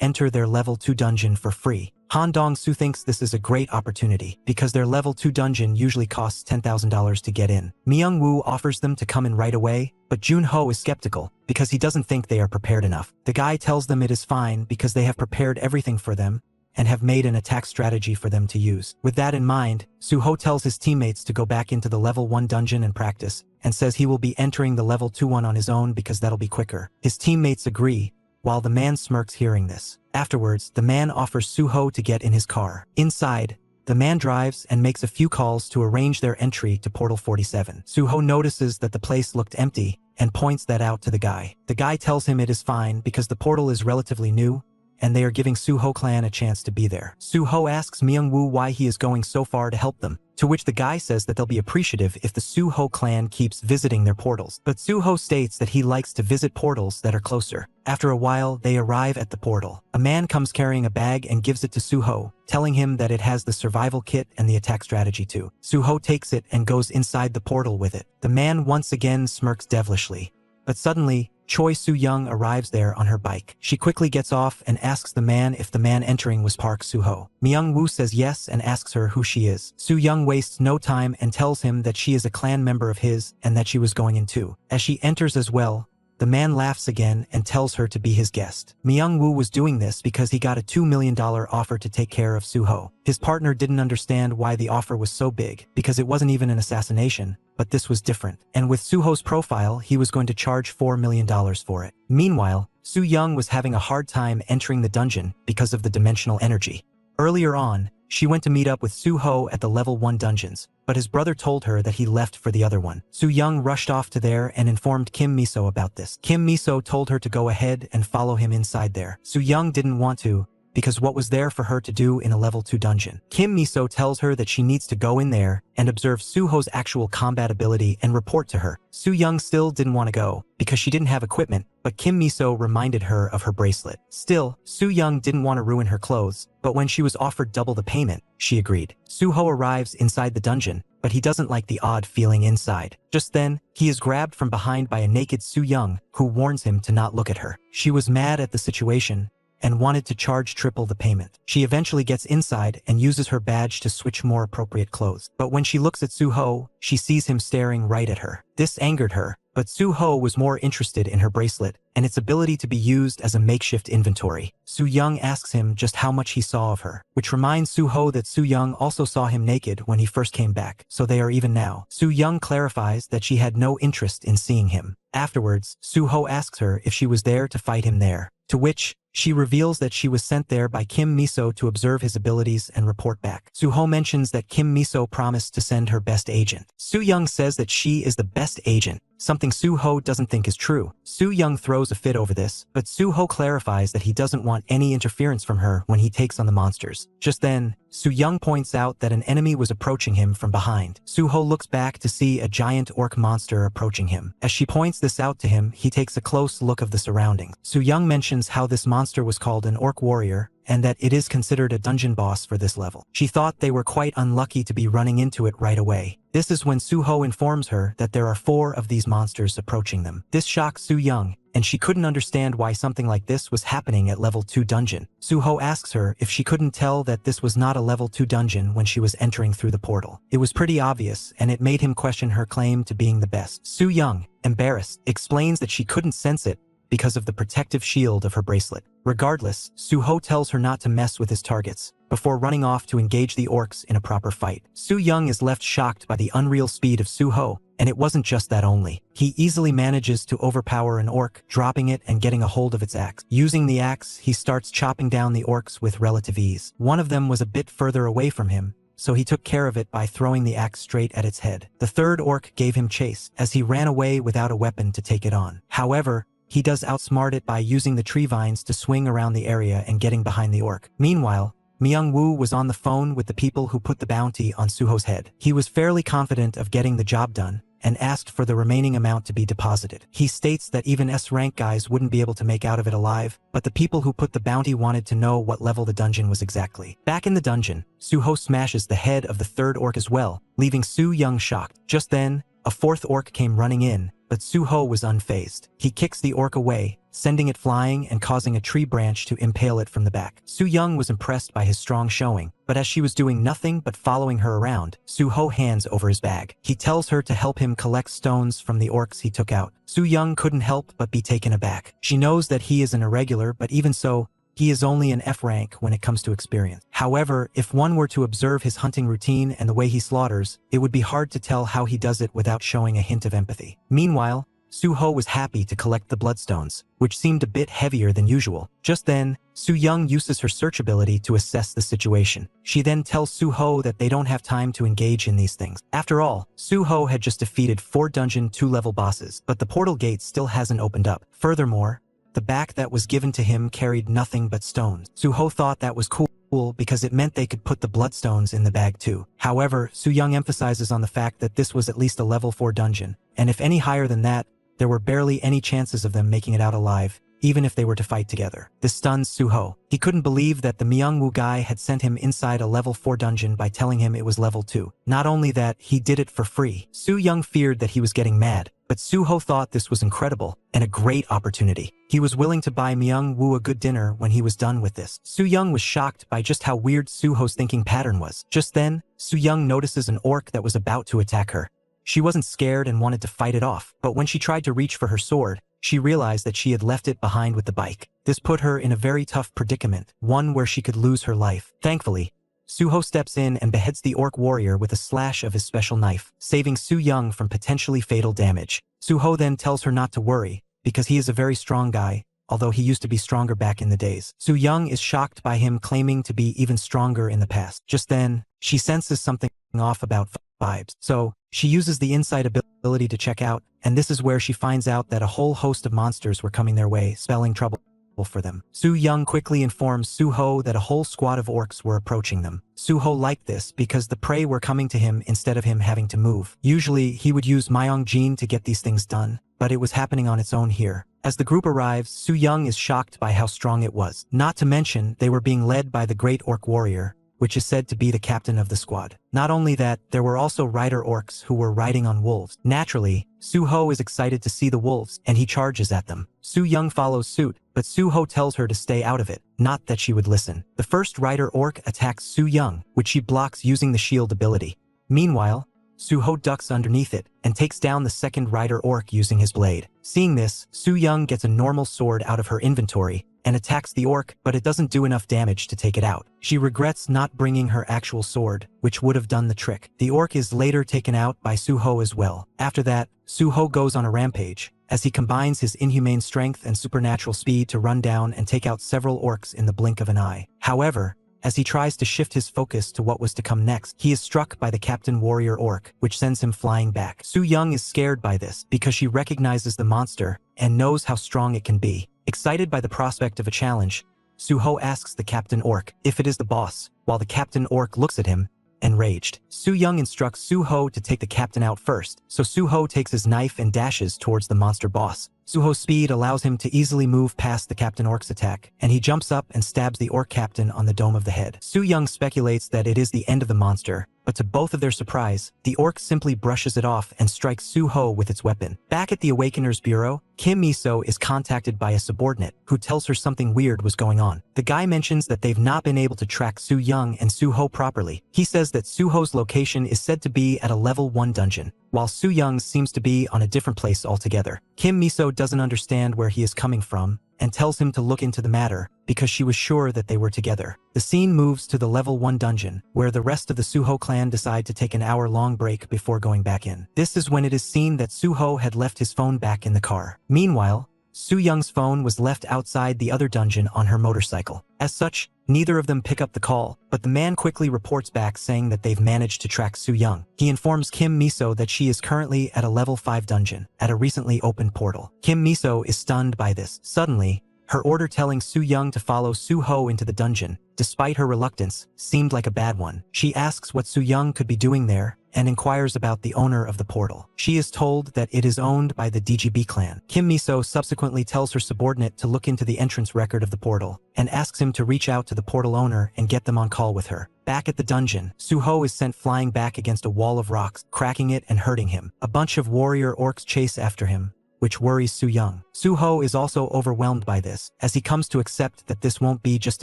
enter their level 2 dungeon for free. Han Dong-soo thinks this is a great opportunity because their level 2 dungeon usually costs $10,000 to get in. Myung-woo offers them to come in right away, but Jun-ho is skeptical because he doesn't think they are prepared enough. The guy tells them it is fine because they have prepared everything for them and have made an attack strategy for them to use. With that in mind, Suho tells his teammates to go back into the level 1 dungeon and practice, and says he will be entering the level 2 one on his own because that'll be quicker. His teammates agree, while the man smirks hearing this. Afterwards, the man offers Suho to get in his car. Inside, the man drives and makes a few calls to arrange their entry to Portal 47. Suho notices that the place looked empty and points that out to the guy. The guy tells him it is fine because the portal is relatively new, and they are giving Suho clan a chance to be there. Suho asks Myung-woo why he is going so far to help them, to which the guy says that they'll be appreciative if the Suho clan keeps visiting their portals. But Suho states that he likes to visit portals that are closer. After a while, they arrive at the portal. A man comes carrying a bag and gives it to Suho, telling him that it has the survival kit and the attack strategy too. Suho takes it and goes inside the portal with it. The man once again smirks devilishly. But suddenly, Choi Soo-young arrives there on her bike. She quickly gets off and asks the man if the man entering was Park Soo-ho. Myung-woo says yes and asks her who she is. Soo-young wastes no time and tells him that she is a clan member of his and that she was going in too. As she enters as well, the man laughs again and tells her to be his guest. Myung-woo was doing this because he got a $2 million offer to take care of Soo-ho. His partner didn't understand why the offer was so big, because it wasn't even an assassination, but this was different. And with Soo-ho's profile, he was going to charge $4 million for it. Meanwhile, Soo-young was having a hard time entering the dungeon because of the dimensional energy. Earlier on, she went to meet up with Soo-ho at the level 1 dungeons, but his brother told her that he left for the other one. Soo-young rushed off to there and informed Kim Miso about this. Kim Miso told her to go ahead and follow him inside there. Soo-young didn't want to, because what was there for her to do in a level 2 dungeon? Kim Miso tells her that she needs to go in there and observe Soo-ho's actual combat ability and report to her. Soo-young still didn't want to go, because she didn't have equipment, but Kim Miso reminded her of her bracelet. Still, Soo-young didn't want to ruin her clothes, but when she was offered double the payment, she agreed. Soo-ho arrives inside the dungeon, but he doesn't like the odd feeling inside. Just then, he is grabbed from behind by a naked Soo-young, who warns him to not look at her. She was mad at the situation and wanted to charge triple the payment. She eventually gets inside and uses her badge to switch more appropriate clothes. But when she looks at Soo-ho, she sees him staring right at her. This angered her, but Soo-ho was more interested in her bracelet and its ability to be used as a makeshift inventory. Soo-young asks him just how much he saw of her, which reminds Soo-ho that Soo-young also saw him naked when he first came back, so they are even now. Soo-young clarifies that she had no interest in seeing him. Afterwards, Soo-ho asks her if she was there to fight him there, to which she reveals that she was sent there by Kim Miso to observe his abilities and report back. Soo-ho mentions that Kim Miso promised to send her best agent. Soo-young says that she is the best agent, something Soo-ho doesn't think is true. Soo-young throws a fit over this, but Soo-ho clarifies that he doesn't want any interference from her when he takes on the monsters. Just then, Soo-young points out that an enemy was approaching him from behind. Soo-ho looks back to see a giant orc monster approaching him. As she points this out to him, he takes a close look of the surroundings. Soo-young mentions how this monster was called an orc warrior, and that it is considered a dungeon boss for this level. She thought they were quite unlucky to be running into it right away. This is when Soo-ho informs her that there are 4 of these monsters approaching them. This shocks Soo-young, and she couldn't understand why something like this was happening at level 2 dungeon. Soo-ho asks her if she couldn't tell that this was not a level 2 dungeon when she was entering through the portal. It was pretty obvious, and it made him question her claim to being the best. Soo-young, embarrassed, explains that she couldn't sense it because of the protective shield of her bracelet. Regardless, Soo-ho tells her not to mess with his targets, before running off to engage the orcs in a proper fight. Soo-young is left shocked by the unreal speed of Soo-ho, and it wasn't just that only. He easily manages to overpower an orc, dropping it and getting a hold of its axe. Using the axe, he starts chopping down the orcs with relative ease. One of them was a bit further away from him, so he took care of it by throwing the axe straight at its head. The third orc gave him chase, as he ran away without a weapon to take it on. However, he does outsmart it by using the tree vines to swing around the area and getting behind the orc. Meanwhile, Myung-woo was on the phone with the people who put the bounty on Soo-ho's head. He was fairly confident of getting the job done, and asked for the remaining amount to be deposited. He states that even S-rank guys wouldn't be able to make out of it alive, but the people who put the bounty wanted to know what level the dungeon was exactly. Back in the dungeon, Soo-ho smashes the head of the third orc as well, leaving Soo-young shocked. Just then, a fourth orc came running in, but Soo-ho was unfazed. He kicks the orc away, sending it flying and causing a tree branch to impale it from the back. Soo-young was impressed by his strong showing, but as she was doing nothing but following her around, Soo-ho hands over his bag. He tells her to help him collect stones from the orcs he took out. Soo-young couldn't help but be taken aback. She knows that he is an irregular, but even so, he is only an F rank when it comes to experience. However, if one were to observe his hunting routine and the way he slaughters, it would be hard to tell how he does it without showing a hint of empathy. Meanwhile, Soo-ho was happy to collect the bloodstones, which seemed a bit heavier than usual. Just then, Soo-young uses her search ability to assess the situation. She then tells Soo-ho that they don't have time to engage in these things. After all, Soo-ho had just defeated 4 dungeon 2-level bosses, but the portal gate still hasn't opened up. Furthermore, the bag that was given to him carried nothing but stones. Soo-ho thought that was cool because it meant they could put the bloodstones in the bag too. However, Soo-young emphasizes on the fact that this was at least a level 4 dungeon, and if any higher than that, there were barely any chances of them making it out alive, even if they were to fight together. This stuns Soo-ho. He couldn't believe that the Myung-woo guy had sent him inside a level 4 dungeon by telling him it was level 2. Not only that, he did it for free. Soo-young feared that he was getting mad, But Suho thought this was incredible and a great opportunity. He was willing to buy Myung-woo a good dinner when he was done with this. Soo-young was shocked by just how weird Suho's thinking pattern was. Just then, Soo-young notices an orc that was about to attack her. She wasn't scared and wanted to fight it off, but when she tried to reach for her sword, she realized that she had left it behind with the bike. This put her in a very tough predicament, one where she could lose her life. Thankfully, Suho steps in and beheads the orc warrior with a slash of his special knife, saving Soo-young from potentially fatal damage. Suho then tells her not to worry, because he is a very strong guy, although he used to be stronger back in the days. Soo-young is shocked by him claiming to be even stronger in the past. Just then, she senses something off about vibes, so she uses the insight ability to check out, and this is where she finds out that a whole host of monsters were coming their way, spelling trouble for them. Soo-young quickly informs Suho that a whole squad of orcs were approaching them. Suho liked this because the prey were coming to him instead of him having to move. Usually, he would use Myong-jin to get these things done, but it was happening on its own here. As the group arrives, Soo-young is shocked by how strong it was. Not to mention, they were being led by the great orc warrior, which is said to be the captain of the squad. Not only that, there were also rider orcs who were riding on wolves. Naturally, Suho is excited to see the wolves, and he charges at them. Soo-young follows suit, but Suho tells her to stay out of it, not that she would listen. The first rider orc attacks Soo-young, which she blocks using the shield ability. Meanwhile, Suho ducks underneath it and takes down the second rider orc using his blade. Seeing this, Soo-young gets a normal sword out of her inventory and attacks the orc, but it doesn't do enough damage to take it out. She regrets not bringing her actual sword, which would have done the trick. The orc is later taken out by Suho as well. After that, Suho goes on a rampage, as he combines his inhumane strength and supernatural speed to run down and take out several orcs in the blink of an eye. However, as he tries to shift his focus to what was to come next, he is struck by the Captain Warrior Orc, which sends him flying back. Soo-young is scared by this because she recognizes the monster and knows how strong it can be. Excited by the prospect of a challenge, Suho asks the Captain Orc if it is the boss, while the Captain Orc looks at him, enraged. Soo-young instructs Suho to take the captain out first, so Suho takes his knife and dashes towards the monster boss. Suho's speed allows him to easily move past the Captain Orc's attack, and he jumps up and stabs the Orc Captain on the dome of the head. Soo-young speculates that it is the end of the monster, but to both of their surprise, the Orc simply brushes it off and strikes Suho with its weapon. Back at the Awakener's Bureau, Kim Miso is contacted by a subordinate who tells her something weird was going on. The guy mentions that they've not been able to track Soo-young and Suho properly. He says that Suho's location is said to be at a level 1 dungeon, while Soo-young's seems to be on a different place altogether. Kim Miso doesn't understand where he is coming from and tells him to look into the matter because she was sure that they were together. The scene moves to the level 1 dungeon, where the rest of the Suho clan decide to take an hour-long break before going back in. This is when it is seen that Suho had left his phone back in the car. Meanwhile, Soo-young's phone was left outside the other dungeon on her motorcycle. As such, neither of them pick up the call, but the man quickly reports back saying that they've managed to track Soo-young. He informs Kim Miso that she is currently at a level 5 dungeon, at a recently opened portal. Kim Miso is stunned by this. Suddenly, her order telling Soo-young to follow Suho into the dungeon, despite her reluctance, seemed like a bad one. She asks what Soo-young could be doing there, and inquires about the owner of the portal. She is told that it is owned by the DGB clan. Kim Miso subsequently tells her subordinate to look into the entrance record of the portal, and asks him to reach out to the portal owner and get them on call with her. Back at the dungeon, Suho is sent flying back against a wall of rocks, cracking it and hurting him. A bunch of warrior orcs chase after him, which worries Soo-young. Suho is also overwhelmed by this, as he comes to accept that this won't be just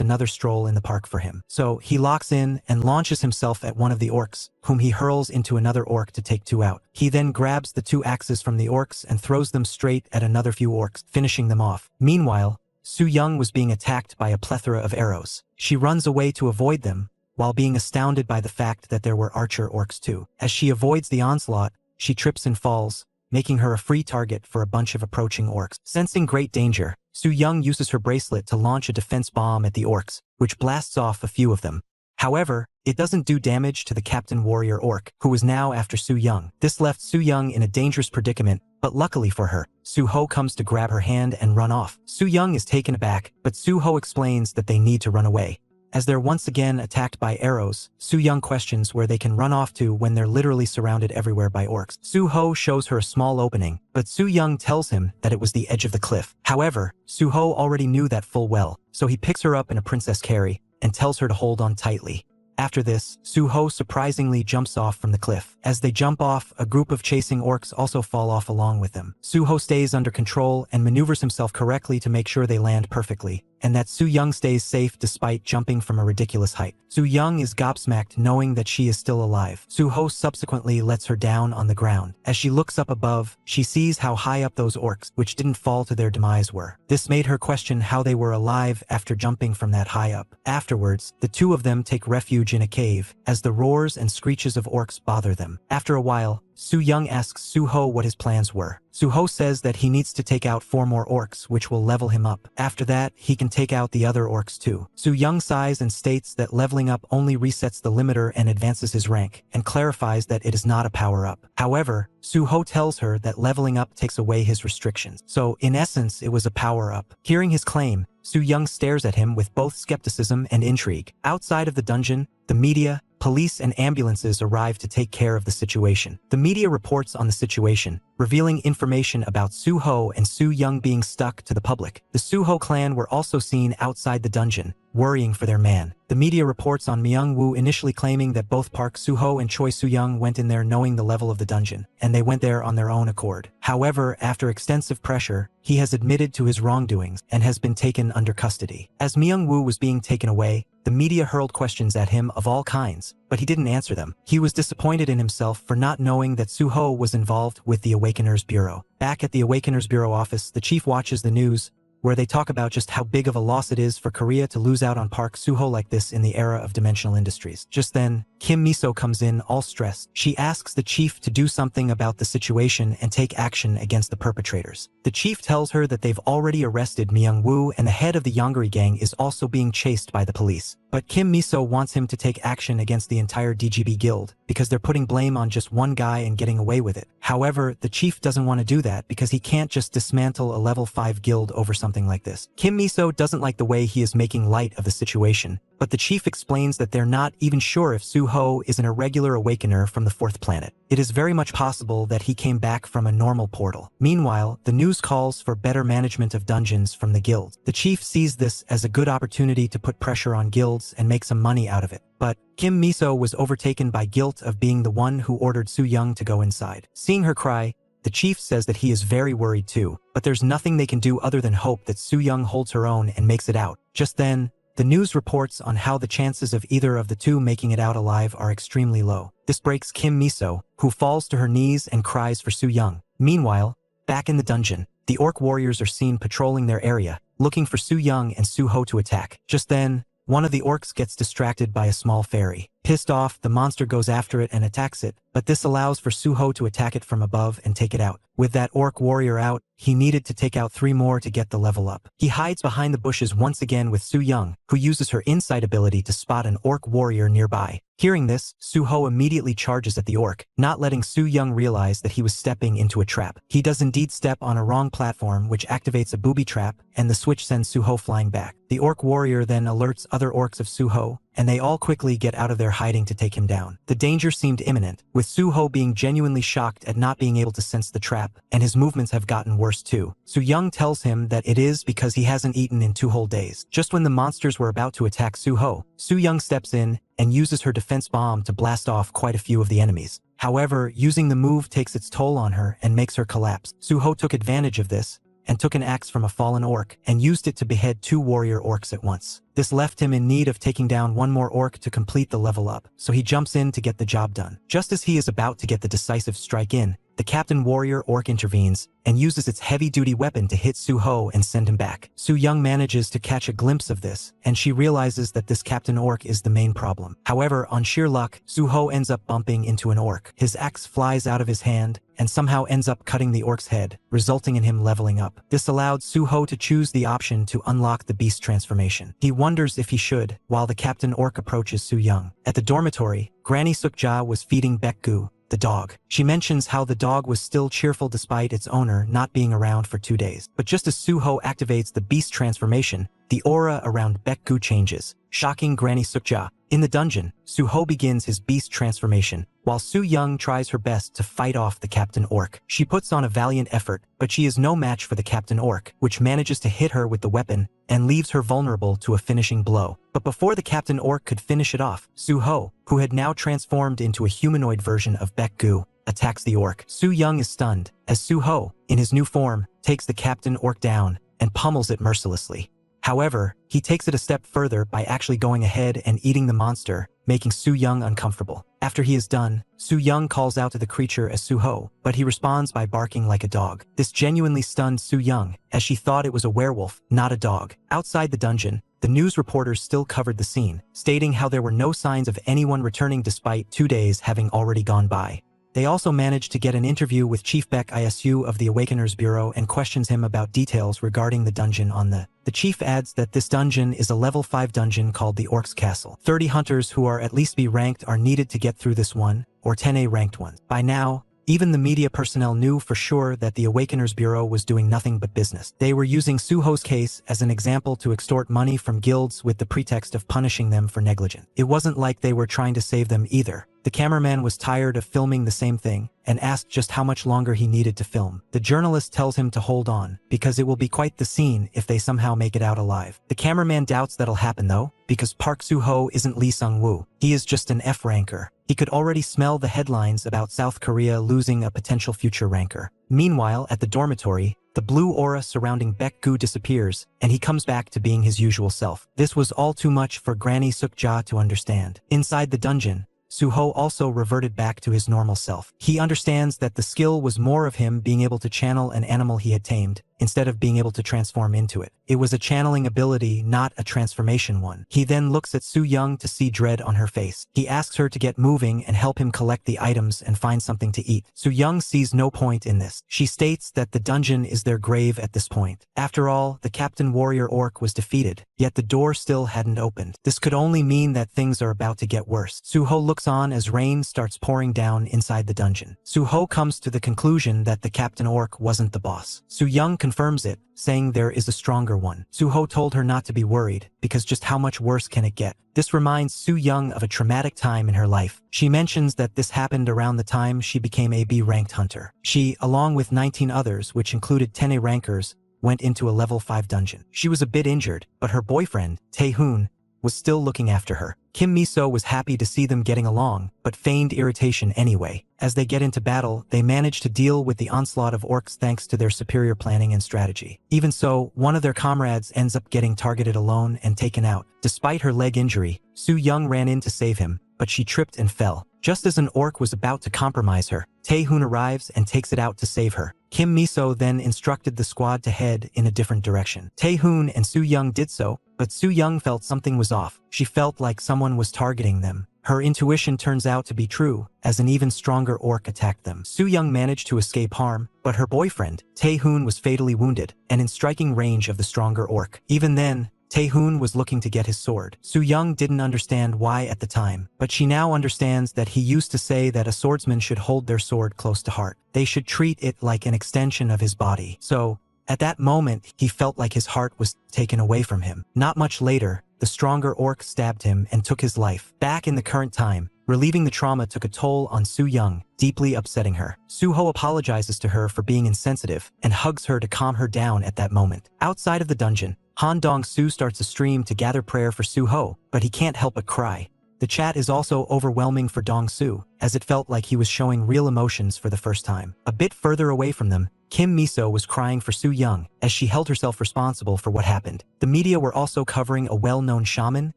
another stroll in the park for him. So he locks in and launches himself at one of the orcs, whom he hurls into another orc to take 2 out. He then grabs the 2 axes from the orcs and throws them straight at another few orcs, finishing them off. Meanwhile, Soo-young was being attacked by a plethora of arrows. She runs away to avoid them, while being astounded by the fact that there were archer orcs too. As she avoids the onslaught, she trips and falls, making her a free target for a bunch of approaching orcs. Sensing great danger, Soo-young uses her bracelet to launch a defense bomb at the orcs, which blasts off a few of them. However, it doesn't do damage to the Captain Warrior Orc, who was now after Soo-young. This left Soo-young in a dangerous predicament, but luckily for her, Suho comes to grab her hand and run off. Soo-young is taken aback, but Suho explains that they need to run away. As they're once again attacked by arrows, Soo-young questions where they can run off to when they're literally surrounded everywhere by orcs. Suho shows her a small opening, but Soo-young tells him that it was the edge of the cliff. However, Suho already knew that full well, so he picks her up in a princess carry and tells her to hold on tightly. After this, Suho surprisingly jumps off from the cliff. As they jump off, a group of chasing orcs also fall off along with them. Suho stays under control and maneuvers himself correctly to make sure they land perfectly, and that Su-young stays safe despite jumping from a ridiculous height. Su-young is gobsmacked knowing that she is still alive. Suho subsequently lets her down on the ground. As she looks up above, she sees how high up those orcs, which didn't fall to their demise, were. This made her question how they were alive after jumping from that high up. Afterwards, the two of them take refuge in a cave, as the roars and screeches of orcs bother them. After a while, Su-young asks Suho what his plans were. Suho says that he needs to take out 4 more orcs, which will level him up. After that, he can take out the other orcs too. Su-young sighs and states that leveling up only resets the limiter and advances his rank, and clarifies that it is not a power-up. However, Suho tells her that leveling up takes away his restrictions. So, in essence, it was a power-up. Hearing his claim, Su-young stares at him with both skepticism and intrigue. Outside of the dungeon, the media, police and ambulances arrive to take care of the situation. The media reports on the situation, revealing information about Suho and Su-young being stuck to the public. The Suho clan were also seen outside the dungeon, worrying for their man. The media reports on Myung-woo initially claiming that both Park Suho and Choi Su-young went in there knowing the level of the dungeon, and they went there on their own accord. However, after extensive pressure, he has admitted to his wrongdoings and has been taken under custody. As Myung-woo was being taken away, the media hurled questions at him of all kinds, but he didn't answer them. He was disappointed in himself for not knowing that Suho was involved with the Awakeners Bureau. Back at the Awakeners Bureau office, the chief watches the news, where they talk about just how big of a loss it is for Korea to lose out on Park Suho like this in the era of dimensional industries. Just then, Kim Miso comes in all stressed. She asks the chief to do something about the situation and take action against the perpetrators. The chief tells her that they've already arrested Myung-woo and the head of the Yongari gang is also being chased by the police. But Kim Miso wants him to take action against the entire DGB guild because they're putting blame on just one guy and getting away with it. However, the chief doesn't want to do that because he can't just dismantle a level 5 guild over something like this. Kim Miso doesn't like the way he is making light of the situation, but the chief explains that they're not even sure if Suho is an irregular awakener from the 4th planet. It is very much possible that he came back from a normal portal. Meanwhile, the news calls for better management of dungeons from the guild. The chief sees this as a good opportunity to put pressure on guilds and make some money out of it. But Kim Miso was overtaken by guilt of being the one who ordered Su-young to go inside. Seeing her cry, the chief says that he is very worried too, but there's nothing they can do other than hope that Su-young holds her own and makes it out. Just then, the news reports on how the chances of either of the two making it out alive are extremely low. This breaks Kim Miso, who falls to her knees and cries for Su-young. Meanwhile, back in the dungeon, the orc warriors are seen patrolling their area, looking for Su-young and Suho to attack. Just then, one of the orcs gets distracted by a small fairy. Pissed off, the monster goes after it and attacks it, but this allows for Suho to attack it from above and take it out. With that orc warrior out, he needed to take out 3 more to get the level up. He hides behind the bushes once again with Su-young, who uses her insight ability to spot an orc warrior nearby. Hearing this, Suho immediately charges at the orc, not letting Su-young realize that he was stepping into a trap. He does indeed step on a wrong platform, which activates a booby trap, and the switch sends Suho flying back. The orc warrior then alerts other orcs of Suho, and they all quickly get out of their hiding to take him down. The danger seemed imminent, with Suho being genuinely shocked at not being able to sense the trap, and his movements have gotten worse too. Su-young tells him that it is because he hasn't eaten in 2 whole days. Just when the monsters were about to attack Suho, Su-young steps in and uses her defense bomb to blast off quite a few of the enemies. However, using the move takes its toll on her and makes her collapse. Suho took advantage of this and took an axe from a fallen orc and used it to behead 2 warrior orcs at once. This left him in need of taking down 1 more orc to complete the level up, so he jumps in to get the job done. Just as he is about to get the decisive strike in, the Captain Warrior Orc intervenes and uses its heavy-duty weapon to hit Suho and send him back. Su-young manages to catch a glimpse of this, and she realizes that this Captain Orc is the main problem. However, on sheer luck, Suho ends up bumping into an orc. His axe flies out of his hand and somehow ends up cutting the orc's head, resulting in him leveling up. This allowed Suho to choose the option to unlock the beast transformation. He wonders if he should, while the Captain Orc approaches Su-young. At the dormitory, Granny Sukja was feeding Baekgu, the dog. She mentions how the dog was still cheerful despite its owner not being around for 2 days. But just as Suho activates the beast transformation, the aura around Baekgu changes, shocking Granny Sukja In the dungeon, Suho begins his beast transformation, while Su Young tries her best to fight off the Captain Orc. She puts on a valiant effort, but she is no match for the Captain Orc, which manages to hit her with the weapon and leaves her vulnerable to a finishing blow. But before the Captain Orc could finish it off, Suho, who had now transformed into a humanoid version of Baek-gu, attacks the orc. Su Young is stunned, as Suho, in his new form, takes the Captain Orc down and pummels it mercilessly. However, he takes it a step further by actually going ahead and eating the monster, making Su Young uncomfortable. After he is done, Su Young calls out to the creature as Suho, but he responds by barking like a dog. This genuinely stunned Su Young, as she thought it was a werewolf, not a dog. Outside the dungeon, the news reporters still covered the scene, stating how there were no signs of anyone returning despite 2 days having already gone by. They also managed to get an interview with Chief Beck Isu of the Awakeners Bureau and questions him about details regarding the dungeon on the chief adds that this dungeon is a level 5 dungeon called the Orc's Castle. 30 hunters who are at least B ranked are needed to get through this one, or 10A ranked ones. By now, even the media personnel knew for sure that the Awakeners Bureau was doing nothing but business. They were using Suho's case as an example to extort money from guilds with the pretext of punishing them for negligence. It wasn't like they were trying to save them either. The cameraman was tired of filming the same thing and asked just how much longer he needed to film. The journalist tells him to hold on, because it will be quite the scene if they somehow make it out alive. The cameraman doubts that'll happen though, because Park Suho isn't Lee Sung-woo. He is just an F ranker. He could already smell the headlines about South Korea losing a potential future ranker. Meanwhile, at the dormitory, the blue aura surrounding Baek-gu disappears, and he comes back to being his usual self. This was all too much for Granny Suk-ja to understand. Inside the dungeon, Suho also reverted back to his normal self. He understands that the skill was more of him being able to channel an animal he had tamed, instead of being able to transform into it. It was a channeling ability, not a transformation one. He then looks at Su Young to see dread on her face. He asks her to get moving and help him collect the items and find something to eat. Su Young sees no point in this. She states that the dungeon is their grave at this point. After all, the Captain Warrior Orc was defeated, yet the door still hadn't opened. This could only mean that things are about to get worse. Suho looks on as rain starts pouring down inside the dungeon. Suho comes to the conclusion that the Captain Orc wasn't the boss. Su Young confirms it, saying there is a stronger one. Suho told her not to be worried, because just how much worse can it get? This reminds Su Young of a traumatic time in her life. She mentions that this happened around the time she became a B-ranked hunter. She, along with 19 others, which included 10 A rankers, went into a level 5 dungeon. She was a bit injured, but her boyfriend, Tae-hoon, was still looking after her. Kim Miso was happy to see them getting along, but feigned irritation anyway. As they get into battle, they manage to deal with the onslaught of orcs thanks to their superior planning and strategy. Even so, one of their comrades ends up getting targeted alone and taken out. Despite her leg injury, Su Young ran in to save him, but she tripped and fell. Just as an orc was about to compromise her, Tae-hoon arrives and takes it out to save her. Kim Miso then instructed the squad to head in a different direction. Tae-hoon and Su Young did so, but Su Young felt something was off. She felt like someone was targeting them. Her intuition turns out to be true, as an even stronger orc attacked them. Su Young managed to escape harm, but her boyfriend, Tae-hoon, was fatally wounded, and in striking range of the stronger orc. Even then, Tae-hoon was looking to get his sword. Su Young didn't understand why at the time, but she now understands that he used to say that a swordsman should hold their sword close to heart. They should treat it like an extension of his body. So, at that moment, he felt like his heart was taken away from him. Not much later, the stronger orc stabbed him and took his life. Back in the current time, relieving the trauma took a toll on Su Young, deeply upsetting her. Suho apologizes to her for being insensitive and hugs her to calm her down at that moment. Outside of the dungeon, Han Dong-soo starts a stream to gather prayer for Suho, but he can't help but cry. The chat is also overwhelming for Dong-soo, as it felt like he was showing real emotions for the first time. A bit further away from them, Kim Miso was crying for Su Young, as she held herself responsible for what happened. The media were also covering a well-known shaman,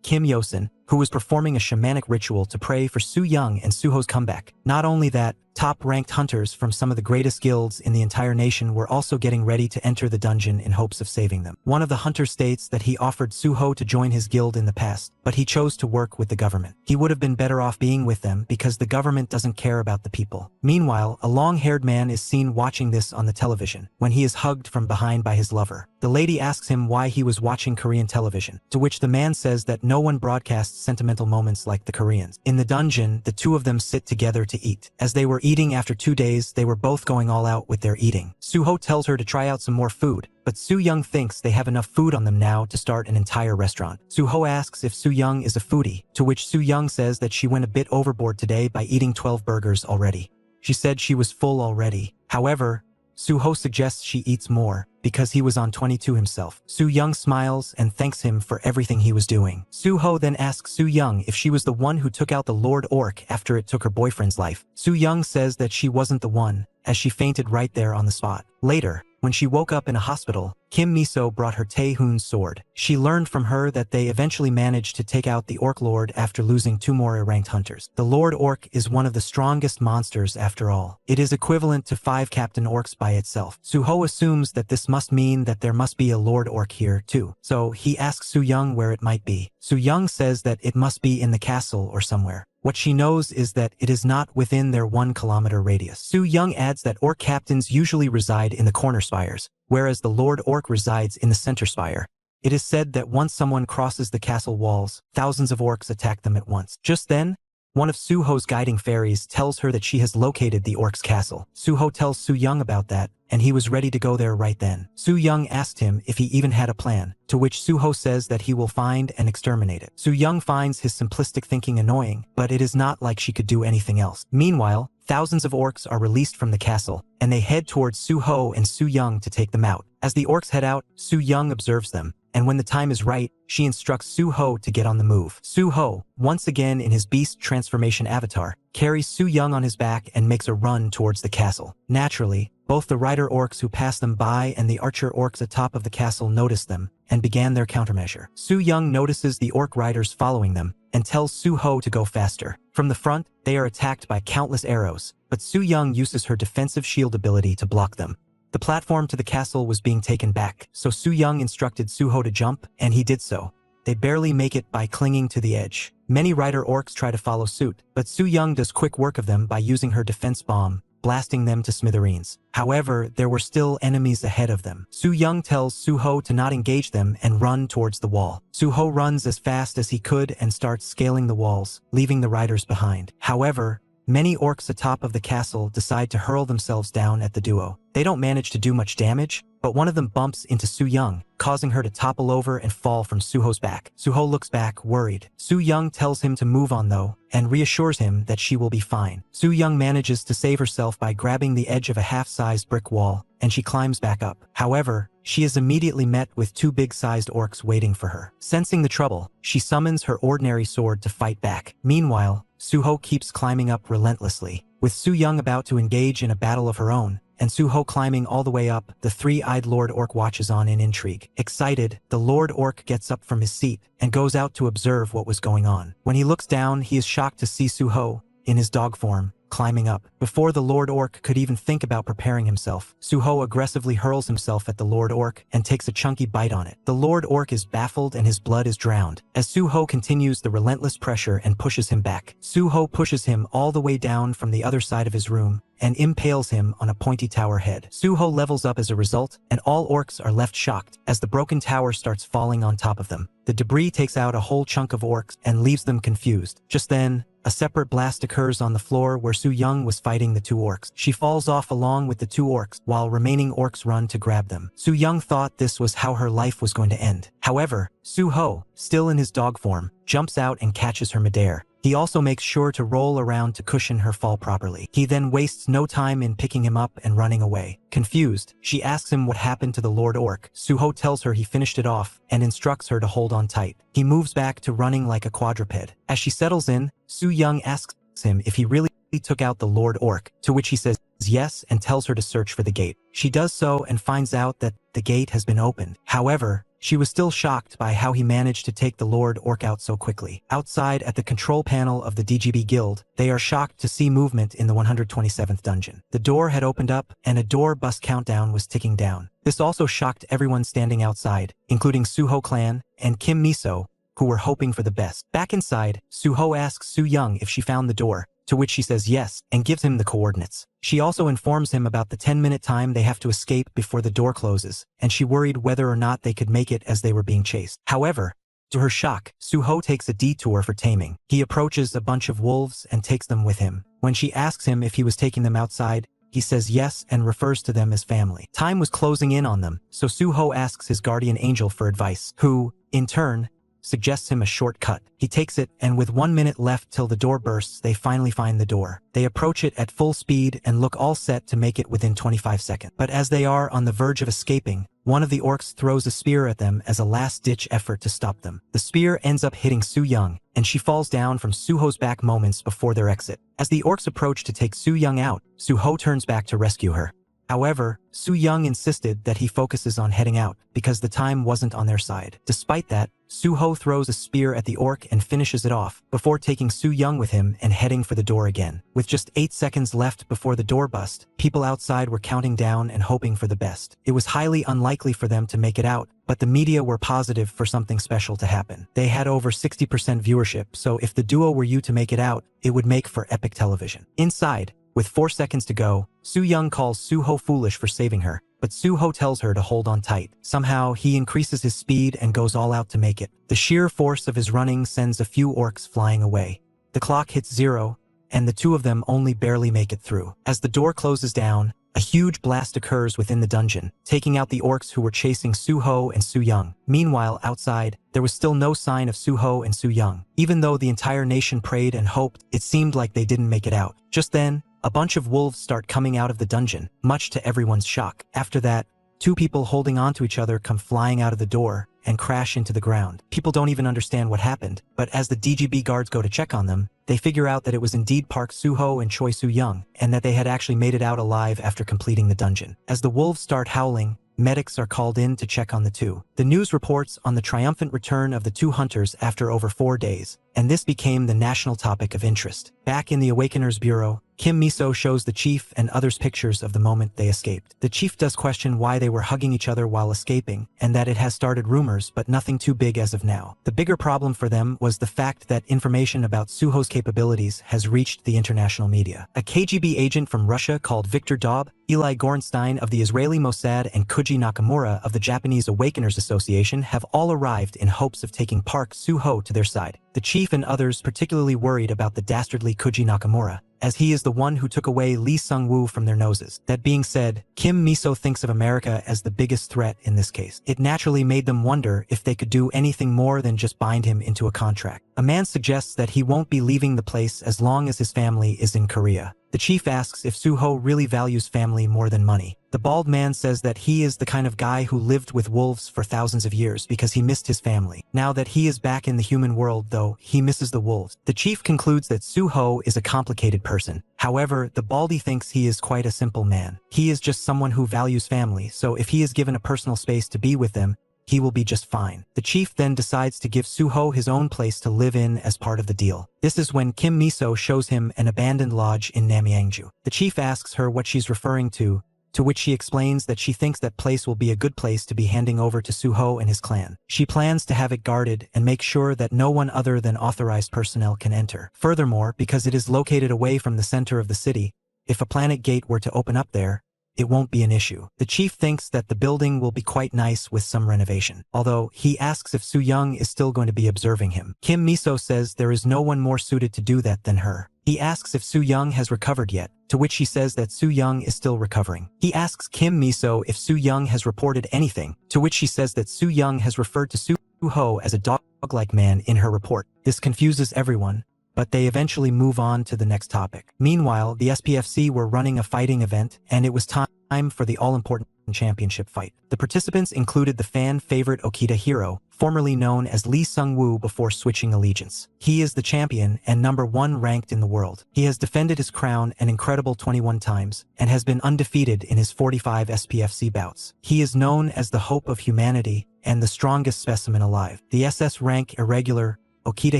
Kim Yosin, who was performing a shamanic ritual to pray for Su Young and Suho's comeback. Not only that, top-ranked hunters from some of the greatest guilds in the entire nation were also getting ready to enter the dungeon in hopes of saving them. One of the hunters states that he offered Suho to join his guild in the past, but he chose to work with the government. He would have been better off being with them because the government doesn't care about the people. Meanwhile, a long-haired man is seen watching this on the television, when he is hugged from behind by his lover. The lady asks him why he was watching Korean television, to which the man says that no one broadcasts sentimental moments like the Koreans. In the dungeon, the two of them sit together to eat. As they were eating after 2 days, they were both going all out with their eating. Suho tells her to try out some more food, but Soo-young thinks they have enough food on them now to start an entire restaurant. Suho asks if Soo-young is a foodie, to which Soo-young says that she went a bit overboard today by eating 12 burgers already. She said she was full already. However, Suho suggests she eats more, because he was on 22 himself. Soo-young smiles and thanks him for everything he was doing. Suho then asks Soo-young if she was the one who took out the Lord Orc after it took her boyfriend's life. Soo-young says that she wasn't the one, as she fainted right there on the spot. Later, when she woke up in a hospital, Kim Miso brought her Tae-hoon's sword. She learned from her that they eventually managed to take out the Orc Lord after losing 2 more ranked hunters. The Lord Orc is one of the strongest monsters after all. It is equivalent to 5 Captain Orcs by itself. Suho assumes that this must mean that there must be a Lord Orc here too. So he asks Soo-young where it might be. Soo-young says that it must be in the castle or somewhere. What she knows is that it is not within their 1-kilometer radius. Soo-young adds that Orc captains usually reside in the corner spires, whereas the Lord Orc resides in the center spire. It is said that once someone crosses the castle walls, thousands of orcs attack them at once. Just then, one of Suho's guiding fairies tells her that she has located the orc's castle. Suho tells Soo-young about that, and he was ready to go there right then. Soo-young asked him if he even had a plan, to which Suho says that he will find and exterminate it. Soo-young finds his simplistic thinking annoying, but it is not like she could do anything else. Meanwhile, thousands of orcs are released from the castle, and they head towards Suho and Soo-young to take them out. As the orcs head out, Soo-young observes them, and when the time is right, she instructs Suho to get on the move. Suho, once again in his beast transformation avatar, carries Soo-young on his back and makes a run towards the castle. Naturally, both the rider orcs who pass them by and the archer orcs atop of the castle notice them, and began their countermeasure. Soo-young notices the orc riders following them, and tells Suho to go faster. From the front, they are attacked by countless arrows, but Soo-young uses her defensive shield ability to block them. The platform to the castle was being taken back, so Soo-young instructed Suho to jump, and he did so. They barely make it by clinging to the edge. Many rider orcs try to follow suit, but Soo-young does quick work of them by using her defense bomb, blasting them to smithereens. However, there were still enemies ahead of them. Soo-young tells Suho to not engage them and run towards the wall. Suho runs as fast as he could and starts scaling the walls, leaving the riders behind. However, many orcs atop of the castle decide to hurl themselves down at the duo. They don't manage to do much damage, but one of them bumps into Soo-young, causing her to topple over and fall from Suho's back. Suho looks back, worried. Soo-young tells him to move on though, and reassures him that she will be fine. Soo-young manages to save herself by grabbing the edge of a half-sized brick wall, and she climbs back up. However, she is immediately met with 2 big-sized orcs waiting for her. Sensing the trouble, she summons her ordinary sword to fight back. Meanwhile, Suho keeps climbing up relentlessly. With Soo-young about to engage in a battle of her own, and Suho climbing all the way up, the 3-eyed Lord Orc watches on in intrigue. Excited, the Lord Orc gets up from his seat and goes out to observe what was going on. When he looks down, he is shocked to see Suho, in his dog form, climbing up. Before the Lord Orc could even think about preparing himself, Suho aggressively hurls himself at the Lord Orc and takes a chunky bite on it. The Lord Orc is baffled and his blood is drowned. As Suho continues the relentless pressure and pushes him back, Suho pushes him all the way down from the other side of his room and impales him on a pointy tower head. Suho levels up as a result, and all orcs are left shocked as the broken tower starts falling on top of them. The debris takes out a whole chunk of orcs and leaves them confused. Just then, a separate blast occurs on the floor where Soo-young was fighting the 2 orcs. She falls off along with the 2 orcs, while remaining orcs run to grab them. Soo-young thought this was how her life was going to end. However, Suho, still in his dog form, jumps out and catches her midair. He also makes sure to roll around to cushion her fall properly. He then wastes no time in picking him up and running away. Confused, she asks him what happened to the Lord Orc. Suho tells her he finished it off and instructs her to hold on tight. He moves back to running like a quadruped. As she settles in, Soo-young asks him if he really took out the Lord Orc, to which he says yes and tells her to search for the gate. She does so and finds out that the gate has been opened. However, she was still shocked by how he managed to take the Lord Orc out so quickly. Outside at the control panel of the DGB Guild, they are shocked to see movement in the 127th dungeon. The door had opened up, and a door bus countdown was ticking down. This also shocked everyone standing outside, including Suho clan and Kim Miso, who were hoping for the best. Back inside, Suho asks Soo-young if she found the door, to which she says yes, and gives him the coordinates. She also informs him about the 10-minute time they have to escape before the door closes, and she worried whether or not they could make it as they were being chased. However, To her shock, Suho takes a detour for taming. He approaches a bunch of wolves and takes them with him. When she asks him if he was taking them outside, he says yes and refers to them as family. Time was closing in on them, so Suho asks his guardian angel for advice, who, in turn, suggests him a shortcut. He takes it, and with 1 minute left till the door bursts, they finally find the door. They approach it at full speed and look all set to make it within 25 seconds. But as they are on the verge of escaping, one of the orcs throws a spear at them as a last-ditch effort to stop them. The spear ends up hitting Su Young, and she falls down from Suho's back moments before their exit. As the orcs approach to take Su Young out, Suho turns back to rescue her. However, Su Young insisted that he focuses on heading out because the time wasn't on their side. Despite that, Suho throws a spear at the orc and finishes it off, before taking Su Young with him and heading for the door again. With just 8 seconds left before the door bust, people outside were counting down and hoping for the best. It was highly unlikely for them to make it out, but the media were positive for something special to happen. They had over 60% viewership, so if the duo were to make it out, it would make for epic television. Inside, with 4 seconds to go, Su Young calls Suho foolish for saving her, but Suho tells her to hold on tight. Somehow, he increases his speed and goes all out to make it. The sheer force of his running sends a few orcs flying away. The clock hits 0, and the two of them only barely make it through. As the door closes down, a huge blast occurs within the dungeon, taking out the orcs who were chasing Suho and Su Young. Meanwhile, outside, there was still no sign of Suho and Su Young. Even though the entire nation prayed and hoped, it seemed like they didn't make it out. Just then, a bunch of wolves start coming out of the dungeon, much to everyone's shock. After that, 2 people holding onto each other come flying out of the door and crash into the ground. People don't even understand what happened, but as the DGB guards go to check on them, they figure out that it was indeed Park Suho and Choi Su Young, and that they had actually made it out alive after completing the dungeon. As the wolves start howling, medics are called in to check on the two. The news reports on the triumphant return of the 2 hunters after over 4 days, and this became the national topic of interest. Back in the Awakeners Bureau, Kim Miso shows the chief and others pictures of the moment they escaped. The chief does question why they were hugging each other while escaping, and that it has started rumors, but nothing too big as of now. The bigger problem for them was the fact that information about Suho's capabilities has reached the international media. A KGB agent from Russia called Viktor Daub, Eli Gorenstein of the Israeli Mossad, and Koji Nakamura of the Japanese Awakeners Association have all arrived in hopes of taking Park Suho to their side. The chief and others particularly worried about the dastardly Koji Nakamura, as he is the one who took away Lee Sung-woo from their noses. That being said, Kim Miso thinks of America as the biggest threat in this case. It naturally made them wonder if they could do anything more than just bind him into a contract. A man suggests that he won't be leaving the place as long as his family is in Korea. The chief asks if Suho really values family more than money. The bald man says that he is the kind of guy who lived with wolves for thousands of years because he missed his family. Now that he is back in the human world, though, he misses the wolves. The chief concludes that Suho is a complicated person. However, the baldy thinks he is quite a simple man. He is just someone who values family, so if he is given a personal space to be with them, he will be just fine. The chief then decides to give Suho his own place to live in as part of the deal. This is when Kim Miso shows him an abandoned lodge in Namyangju. The chief asks her what she's referring to which she explains that she thinks that place will be a good place to be handing over to Suho and his clan. She plans to have it guarded and make sure that no one other than authorized personnel can enter. Furthermore, because it is located away from the center of the city, if a planet gate were to open up there, it won't be an issue. The chief thinks that the building will be quite nice with some renovation, although he asks if Su Young is still going to be observing him. Kim Miso says there is no one more suited to do that than her. He asks if Su Young has recovered yet, to which she says that Su Young is still recovering. He asks Kim Miso if Su Young has reported anything, to which she says that Su Young has referred to Suho as a dog-like man in her report. This confuses everyone, but they eventually move on to the next topic. Meanwhile, the SPFC were running a fighting event, and it was time for the all-important championship fight. The participants included the fan-favorite Okita Hero, formerly known as Lee Sung-woo before switching allegiance. He is the champion and #1 ranked in the world. He has defended his crown an incredible 21 times, and has been undefeated in his 45 SPFC bouts. He is known as the hope of humanity and the strongest specimen alive. The SS rank irregular Okita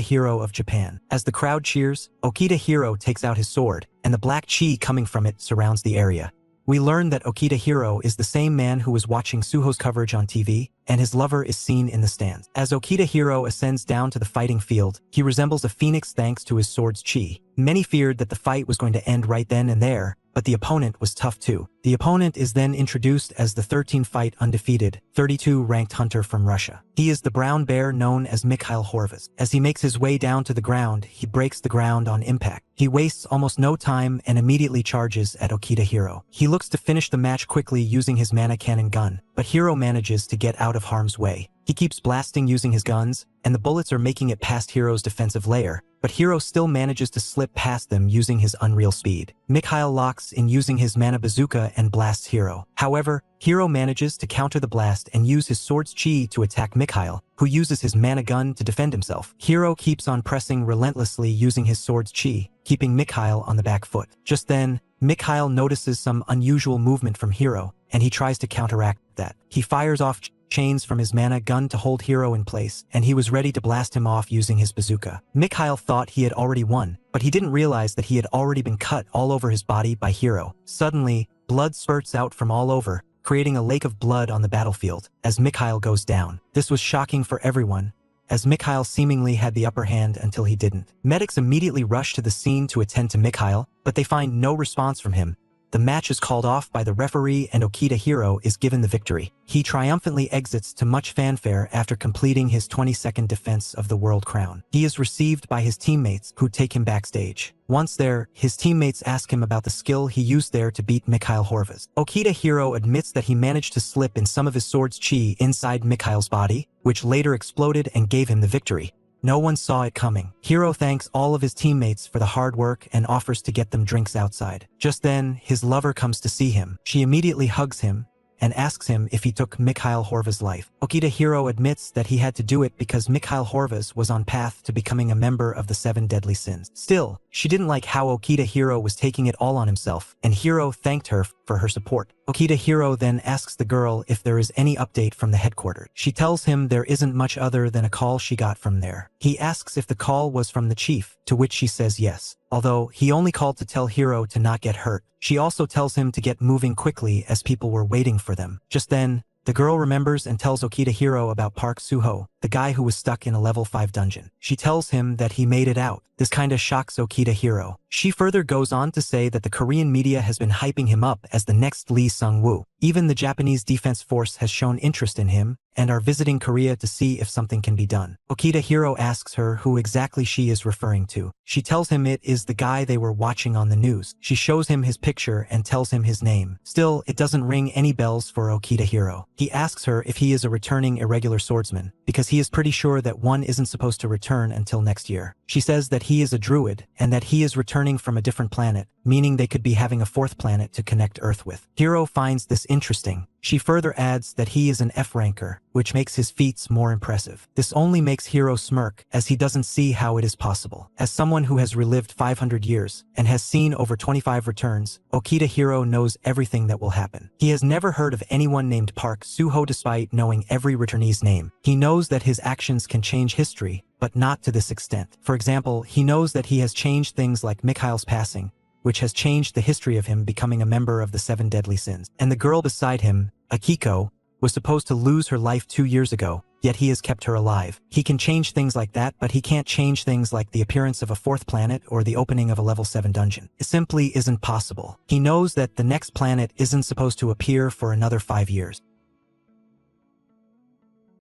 Hero of Japan. As the crowd cheers, Okita Hero takes out his sword, and the black chi coming from it surrounds the area. We learn that Okita Hero is the same man who was watching Suho's coverage on TV, and his lover is seen in the stands. As Okita Hero ascends down to the fighting field, he resembles a phoenix thanks to his sword's chi. Many feared that the fight was going to end right then and there, but the opponent was tough too. The opponent is then introduced as the 13-fight undefeated, 32-ranked hunter from Russia. He is the brown bear known as Mikhail Horvaz. As he makes his way down to the ground, he breaks the ground on impact. He wastes almost no time and immediately charges at Okita Hiro. He looks to finish the match quickly using his mana cannon gun, but Hiro manages to get out of harm's way. He keeps blasting using his guns, and the bullets are making it past Hiro's defensive layer, but Hiro still manages to slip past them using his unreal speed. Mikhail locks in using his mana bazooka and blasts Hiro. However, Hiro manages to counter the blast and use his sword's chi to attack Mikhail, who uses his mana gun to defend himself. Hiro keeps on pressing relentlessly using his sword's chi, keeping Mikhail on the back foot. Just then, Mikhail notices some unusual movement from Hiro, and he tries to counteract that. He fires off chains from his mana gun to hold Hiro in place, and he was ready to blast him off using his bazooka. Mikhail thought he had already won, but he didn't realize that he had already been cut all over his body by Hiro. Suddenly, blood spurts out from all over, creating a lake of blood on the battlefield as Mikhail goes down. This was shocking for everyone, as Mikhail seemingly had the upper hand until he didn't. Medics immediately rush to the scene to attend to Mikhail, but they find no response from him. The match is called off by the referee and Okita Hiro is given the victory. He triumphantly exits to much fanfare after completing his 22nd defense of the world crown. He is received by his teammates who take him backstage. Once there, his teammates ask him about the skill he used there to beat Mikhail Horvaz. Okita Hiro admits that he managed to slip in some of his sword's chi inside Mikhail's body, which later exploded and gave him the victory. No one saw it coming. Hiro thanks all of his teammates for the hard work and offers to get them drinks outside. Just then, his lover comes to see him. She immediately hugs him and asks him if he took Mikhail Horvaz's life. Okita Hiro admits that he had to do it because Mikhail Horvaz was on path to becoming a member of the 7 deadly sins. Still, she didn't like how Okita Hiro was taking it all on himself, and Hiro thanked her for her support. Okita Hiro then asks the girl if there is any update from the headquarters. She tells him there isn't much other than a call she got from there. He asks if the call was from the chief, to which she says yes. Although he only called to tell Hiro to not get hurt. She also tells him to get moving quickly as people were waiting for them. Just then, the girl remembers and tells Okita Hiro about Park Suho, the guy who was stuck in a level 5 dungeon. She tells him that he made it out. This kinda shocks Okita Hiro. She further goes on to say that the Korean media has been hyping him up as the next Lee Sung-woo. Even the Japanese Defense Force has shown interest in him and are visiting Korea to see if something can be done. Okita Hiro asks her who exactly she is referring to. She tells him it is the guy they were watching on the news. She shows him his picture and tells him his name. Still, it doesn't ring any bells for Okita Hiro. He asks her if he is a returning irregular swordsman, because he is pretty sure that one isn't supposed to return until next year. She says that he is a druid, and that he is returning from a different planet, meaning they could be having a 4th planet to connect Earth with. Hiro finds this interesting. She further adds that he is an F-ranker, which makes his feats more impressive. This only makes Hiro smirk, as he doesn't see how it is possible. As someone who has relived 500 years, and has seen over 25 returns, Okita Hiro knows everything that will happen. He has never heard of anyone named Park Suho despite knowing every returnee's name. He knows that his actions can change history, but not to this extent. For example, he knows that he has changed things like Mikhail's passing, which has changed the history of him becoming a member of the 7 deadly sins. And the girl beside him, Akiko, was supposed to lose her life 2 years ago, yet he has kept her alive. He can change things like that, but he can't change things like the appearance of a 4th planet or the opening of a level 7 dungeon. It simply isn't possible. He knows that the next planet isn't supposed to appear for another 5 years.